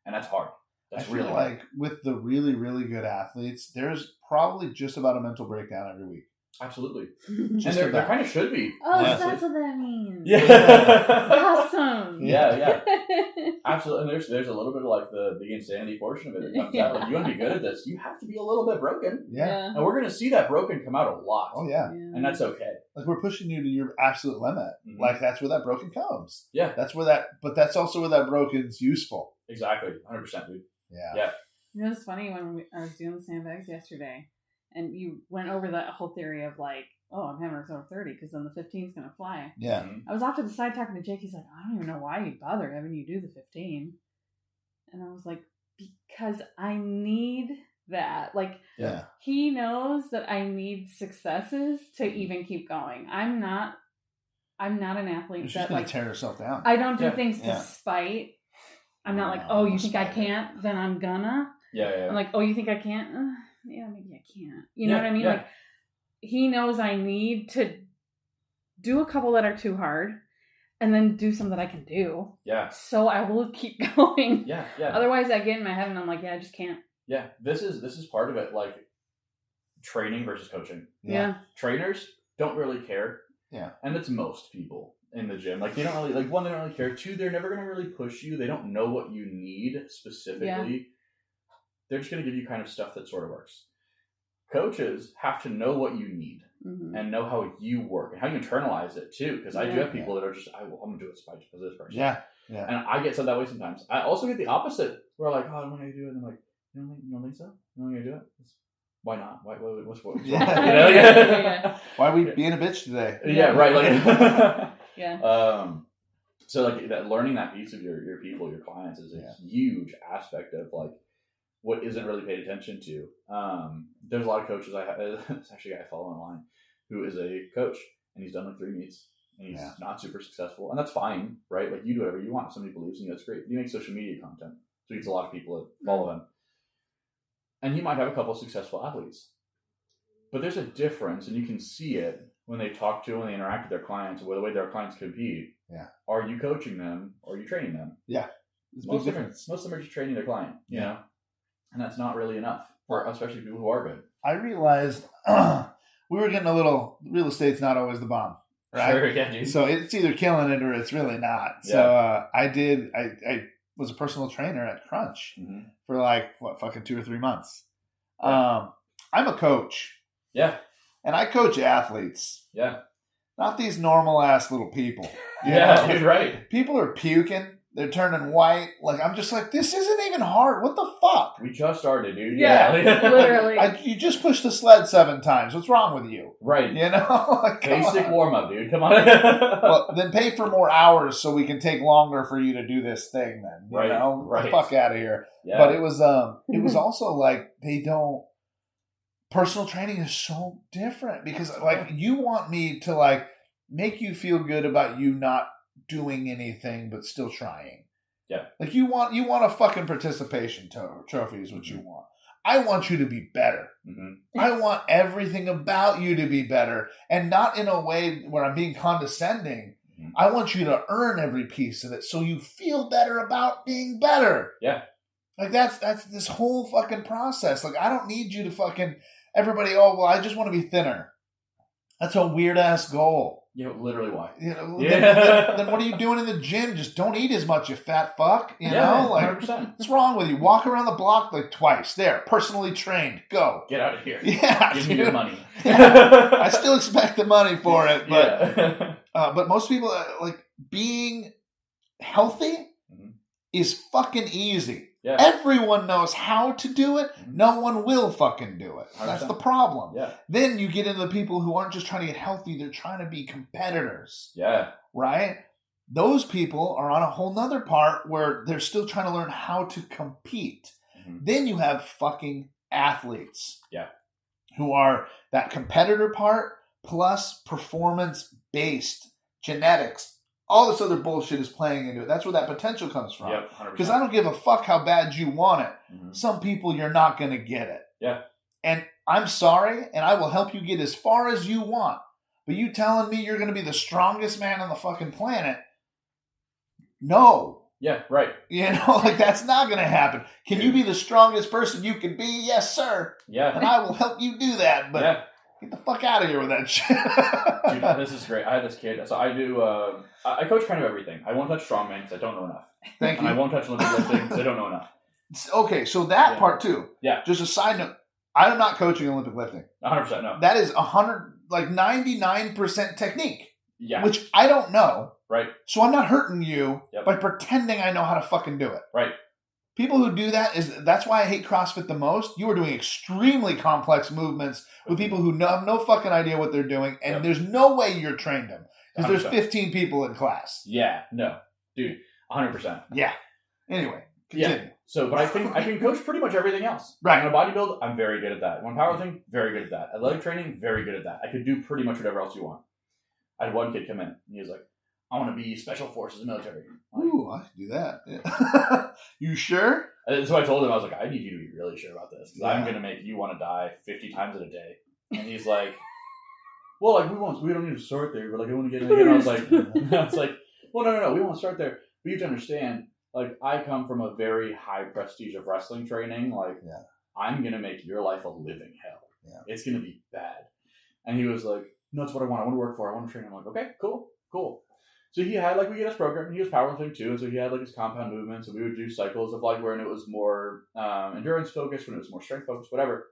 And that's hard. That's I really feel hard. like with the really, really good athletes, there's probably just about a mental breakdown every week. Absolutely. Just And there kind of should be. Oh, Yeah. so that's what that means. Yeah. Awesome. Yeah. Absolutely. And there's a little bit of like the insanity portion of it that comes out. Like, you want to be good at this, you have to be a little bit broken. Yeah. And we're going to see that broken come out a lot. Oh, yeah. And that's okay. Like, we're pushing you to your absolute limit. Mm-hmm. Like, that's where that broken comes. Yeah. But that's also where that broken's useful. Exactly. 100%, dude. Yeah. You know, it's funny when I was doing the sandbags yesterday, and you went over that whole theory of like, oh, I'm having her over 30 because then the 15 is going to fly. Yeah. I was off to the side talking to Jake. He's like, I don't even know why you bother having you do the 15. And I was like, because I need that. Like, Yeah. he knows that I need successes to even keep going. I'm not an athlete She's that going like to tear herself down. I don't do Yeah. things to Yeah. spite. I'm not like, oh, you think I spite. can't? Then I'm gonna. Yeah. I'm like, oh, you think I can't? Yeah, maybe I can't. You know what I mean? Yeah. Like, he knows I need to do a couple that are too hard, and then do some that I can do. Yeah. So I will keep going. Yeah. Otherwise, I get in my head and I'm like, yeah, I just can't. Yeah. This is part of it, like training versus coaching. Yeah. Trainers don't really care. Yeah. And it's most people in the gym. Like, they don't really, like, one, they don't really care. Two, they're never going to really push you. They don't know what you need specifically. Yeah. They're just going to give you kind of stuff that sort of works. Coaches have to know what you need and know how you work and how you internalize it too. Because I do have people that are just, I'm going to do it for this person. Yeah. And I get some that way sometimes. I also get the opposite. Where like, oh, I'm going to do it. And I'm like, you don't think so? You don't think I do it? Why not? What's Yeah. You know? Yeah. Why are we being a bitch today? Yeah, right. Like, Yeah. So like that, learning that piece of your people, your clients, is a huge aspect of like what isn't really paid attention to. There's a lot of coaches it's actually a guy I follow online who is a coach, and he's done like 3 meets, and he's not super successful, and that's fine, right? Like, you do whatever you want. If somebody believes in you, that's great. He makes social media content, so he gets a lot of people that follow him, and he might have a couple of successful athletes, but there's a difference, and you can see it when they talk to, when they interact with their clients, or the way their clients compete. Yeah. Are you coaching them, or are you training them? Yeah. There's a Most big of them are just training their client, you know? And that's not really enough, for especially people who are good. I realized we were getting a little, real estate's not always the bomb, right? Sure, yeah, dude. So it's either killing it or it's really not. Yeah. So I was a personal trainer at Crunch for like, fucking 2 or 3 months. Yeah. I'm a coach. Yeah. And I coach athletes. Yeah. Not these normal ass little people. You Yeah, know? dude, right. People are puking. They're turning white. Like, I'm just like, this isn't even hard. What the fuck? We just started, dude. Yeah, literally. You just pushed the sled 7 times. What's wrong with you? Right. You know? Like, Basic warm up, dude. Come on. Well, then pay for more hours so we can take longer for you to do this thing then. You know? Right. The fuck out of here. Yeah. But it was also like, personal training is so different because like you want me to like make you feel good about you not doing anything but still trying. Yeah. Like you want a fucking participation trophy is what you want. I want you to be better. I want everything about you to be better, and not in a way where I'm being condescending. I want you to earn every piece of it so you feel better about being better. Yeah. Like that's this whole fucking process. Like I don't need you to fucking everybody, oh well, I just want to be thinner. That's a weird ass goal. Yeah, literally why? You know, Yeah. then what are you doing in the gym? Just don't eat as much, you fat fuck. You know, like 100%. what's wrong with you? Walk around the block like twice. There, personally trained. Go. Get out of here. Yeah, Give me your money. I still expect the money for it, but Yeah. but most people like being healthy is fucking easy. Yeah. Everyone knows how to do it. No one will fucking do it. That's 100%. the problem. Yeah. Then you get into the people who aren't just trying to get healthy, they're trying to be competitors. Yeah. Right? Those people are on a whole nother part where they're still trying to learn how to compete. Then you have fucking athletes. Yeah. Who are that competitor part plus performance-based genetics All this other bullshit is playing into it. That's where that potential comes from. Yep, 100%. Because I don't give a fuck how bad you want it. Mm-hmm. Some people, you're not going to get it. Yeah. And I'm sorry, and I will help you get as far as you want. But you telling me you're going to be the strongest man on the fucking planet? No. Yeah, right. You know, like that's not going to happen. Can you be the strongest person you can be? Yes, sir. Yeah. And I will help you do that. But get the fuck out of here with that shit. Dude, this is great. I had this kid. So I do, I coach kind of everything. I won't touch strongman because I don't know enough. Thank you. And I won't touch Olympic lifting because I don't know enough. Okay, so that part too. Yeah. Just a side note. I'm not coaching Olympic lifting. 100% no. That is 99% technique. Yeah. Which I don't know. Right. So I'm not hurting you by pretending I know how to fucking do it. Right. People who do that's why I hate CrossFit the most. You are doing extremely complex movements with people who have no fucking idea what they're doing, and there's no way you're trained them. Because there's 15 people in class. Yeah, no. Dude, 100%. Yeah. Anyway, continue. Yeah. So, but I think I can coach pretty much everything else. Right. On a bodybuild, I'm very good at that. One powerlifting, very good at that. Athletic training, very good at that. I could do pretty much whatever else you want. I had one kid come in, and he was like, I want to be special forces military. Like, ooh, I can do that. Yeah. You sure? And so I told him, I was like, I need you to be really sure about this, because I'm going to make you want to die 50 times in a day. And he's like, well, like, we don't need to start there, but like, I want to get in. And I was like, well, no, we won't start there. But you have to understand, like, I come from a very high prestige of wrestling training. Like, I'm going to make your life a living hell. Yeah. It's going to be bad. And he was like, no, that's what I want. I want to work for. I want to train. I'm like, okay, cool. So he had, like, we get his program, and he was powerlifting too, and so he had, like, his compound movements, and we would do cycles of, like, when it was more endurance focused, when it was more strength focused, whatever.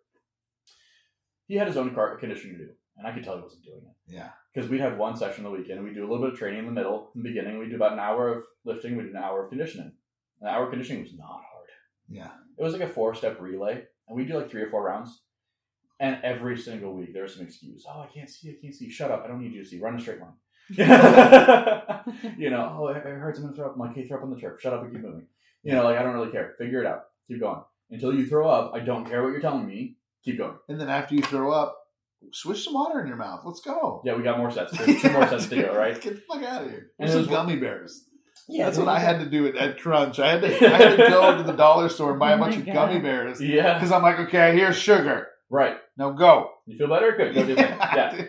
He had his own conditioning to do, and I could tell he wasn't doing it. Yeah. Because we'd have one session on the weekend, and we'd do a little bit of training in the middle, in the beginning, we'd do about an hour of lifting, we'd do an hour of conditioning. An hour of conditioning was not hard. Yeah. It was like a 4-step relay, and we'd do, like, 3 or 4 rounds, and every single week there was some excuse. Oh, I can't see. Shut up. I don't need you to see. Run a straight line. You know, oh, it hurts. I'm going to throw up. My kid throw up on the turf. Shut up and keep moving. You know, like, I don't really care. Figure it out. Keep going. Until you throw up, I don't care what you're telling me. Keep going. And then after you throw up, swish some water in your mouth. Let's go. Yeah, we got more sets. There's 2 more sets to go, right? Get the fuck out of here. And some gummy bears. Yeah, that's what I had to do at Crunch. I had to go to the dollar store and buy a bunch of gummy bears. Yeah. Because I'm like, okay, here's sugar. Right. Now go. You feel better? Good. Go do that. Yeah.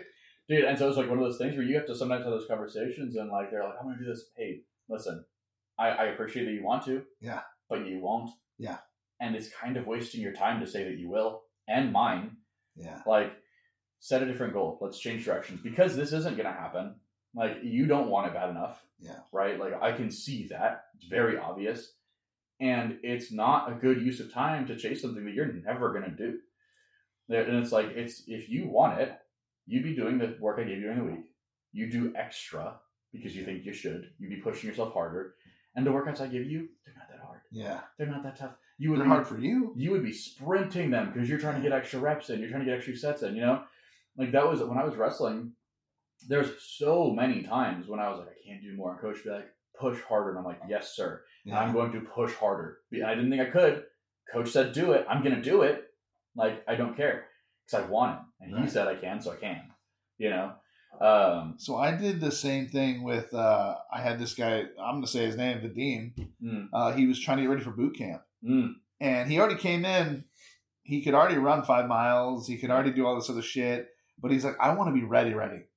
Dude, and so it's like one of those things where you have to sometimes have those conversations, and like they're like, I'm going to do this. Hey, listen, I appreciate that you want to. Yeah. But you won't. Yeah. And it's kind of wasting your time to say that you will, and mine. Yeah. Like, set a different goal. Let's change directions. Because this isn't going to happen. Like, you don't want it bad enough. Yeah. Right? Like, I can see that. It's very obvious. And it's not a good use of time to chase something that you're never going to do. And it's like, if you want it, you'd be doing the work I gave you during the week. You do extra because you think you should. You'd be pushing yourself harder. And the workouts I give you, they're not that hard. Yeah. They're not that tough. They're hard for you. You would be sprinting them because you're trying to get extra reps in. You're trying to get extra sets in, you know? Like, that was, when I was wrestling, there's so many times when I was like, I can't do more. And coach would be like, push harder. And I'm like, yes, sir. Yeah. I'm going to push harder. And I didn't think I could. Coach said, do it. I'm going to do it. Like, I don't care. Because I want it. And he said I can, so I can. You know? So I did the same thing with, I had this guy, I'm going to say his name, Vadim. He was trying to get ready for boot camp. And he already came in. He could already run 5 miles. He could already do all this other shit. But he's like, I want to be ready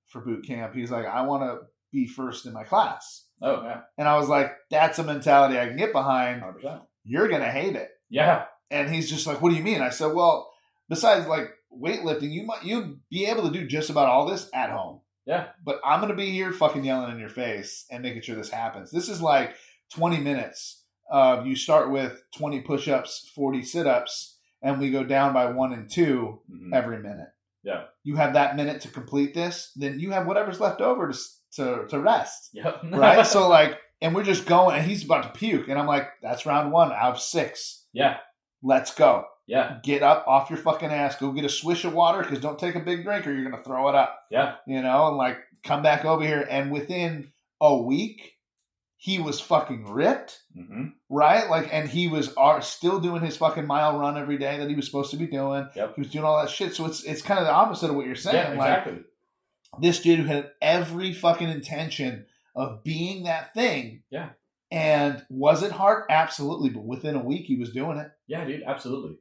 for boot camp. He's like, I want to be first in my class. Oh, yeah. And I was like, that's a mentality I can get behind. 100%. You're going to hate it. Yeah. And he's just like, what do you mean? I said, well, besides like weightlifting, you'd be able to do just about all this at home. Yeah. But I'm going to be here fucking yelling in your face and making sure this happens. This is like 20 minutes. You start with 20 push-ups, 40 sit-ups, and we go down by 1 and 2 every minute. Yeah. You have that minute to complete this, then you have whatever's left over to rest. Yep. Right? So like, and we're just going, and he's about to puke, and I'm like, that's round 1 out of 6. Yeah. Let's go. Yeah. Get up off your fucking ass. Go get a swish of water, because don't take a big drink or you're going to throw it up. Yeah. You know, and like, come back over here. And within a week, he was fucking ripped. Right? Like, and he was still doing his fucking mile run every day that he was supposed to be doing. Yep. He was doing all that shit. So it's kind of the opposite of what you're saying. Yeah, exactly. Like, this dude who had every fucking intention of being that thing. Yeah. And was it hard? Absolutely. But within a week, he was doing it. Yeah, dude, absolutely.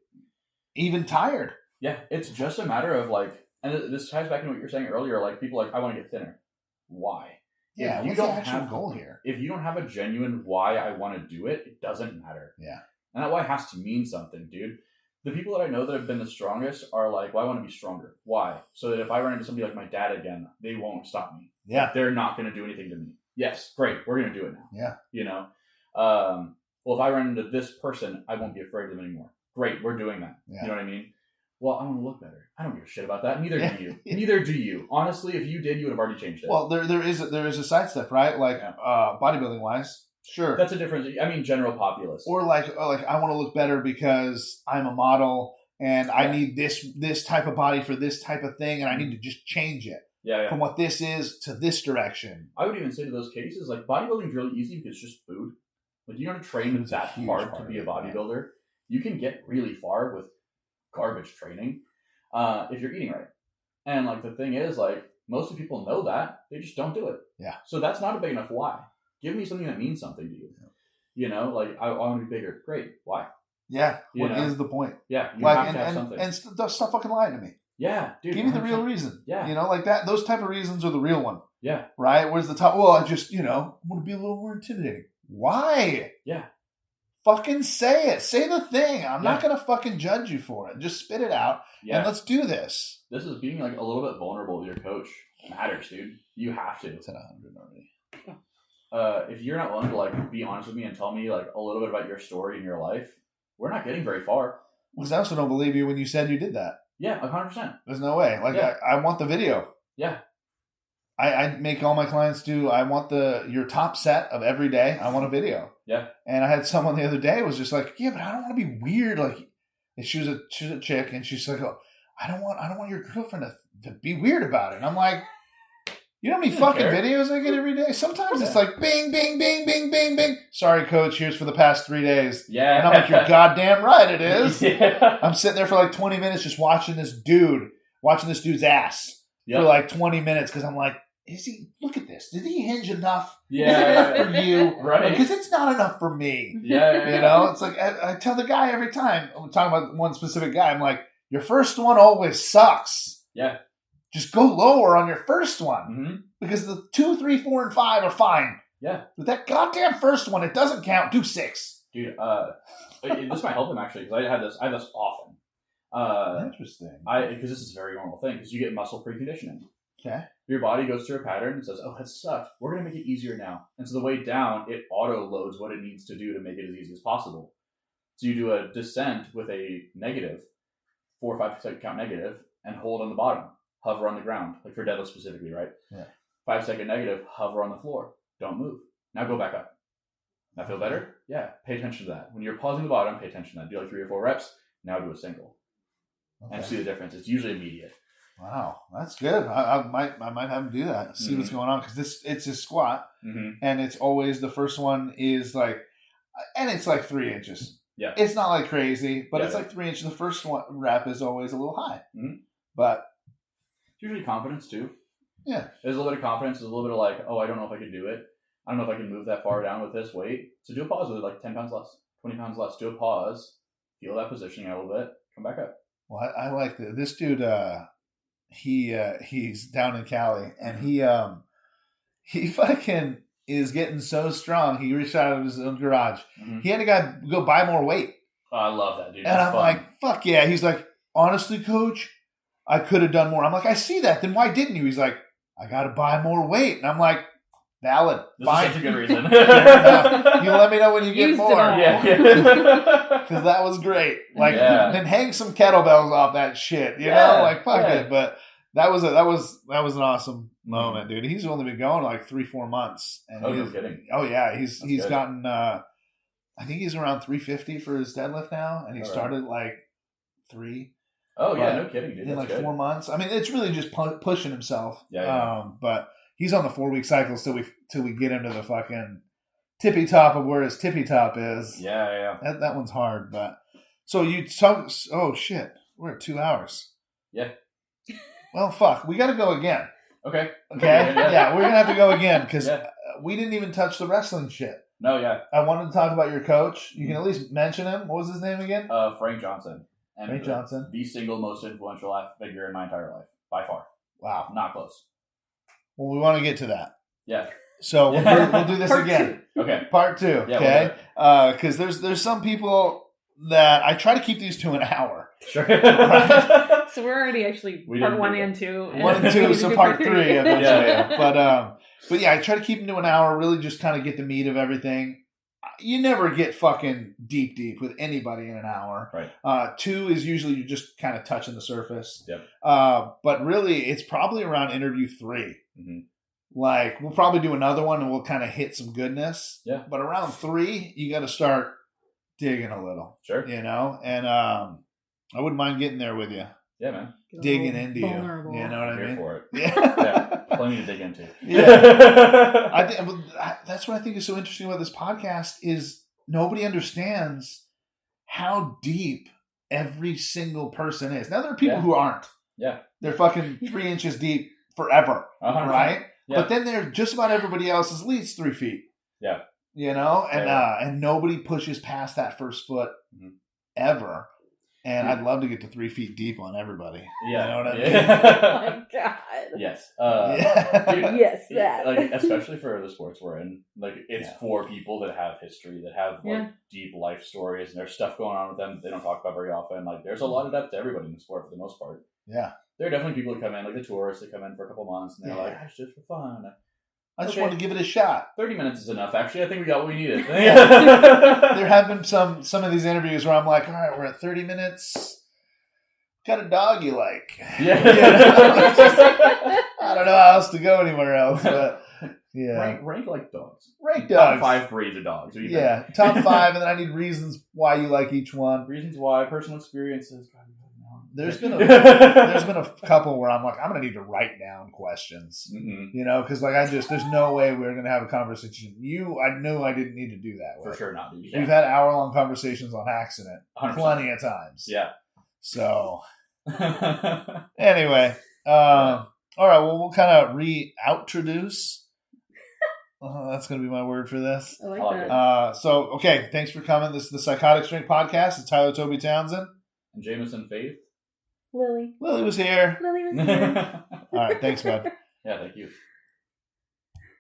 Even tired. Yeah, it's just a matter of like, and this ties back into what you were saying earlier. Like people are like, I want to get thinner. Why? Yeah, what's the actual goal here? If you don't have a genuine why I want to do it, it doesn't matter. Yeah. And that why has to mean something, dude. The people that I know that have been the strongest are like, well, I want to be stronger. Why? So that if I run into somebody like my dad again, they won't stop me. Yeah. They're not going to do anything to me. Yes, great. We're going to do it now. Yeah. You know? Well, if I run into this person, I won't be afraid of them anymore. Great. We're doing that. Yeah. You know what I mean? Well, I want to look better. I don't give a shit about that. Neither do you. Neither do you. Honestly, if you did, you would have already changed it. Well, there is a sidestep, right? Like bodybuilding wise, sure. That's a difference. I mean, general populace. Or like I want to look better because I'm a model and I need this type of body for this type of thing, and I need to just change it from what this is to this direction. I would even say to those cases, like bodybuilding is really easy because it's just food. Like you don't have to train that hard to be a bodybuilder. You can get really far with garbage training if you're eating right. And like the thing is, like most of the people know that, they just don't do it. Yeah. So that's not a big enough why. Give me something that means something to you. You know, like I want to be bigger. Great. Why? Yeah. What is the point? Yeah. You like, have to have something. And stop fucking lying to me. Yeah, dude. Give me the real reason. Yeah. You know, like that. Those type of reasons are the real one. Yeah. Right? Where's the top? Well, I just, want to be a little more intimidating. Why? Yeah. Fucking say it. Say the thing. I'm not going to fucking judge you for it. Just spit it out and let's do this. This is being like a little bit vulnerable with your coach. Matters, dude. You have to. It's at 100 already. If you're not willing to like be honest with me and tell me like a little bit about your story and your life, we're not getting very far. Because I also don't believe you when you said you did that. Yeah, 100%. There's no way. Like I want the video. Yeah. I make all my clients do. I want your top set of every day. I want a video. Yeah. And I had someone the other day was just like, yeah, but I don't want to be weird. Like, and she's a chick, and she's like, oh, I don't want your girlfriend to be weird about it. And I'm like, you know how many fucking videos I get every day? Sometimes it's like, bing, bing, bing, bing, bing, bing. Sorry, coach. Here's for the past 3 days. Yeah. And I'm like, you're goddamn right, it is. Yeah. I'm sitting there for like 20 minutes just watching this dude's ass for like 20 minutes because I'm like, look at this. Did he hinge enough? Yeah. Is it enough for you? Right. Because it's not enough for me. Yeah. You know, it's like I tell the guy every time, I'm talking about one specific guy, I'm like, your first one always sucks. Yeah. Just go lower on your first one. Mm-hmm. Because the 2, 3, 4, and 5 are fine. Yeah. But that goddamn first one, it doesn't count. Do 6. Dude, this might help him actually, because I have this often. Interesting. Because this is a very normal thing, because you get muscle preconditioning. Okay. Your body goes through a pattern and says, oh, that sucked. We're going to make it easier now. And so the way down, it auto-loads what it needs to do to make it as easy as possible. So you do a descent with a negative, 4 or 5 second count negative, and hold on the bottom. Hover on the ground, like for deadlift specifically, right? Yeah. 5 second negative, hover on the floor. Don't move. Now go back up. Now feel better? Yeah. Pay attention to that. When you're pausing the bottom, pay attention to that. Do like 3 or 4 reps. Now do a single. Okay. And see the difference. It's usually immediate. Wow, that's good. I might have him do that. See what's going on, because it's a squat, and it's always the first one is like, and it's like 3 inches. Yeah, it's not like crazy, but it's like 3 inches. The first one rep is always a little high, but it's usually confidence too. Yeah, there's a little bit of confidence. There's a little bit of like, oh, I don't know if I can do it. I don't know if I can move that far down with this weight. So do a pause with it, like 10 pounds less, 20 pounds less. Do a pause, feel that positioning out a little bit, come back up. Well, I like this dude. He's down in Cali, and he fucking is getting so strong. He reached out of his own garage. He had to go buy more weight. Oh, I love that, dude. And I'm like, fuck yeah. He's like, honestly, coach, I could have done more. I'm like, I see that. Then why didn't you? He's like, I got to buy more weight. And I'm like, valid. Fine. This is such a good reason. You let me know when you get more. Yeah. Because that was great. Like, then hang some kettlebells off that shit. You know, like fuck it. But that was an awesome moment, dude. He's only been going like 3-4 months. And no kidding. Oh yeah, he's gotten. I think he's around 350 for his deadlift now, and he started like 3. Oh yeah, no kidding, dude. In like 4 months. I mean, it's really just pushing himself. Yeah. But he's on the 4-week cycle till we get into the fucking tippy top of where his tippy top is. Yeah. That one's hard, but so oh shit, we're at 2 hours. Yeah. Well, fuck, we got to go again. Okay. Yeah, we're gonna have to go again because we didn't even touch the wrestling shit. No, yeah. I wanted to talk about your coach. You can at least mention him. What was his name again? Frank Johnson. And Frank Johnson. The single most influential figure in my entire life. By far. Wow. Not close. Well, we want to get to that. Yeah. So we'll do this Part again. two. Okay. Part 2. Yeah, Okay. Because there's some people that I try to keep these to an hour. Sure. So we're already actually We part didn't 1 do and 2. 1 and 2, so part 3 eventually. Yeah. But yeah, I try to keep them to an hour. Really, just kind of get the meat of everything. You never get fucking deep with anybody in an hour. Right. 2 is usually you're just kind of touching the surface. Yep. But really, it's probably around interview 3. Mm-hmm. Like, we'll probably do another one and we'll kind of hit some goodness. Yeah. But around 3, you got to start digging a little. Sure. You know? And I wouldn't mind getting there with you. Yeah, man. Digging into vulnerable. you. You know what I'm I here mean? for it. Yeah. Plenty to dig into. Yeah. I think that's what I think is so interesting about this podcast is nobody understands how deep every single person is. Now there are people who aren't. Yeah. They're fucking 3 inches deep forever. 100%. Right? Yeah. But then they're just about everybody else is at least 3 feet. Yeah. You know? And Yeah. and nobody pushes past that first foot ever. And I'd love to get to 3 feet deep on everybody. Yeah. You know what I mean? Oh my god. Yes. Yeah. Dude, Yes, that. like especially for the sports we're in, like it's for people that have history, that have like deep life stories, and there's stuff going on with them they don't talk about very often. Like there's a lot of depth to everybody in the sport for the most part. Yeah. There are definitely people that come in, like the tourists that come in for a couple months, and they're like, "It's just for fun." I just wanted to give it a shot. 30 minutes is enough. Actually, I think we got what we needed. There have been some of these interviews where I'm like, all right, we're at 30 minutes. What kind of dog you like? Yeah. I don't know how else to go anywhere else, but yeah. Rank like dogs. Rank dogs. Top 5 breeds of dogs. Yeah, top 5, and then I need reasons why you like each one. Reasons why, personal experiences. There's been a couple where I'm like, I'm gonna need to write down questions, you know, because like there's no way we're gonna have a conversation. I knew I didn't need to do that with. For sure not. Dude. We've had hour-long conversations on accident 100%. plenty of times. Yeah. So anyway, all right. Well, we'll kind of re-outroduce. That's going to be my word for this. I like that. So, okay. Thanks for coming. This is the Psychotic Drink Podcast. It's Tyler Toby Townsend. And Jamison Faith. Lily Lily was here. was here. All right. Thanks, bud. Yeah, thank you.